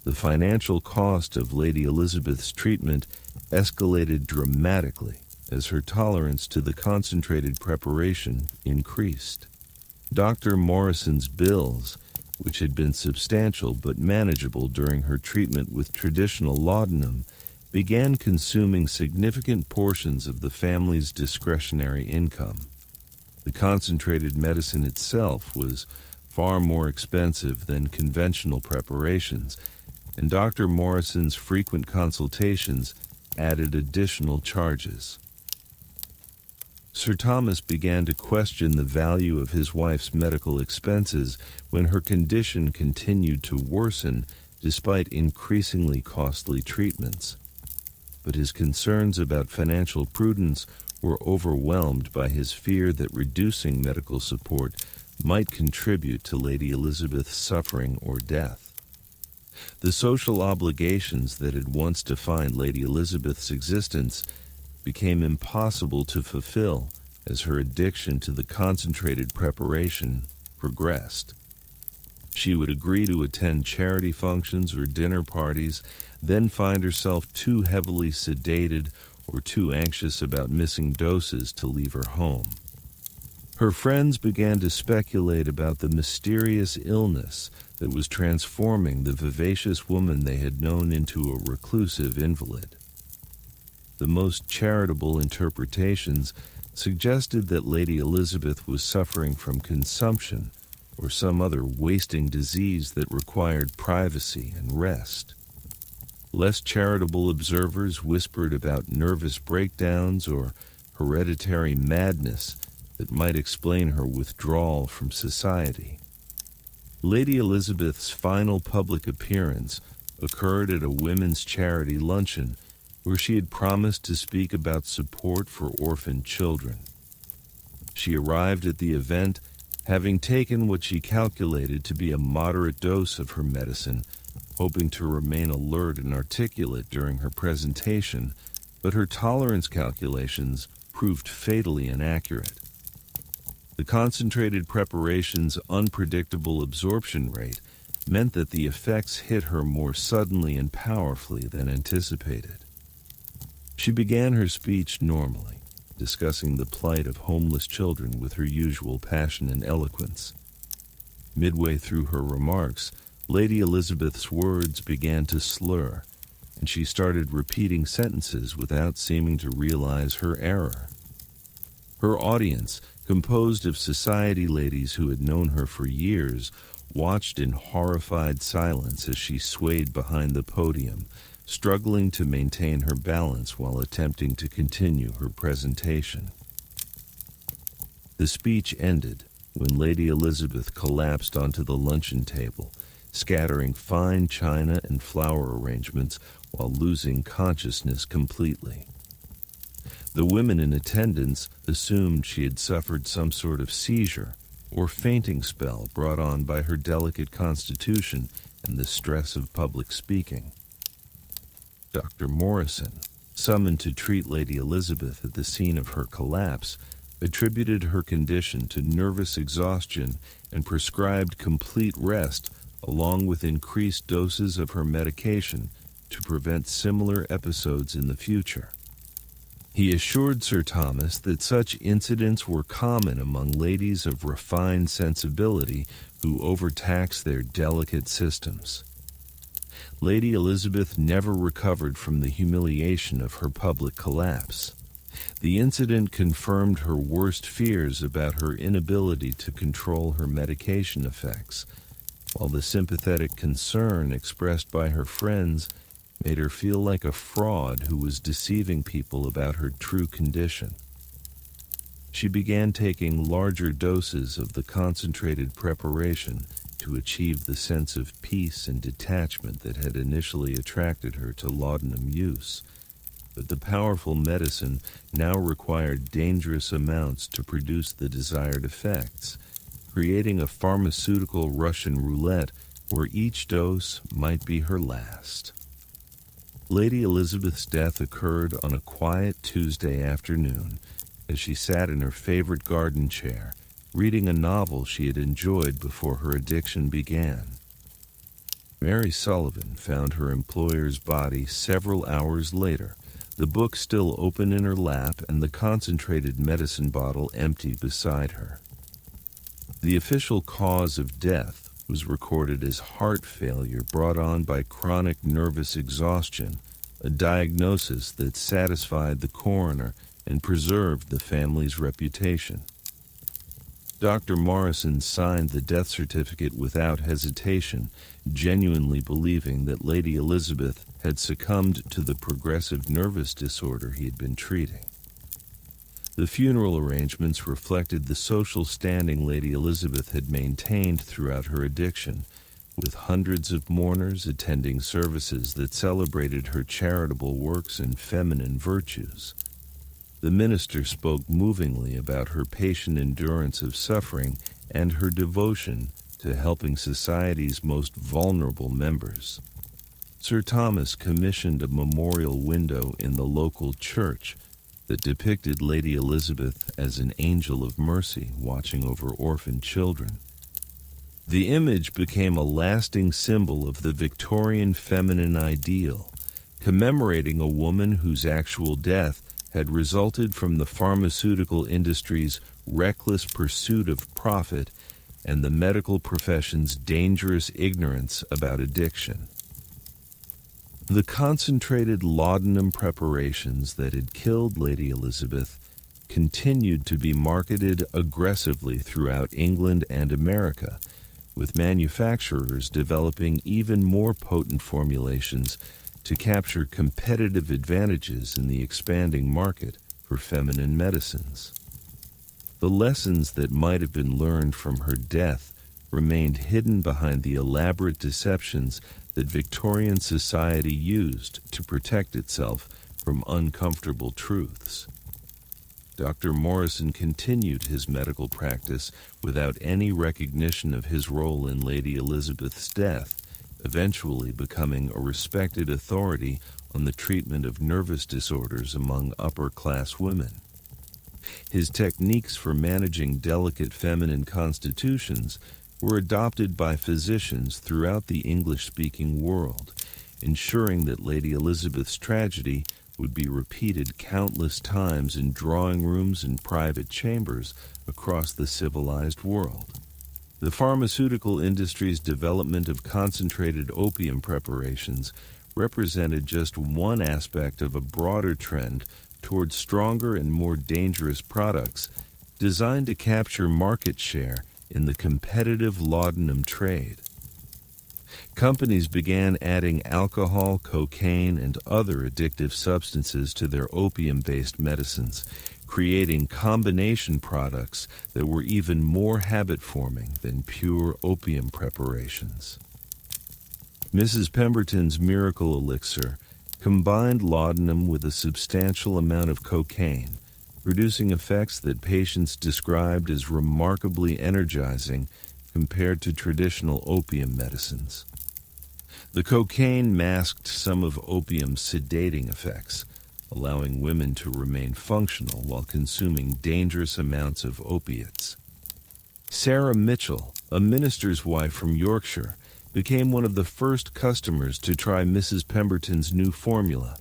The financial cost of Lady Elizabeth's treatment escalated dramatically as her tolerance to the concentrated preparation increased. Dr. Morrison's bills, which had been substantial but manageable during her treatment with traditional laudanum, began consuming significant portions of the family's discretionary income. The concentrated medicine itself was far more expensive than conventional preparations, and Dr. Morrison's frequent consultations added additional charges. Sir Thomas began to question the value of his wife's medical expenses when her condition continued to worsen despite increasingly costly treatments. But his concerns about financial prudence were overwhelmed by his fear that reducing medical support might contribute to Lady Elizabeth's suffering or death. The social obligations that had once defined Lady Elizabeth's existence became impossible to fulfill as her addiction to the concentrated preparation progressed. She would agree to attend charity functions or dinner parties, then find herself too heavily sedated or too anxious about missing doses to leave her home. Her friends began to speculate about the mysterious illness that was transforming the vivacious woman they had known into a reclusive invalid. The most charitable interpretations suggested that Lady Elizabeth was suffering from consumption or some other wasting disease that required privacy and rest. Less charitable observers whispered about nervous breakdowns or hereditary madness that might explain her withdrawal from society. Lady Elizabeth's final public appearance occurred at a women's charity luncheon where she had promised to speak about support for orphaned children. She arrived at the event having taken what she calculated to be a moderate dose of her medicine, hoping to remain alert and articulate during her presentation, but her tolerance calculations proved fatally inaccurate. The concentrated preparation's unpredictable absorption rate meant that the effects hit her more suddenly and powerfully than anticipated. She began her speech normally, discussing the plight of homeless children with her usual passion and eloquence. Midway through her remarks, Lady Elizabeth's words began to slur, and she started repeating sentences without seeming to realize her error. Her audience, composed of society ladies who had known her for years, watched in horrified silence as she swayed behind the podium, struggling to maintain her balance while attempting to continue her presentation. The speech ended when Lady Elizabeth collapsed onto the luncheon table, scattering fine china and flower arrangements while losing consciousness completely. The women in attendance assumed she had suffered some sort of seizure or fainting spell brought on by her delicate constitution and the stress of public speaking. Dr. Morrison, summoned to treat Lady Elizabeth at the scene of her collapse, attributed her condition to nervous exhaustion and prescribed complete rest along with increased doses of her medication to prevent similar episodes in the future. He assured Sir Thomas that such incidents were common among ladies of refined sensibility who overtax their delicate systems. Lady Elizabeth never recovered from the humiliation of her public collapse. The incident confirmed her worst fears about her inability to control her medication effects, while the sympathetic concern expressed by her friends made her feel like a fraud who was deceiving people about her true condition. She began taking larger doses of the concentrated preparation to achieve the sense of peace and detachment that had initially attracted her to laudanum use. But the powerful medicine now required dangerous amounts to produce the desired effects, creating a pharmaceutical Russian roulette where each dose might be her last. Lady Elizabeth's death occurred on a quiet Tuesday afternoon as she sat in her favorite garden chair, reading a novel she had enjoyed before her addiction began. Mary Sullivan found her employer's body several hours later, the book still open in her lap and the concentrated medicine bottle empty beside her. The official cause of death was recorded as heart failure brought on by chronic nervous exhaustion, a diagnosis that satisfied the coroner and preserved the family's reputation. Dr. Morrison signed the death certificate without hesitation, genuinely believing that Lady Elizabeth had succumbed to the progressive nervous disorder he had been treating. The funeral arrangements reflected the social standing Lady Elizabeth had maintained throughout her addiction, with hundreds of mourners attending services that celebrated her charitable works and feminine virtues. The minister spoke movingly about her patient endurance of suffering and her devotion to helping society's most vulnerable members. Sir Thomas commissioned a memorial window in the local church that depicted Lady Elizabeth as an angel of mercy watching over orphan children. The image became a lasting symbol of the Victorian feminine ideal, commemorating a woman whose actual death had resulted from the pharmaceutical industry's reckless pursuit of profit and the medical profession's dangerous ignorance about addiction. The concentrated laudanum preparations that had killed Lady Elizabeth continued to be marketed aggressively throughout England and America, with manufacturers developing even more potent formulations to capture competitive advantages in the expanding market for feminine medicines. The lessons that might have been learned from her death remained hidden behind the elaborate deceptions that Victorian society used to protect itself from uncomfortable truths. Dr. Morrison continued his medical practice without any recognition of his role in Lady Elizabeth's death, eventually becoming a respected authority on the treatment of nervous disorders among upper-class women. His techniques for managing delicate feminine constitutions were adopted by physicians throughout the English-speaking world, ensuring that Lady Elizabeth's tragedy would be repeated countless times in drawing rooms and private chambers across the civilized world. The pharmaceutical industry's development of concentrated opium preparations represented just one aspect of a broader trend towards stronger and more dangerous products designed to capture market share in the competitive laudanum trade. Companies began adding alcohol, cocaine, and other addictive substances to their opium-based medicines, creating combination products that were even more habit-forming than pure opium preparations. Mrs. Pemberton's miracle elixir combined laudanum with a substantial amount of cocaine, producing effects that patients described as remarkably energizing compared to traditional opium medicines. The cocaine masked some of opium's sedating effects, allowing women to remain functional while consuming dangerous amounts of opiates. Sarah Mitchell, a minister's wife from Yorkshire, became one of the first customers to try Mrs. Pemberton's new formula,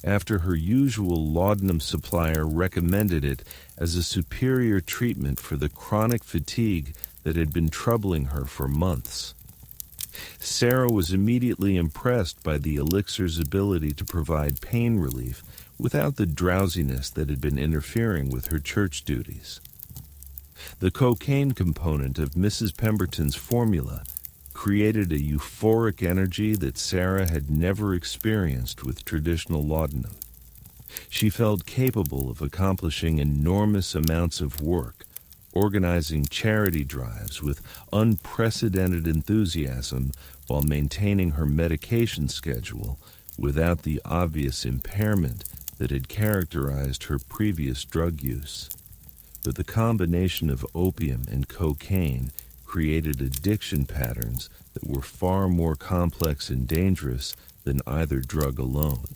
after her usual laudanum supplier recommended it as a superior treatment for the chronic fatigue that had been troubling her for months. Sarah was immediately impressed by the elixir's ability to provide pain relief without the drowsiness that had been interfering with her church duties. The cocaine component of Mrs. Pemberton's formula created a euphoric energy that Sarah had never experienced with traditional laudanum. She felt capable of accomplishing enormous amounts of work, organizing charity drives with unprecedented enthusiasm while maintaining her medication schedule without the obvious impairment that had characterized her previous drug use. But the combination of opium and cocaine created addiction patterns that were far more complex and dangerous than either drug alone.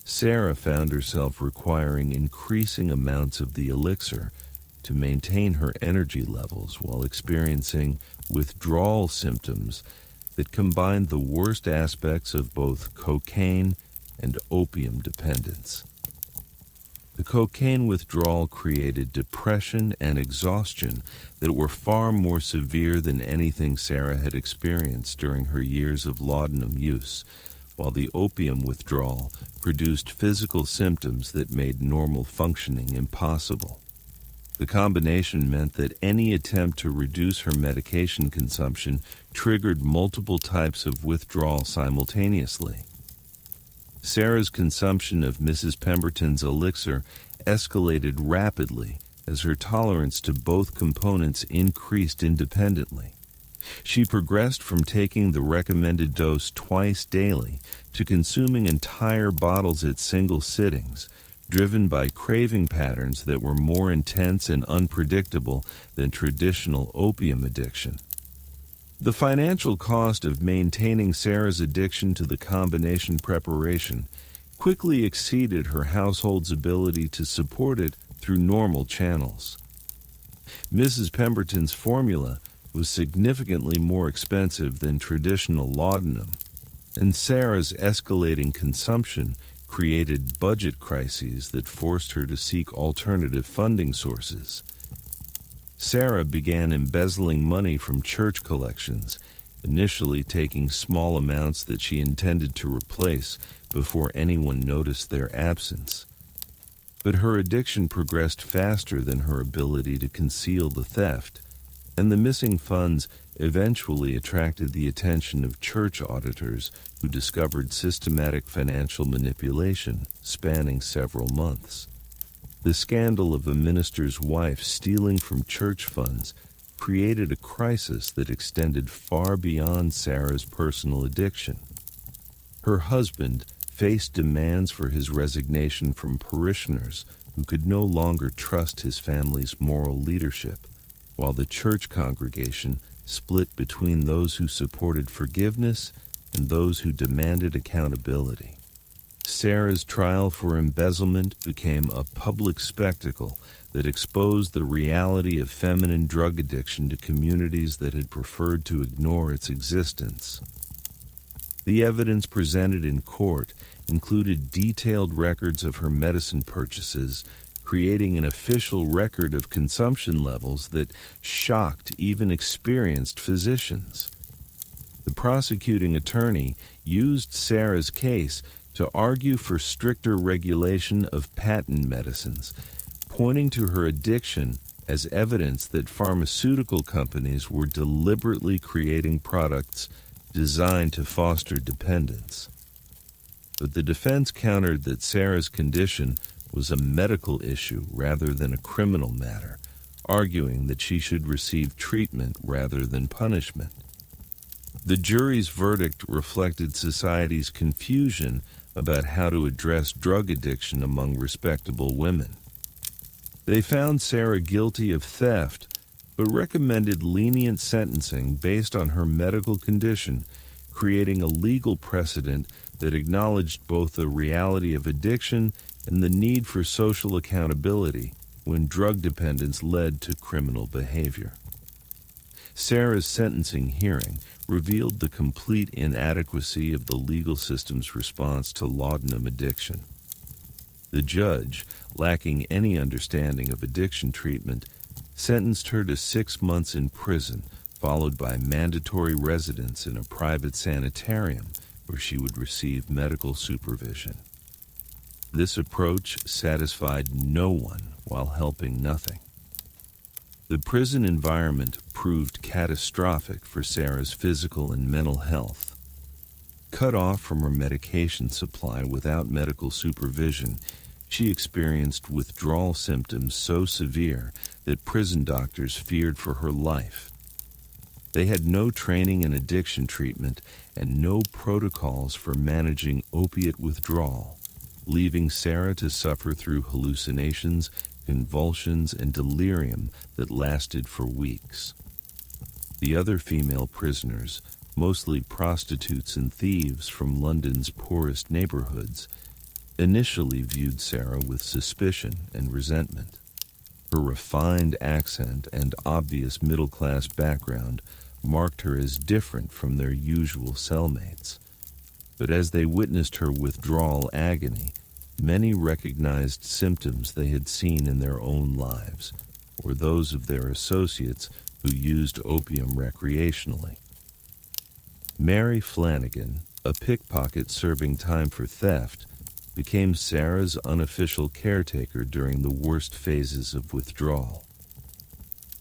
Sarah found herself requiring increasing amounts of the elixir to maintain her energy levels while experiencing withdrawal symptoms that combined the worst aspects of both cocaine and opium dependence. The cocaine withdrawal created depression and exhaustion that were far more severe than anything Sarah had experienced during her years of laudanum use, while the opium withdrawal produced physical symptoms that made normal functioning impossible. The combination meant that any attempt to reduce her medication consumption triggered multiple types of withdrawal simultaneously. Sarah's consumption of Mrs. Pemberton's elixir escalated rapidly as her tolerance to both components increased independently. She progressed from taking the recommended dose twice daily to consuming entire bottles at single sittings, driven by craving patterns that were more intense and unpredictable than traditional opium addiction. The financial cost of maintaining Sarah's addiction to the combination preparation quickly exceeded her household's ability to support it through normal channels. Mrs. Pemberton's formula was significantly more expensive than traditional laudanum, and Sarah's escalating consumption created budget crises that forced her to seek alternative funding sources. Sarah began embezzling money from church collections, initially taking small amounts that she intended to replace before anyone noticed their absence. But her addiction progressed faster than her ability to conceal the theft, and the missing funds eventually attracted the attention of church auditors who discovered systematic financial manipulation spanning several months. The scandal of a minister's wife stealing from church funds created a crisis that extended far beyond Sarah's personal addiction. Her husband faced demands for his resignation from parishioners who could no longer trust his family's moral leadership, while the church congregation split between those who supported forgiveness and those who demanded accountability. Sarah's trial for embezzlement became a public spectacle that exposed the reality of feminine drug addiction to communities that had preferred to ignore its existence. The evidence presented in court included detailed records of her medicine purchases, creating an official record of consumption levels that shocked even experienced physicians. The prosecuting attorney used Sarah's case to argue for stricter regulation of patent medicines, pointing to her addiction as evidence that pharmaceutical companies were deliberately creating products designed to foster dependence. But the defense countered that Sarah's condition was a medical issue rather than a criminal matter, arguing that she should receive treatment rather than punishment. The jury's verdict reflected society's confusion about how to address drug addiction among respectable women. They found Sarah guilty of theft, but recommended lenient sentencing based on her medical condition, creating a legal precedent that acknowledged both the reality of addiction and the need for social accountability when drug dependence led to criminal behavior. Sarah's sentencing hearing revealed the complete inadequacy of the legal system's response to laudanum addiction. The judge, lacking any understanding of addiction treatment, sentenced her to 6 months in prison, followed by mandatory residence in a private sanitarium where she would receive medical supervision. This approach satisfied no one while helping nothing. The prison environment proved catastrophic for Sarah's physical and mental health. Cut off from her medication supply without medical supervision, she experienced withdrawal symptoms so severe that prison doctors feared for her life. They had no training in addiction treatment and no protocols for managing opiate withdrawal, leaving Sarah to suffer through hallucinations, convulsions, and delirium that lasted for weeks. The other female prisoners, mostly prostitutes and thieves from London's poorest neighborhoods, initially viewed Sarah with suspicion and resentment. Her refined accent and obvious middle-class background marked her as different from their usual cellmates. But as they witnessed her withdrawal agony, many recognized symptoms they had seen in their own lives, or those of their associates who used opium recreationally. Mary Flanagan, a pickpocket serving time for theft, became Sarah's unofficial caretaker during the worst phases of withdrawal.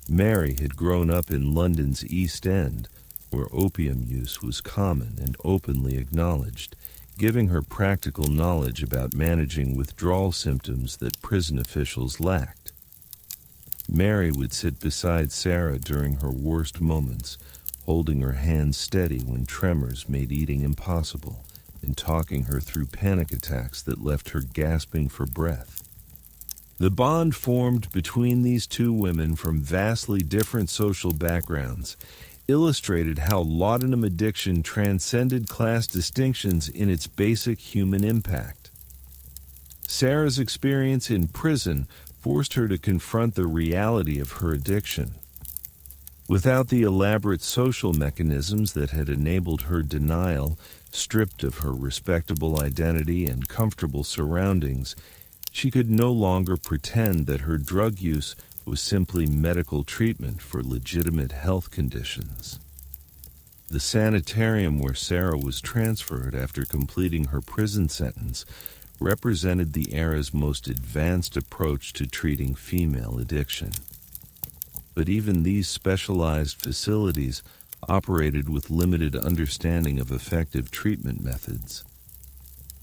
Mary had grown up in London's East End, where opium use was common and openly acknowledged, giving her practical knowledge about managing withdrawal symptoms that prison officials lacked. Mary would sit beside Sarah during her worst moments, holding her hand steady when tremors made eating impossible, and talking her through panic attacks that left her gasping for breath. The bond formed between these two women from vastly different social backgrounds illustrated how laudanum addiction transcended class distinctions in its basic human impact. Sarah's experience in prison forced her to confront the reality of her addiction. Without the elaborate social mechanisms that had enabled her denial, stripped of her respectable identity and comfortable surroundings, she could no longer pretend that her drug use was simply medical treatment for legitimate health conditions. The sanitarium where Sarah was transferred after completing her prison sentence represented the era's most advanced approach to treating female addiction. But even these specialized facilities operated with limited understanding of effective treatment methods.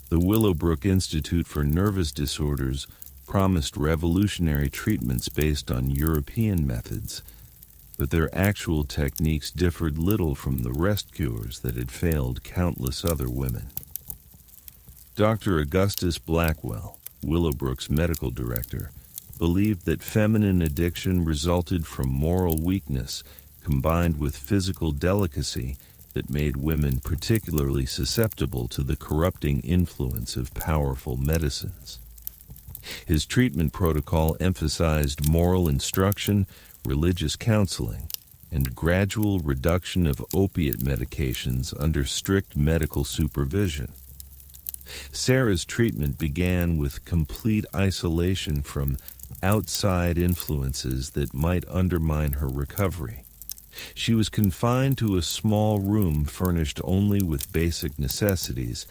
The Willowbrook Institute for Nervous Disorders promised revolutionary treatments based on European methods, but their actual techniques differed little from the rest cures that had failed countless other women. Dr. Augustus Blackwell, Willowbrook's medical director, believed that feminine addiction resulted from moral weakness combined with physical delicacy that made women particularly susceptible to the corrupting influence of powerful medicines. His treatment protocol emphasized moral instruction, religious counseling, and gradual reduction of opiate medications under strict medical supervision. Sarah's treatment began with complete isolation from outside influences that might undermine her recovery. She was confined to a small room furnished only with basic necessities,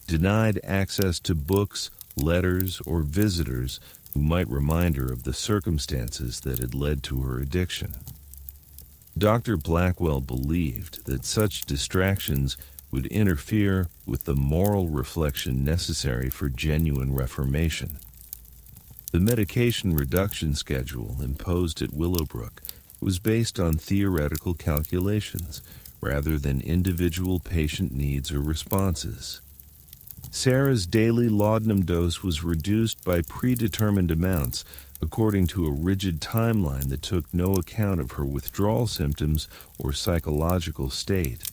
denied access to books, letters, or visitors who might remind her of the circumstances that had led to her addiction. Dr. Blackwell believed that such distractions would interfere with the moral reflection necessary for genuine reformation. The medication reduction schedule imposed at Willowbrook was based on theoretical calculations rather than individual patient needs or responses. Sarah's daily laudanum dose was reduced by predetermined amounts according to a rigid timeline that took no account of her withdrawal symptoms or psychological state.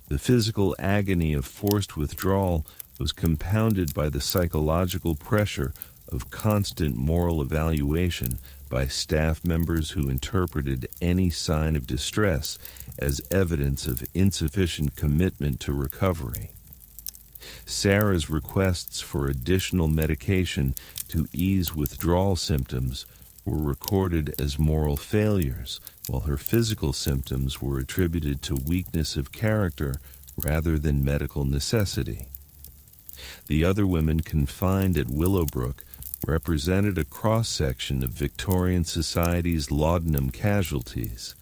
The physical agony of forced withdrawal was compounded by the psychological pressure of constant moral evaluation by staff members who interpreted any sign of distress as evidence of insufficient commitment to recovery. Sarah's requests for additional medication to ease withdrawal symptoms were recorded as moral failures, while her physical symptoms were attributed to weakness of character rather than medical necessity. The other women confined at Willowbrook represented a cross-section of Victorian society's laudanum casualties.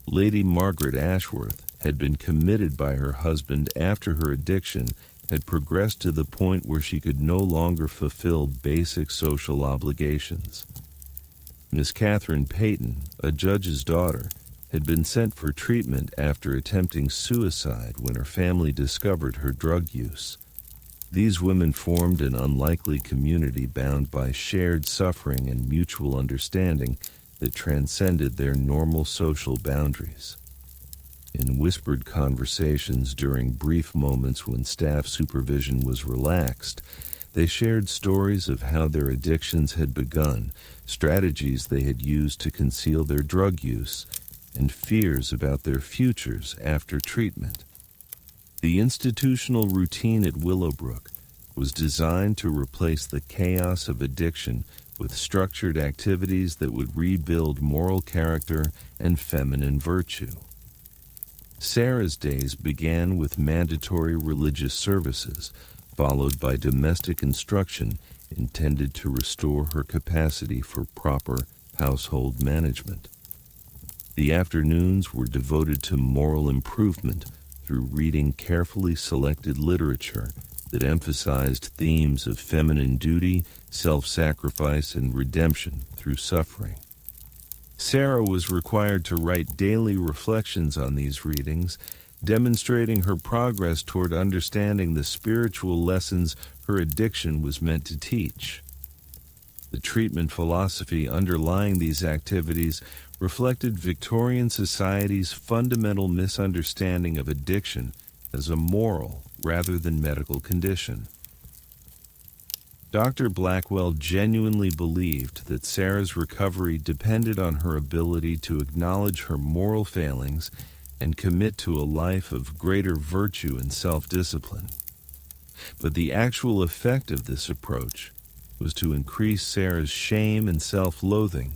Lady Margaret Ashworth had been committed by her husband after her addiction had progressed to the point where she could no longer fulfill basic social obligations. Miss Catherine Peyton, a judge's daughter, had been sent for treatment after attempting suicide when her family discovered her drug use. These women formed an unlikely community bound by shared suffering and mutual understanding that transcended their normal social boundaries. In whispered conversations during brief moments when staff supervision was relaxed, they shared stories of how their addictions had begun, strategies they had used to conceal their drug use, and fears about their futures after treatment. The institutional routine at Willowbrook was designed to replace the chaos of addiction with structured activities that would rebuild moral character and feminine virtue. Sarah's days began with mandatory religious services, followed by domestic instruction intended to restore her capacity for proper household management. The afternoons were devoted to moral improvement through reading carefully selected literature that emphasized themes of feminine duty, self-sacrifice, and redemption through suffering. Sarah was required to write daily reflections on these readings, demonstrating her progress toward understanding the spiritual lessons her addiction was meant to teach. The treatment philosophy underlying these activities reflected Victorian society's fundamental misunderstanding of addiction as a moral rather than medical condition. Dr. Blackwell genuinely believed that Sarah's recovery depended on her ability to acknowledge her moral failings and commit to a life of greater virtue and self-discipline. But the actual effect of this approach was to increase Sarah's shame and self-loathing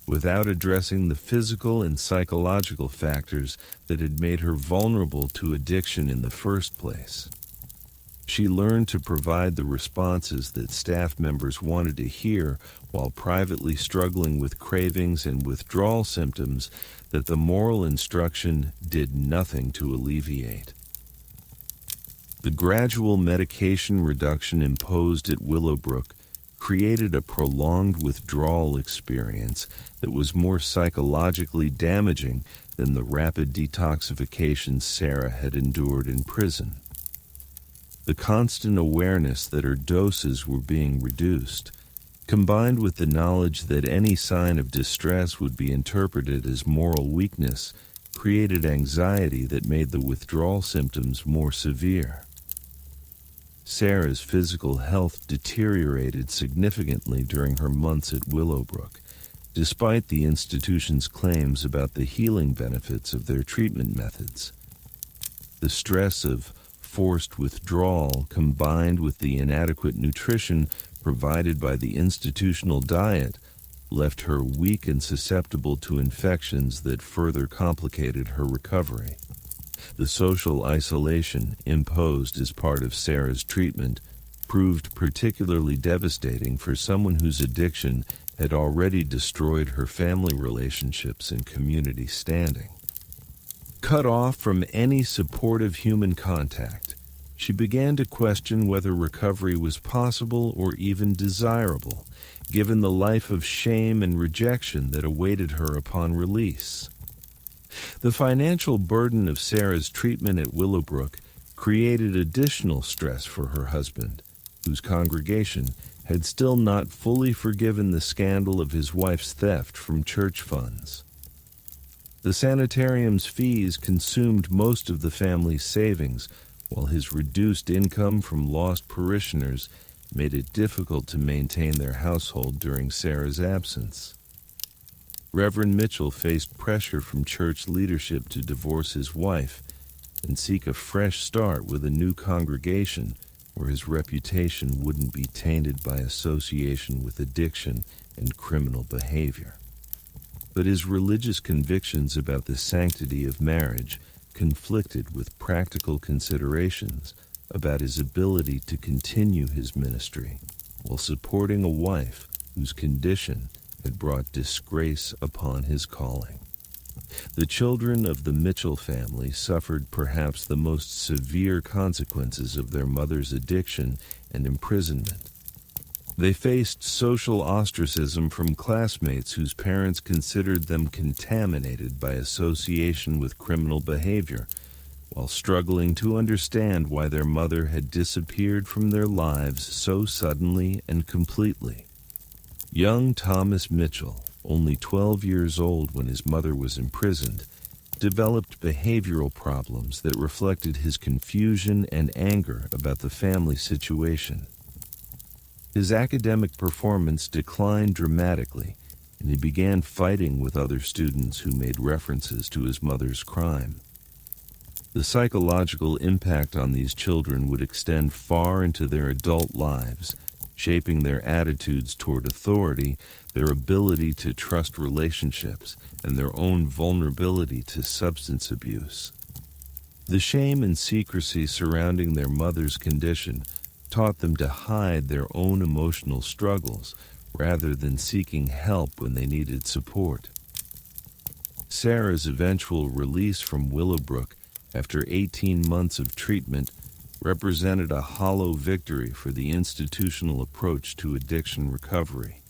without addressing the physical and psychological factors that had made her vulnerable to addiction in the first place. She learned to provide the responses that staff members wanted to hear while privately struggling with cravings and withdrawal symptoms that the moral instruction did nothing to alleviate. The gradual medication reduction imposed at Willowbrook created a prolonged withdrawal experience that was more psychologically damaging than the rapid detoxification Sarah had endured in prison. The constant awareness that her doses were being reduced, combined with the knowledge that any sign of distress would be interpreted as moral weakness, created anxiety that made the withdrawal symptoms more severe. Sarah's physical health deteriorated significantly during her months at Willowbrook, despite the institution's claims about the healing benefits of their treatment methods. The stress of forced withdrawal, combined with the inadequate nutrition provided by the institutional diet, left her weak and susceptible to infections that further complicated her recovery. The social isolation imposed as part of Sarah's treatment proved particularly devastating for someone whose addiction had already destroyed her family relationships and community standing. Cut off from any supportive human contact, she began to question whether recovery was possible or even desirable, given the life of shame and rejection that awaited her upon release. The financial burden of Sarah's treatment at Willowbrook created additional stress for her husband, whose congregation had still not fully forgiven the scandal of his wife's theft from church funds. The sanitarium's fees consumed most of the family's savings, while his reduced income from lost parishioners made it difficult to maintain their household during Sarah's absence. Reverend Mitchell faced pressure from church leadership to divorce his wife and seek a fresh start with a new congregation where his reputation wouldn't be tainted by association with addiction and criminal behavior. But his religious convictions about the sanctity of marriage conflicted with practical considerations about his ability to continue his ministry while supporting a wife whose condition had brought disgrace upon his calling. The children of the Mitchell family suffered perhaps the most severe consequences of their mother's addiction and imprisonment. They faced social ostracism from classmates whose parents considered them contaminated by association with criminal behavior, while struggling to understand why their mother had disappeared from their lives so suddenly and completely. Young Thomas Mitchell, only 12 years old when his mother was imprisoned, developed behavioral problems that reflected his confusion and anger about the family situation. His academic performance declined dramatically, and he began fighting with other students who made references to his mother's crime. The psychological impact on these children would extend far into their adult lives, shaping their attitudes toward authority, their ability to trust relationships, and their own vulnerability to substance abuse. The shame and secrecy surrounding their mother's condition taught them to hide their own emotional struggles rather than seeking help when they needed support. Sarah's eventual release from Willowbrook after 18 months of treatment represented a hollow victory for the institutional approach to addiction recovery.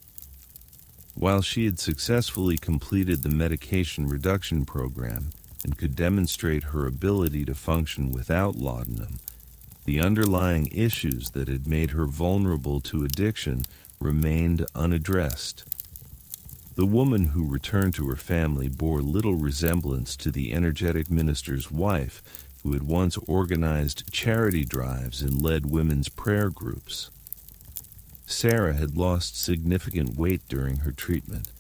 While she had successfully completed the medication reduction program and could demonstrate her ability to function without laudanum, the underlying issues that had made her vulnerable to addiction remained unaddressed. The woman who returned to her family bore little resemblance to the energetic minister's wife who had once organized charity drives and led women's prayer groups. Sarah had lost significant weight during her treatment.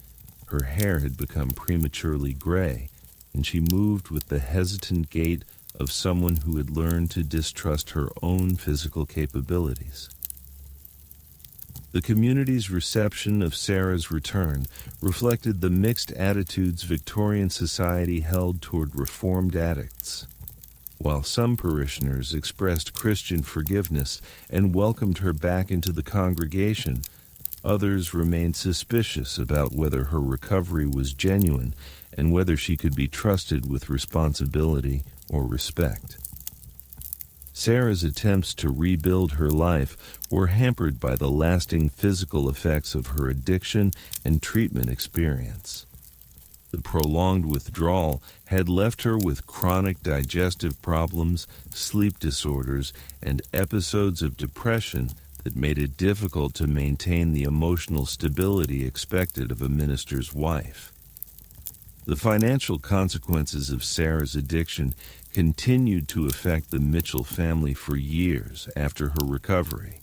Her hair had become prematurely gray, and she moved with the hesitant gait of someone who had learned to distrust her own physical capabilities. The community's reception of Sarah's return reflected the mixed attitudes Victorian society held toward reformed addicts. While some parishioners expressed Christian forgiveness and welcomed her back into the congregation, others remained suspicious about whether her recovery was genuine and whether she could be trusted with responsibility or respect. Sarah's attempts to rebuild her life were hampered by the lasting physical effects of her addiction and treatment experience. The prolonged withdrawal had left her with chronic digestive problems, sleep disorders, and episodes of depression that made it difficult to maintain the emotional stability expected of a minister's wife. The financial consequences of Sarah's addiction continued to affect the Mitchell family for years after her recovery.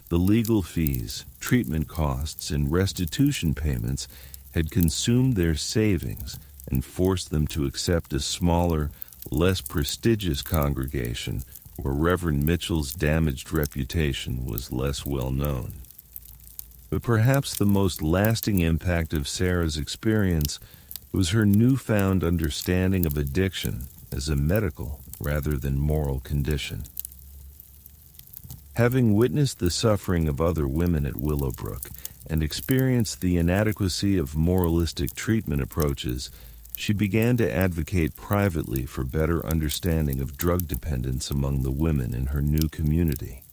The legal fees, treatment costs, and restitution payments had consumed their savings and forced them to accept a smaller, less prestigious congregation where Reverend Mitchell's damaged reputation was less well known. But perhaps the most lasting impact of Sarah's experience was her newfound understanding of addiction as a medical rather than moral condition. Having witnessed the suffering of other women at Willowbrook and experienced the inadequacy of moralistic treatment approaches, she began to advocate privately for better understanding of drug dependence among the women in her new community.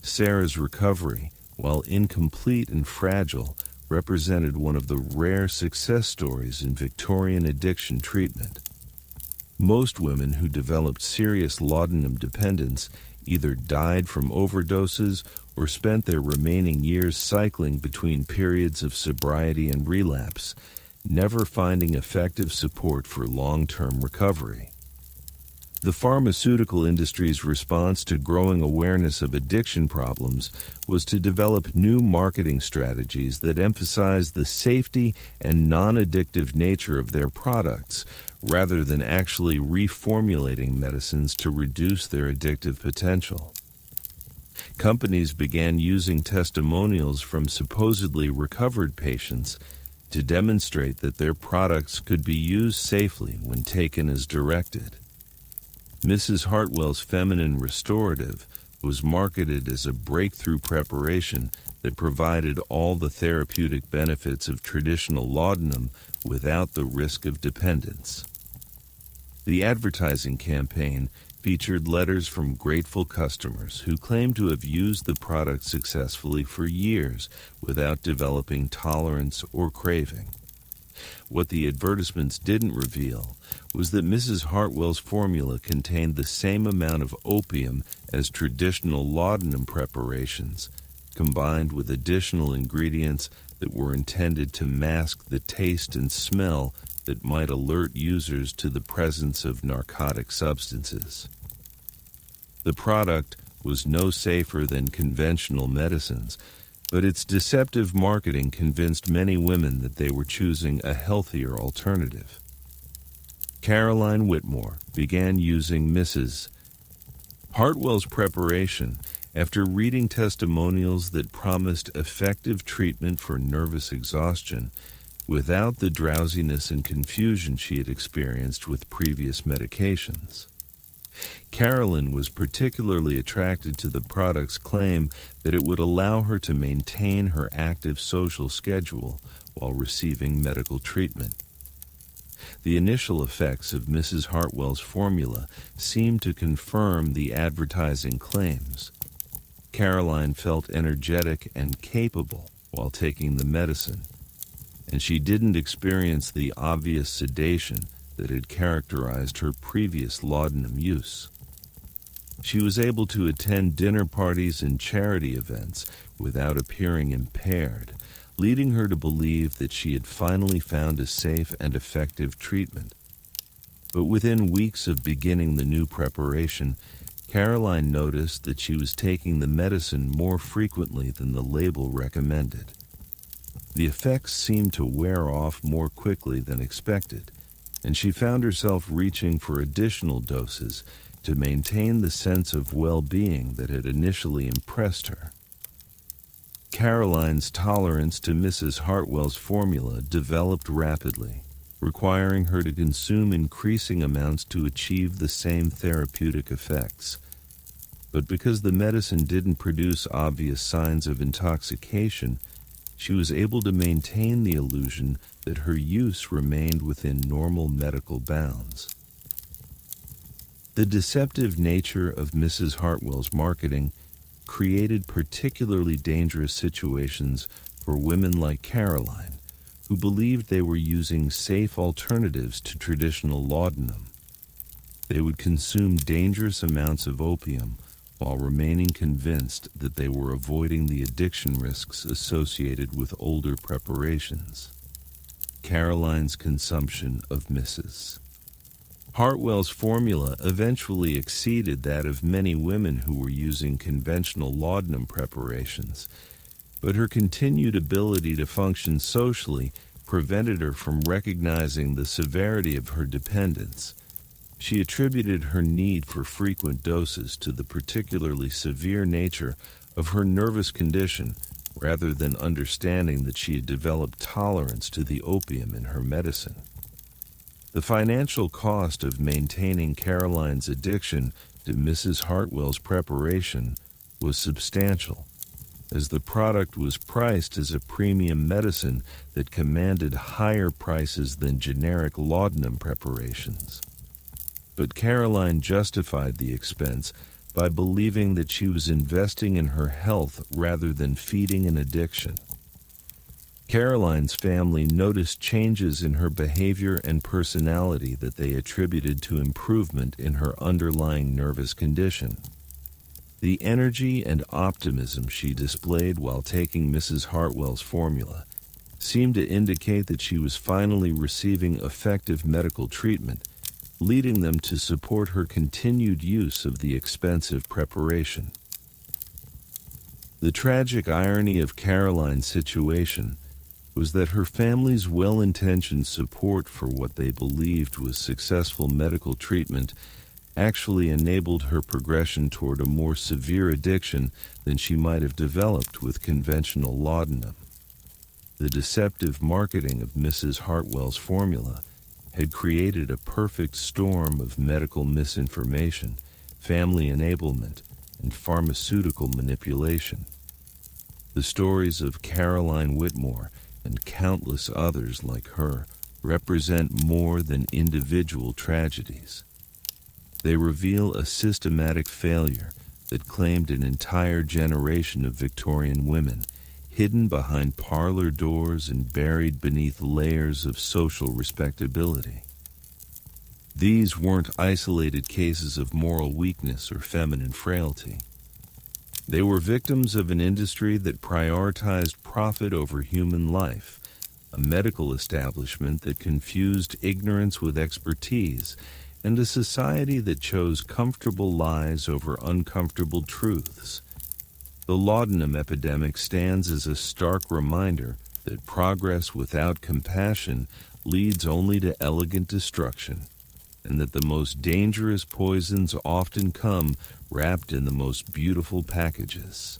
Sarah's recovery, while incomplete and fragile, represented one of the rare success stories in Victorian addiction treatment. Most women who developed serious laudanum dependence either died from overdoses or spent their remaining years cycling between periods of sobriety and relapse, never finding effective support for long-term recovery. The pharmaceutical industry's response to growing awareness of addiction problems was to develop new marketing strategies that emphasized the safety and non-addictive nature of their products, rather than actually reformulating medicines to reduce their addictive potential. Companies began using testimonials from supposedly recovered patients to demonstrate that their products could be used safely when taken as directed. Mrs. Hartwell's Feminine Restorative was marketed as a breakthrough preparation that provided all the therapeutic benefits of traditional laudanum without the risk of dependence. The advertising campaign featured letters from grateful customers who claimed to have used the product successfully for years without developing tolerance or craving. What the advertisements didn't reveal was that Mrs. Hartwell's formula contained the same amount of opium as traditional laudanum preparations, combined with additional ingredients that were intended to mask the taste and smell that might alert users to the presence of narcotic substances. The product was no safer than conventional medicines, but its deceptive marketing convinced many women that they were choosing a healthier alternative. Caroline Whitmore began using Mrs. Hartwell's preparation after reading testimonials that promised effective treatment for nervous exhaustion, without the drowsiness and confusion she had experienced with previous medications. Carolyn was particularly attracted to the product's claim that it would allow her to maintain her active social schedule while receiving medical treatment. The initial effects of Mrs. Hartwell's formula seemed to confirm the advertising claims. Caroline felt energetic and capable while taking the medicine, and she didn't experience the obvious sedation that had characterized her previous laudanum use. She was able to attend dinner parties and charity events without appearing impaired, leading her to believe that she had finally found a safe and effective treatment. But within weeks of beginning the new preparation, Caroline noticed that she was taking the medicine more frequently than the label recommended. The effects seemed to wear off more quickly than expected, and she found herself reaching for additional doses to maintain the sense of well-being that had initially impressed her. Caroline's tolerance to Mrs. Hartwell's formula developed rapidly, requiring her to consume increasing amounts to achieve the same therapeutic effects. But because the medicine didn't produce obvious signs of intoxication, she was able to maintain the illusion that her use remained within normal medical bounds. The deceptive nature of Mrs. Hartwell's marketing created particularly dangerous situations for women like Caroline, who believed they were using safe alternatives to traditional laudanum. They would consume dangerous amounts of opium while remaining convinced that they were avoiding the addiction risks associated with older preparations. Caroline's consumption of Mrs. Hartwell's formula eventually exceeded that of many women who were using conventional laudanum preparations, but her continued ability to function socially prevented her from recognizing the severity of her dependence. She attributed her need for frequent doses to the particularly severe nature of her nervous condition, rather than understanding that she had developed tolerance to the opium in her medicine. The financial cost of maintaining Caroline's addiction to Mrs. Hartwell's preparation was substantial, as the product was priced as a premium medicine that commanded higher prices than generic laudanum preparations. But Caroline justified the expense by believing that she was investing in her health rather than feeding an addiction. Caroline's family noticed changes in her behavior and personality that they attributed to improvement in her underlying nervous condition. The energy and optimism she displayed while taking Mrs. Hartwell's formula seemed to indicate that she was finally receiving effective medical treatment, leading them to support her continued use of the expensive preparation. The tragic irony of Caroline's situation was that her family's well-intentioned support for what they believed was successful medical treatment actually enabled her progression toward a more severe addiction than she might have developed with conventional laudanum. The deceptive marketing of Mrs. Hartwell's formula had created a perfect storm of medical misinformation, family enablement, and pharmaceutical manipulation. The stories of Caroline Whitmore and countless others like her represent more than individual tragedies. They reveal a systematic failure that claimed an entire generation of Victorian women, hidden behind parlor doors and buried beneath layers of social respectability. These weren't isolated cases of moral weakness or feminine frailty. They were victims of an industry that prioritized profit over human life, a medical establishment that confused ignorance with expertise, and a society that chose comfortable lies over uncomfortable truths. The laudanum epidemic stands as a stark reminder that progress without compassion leads only to elegant destruction, and that the most dangerous poisons often come wrapped in the most beautiful packages.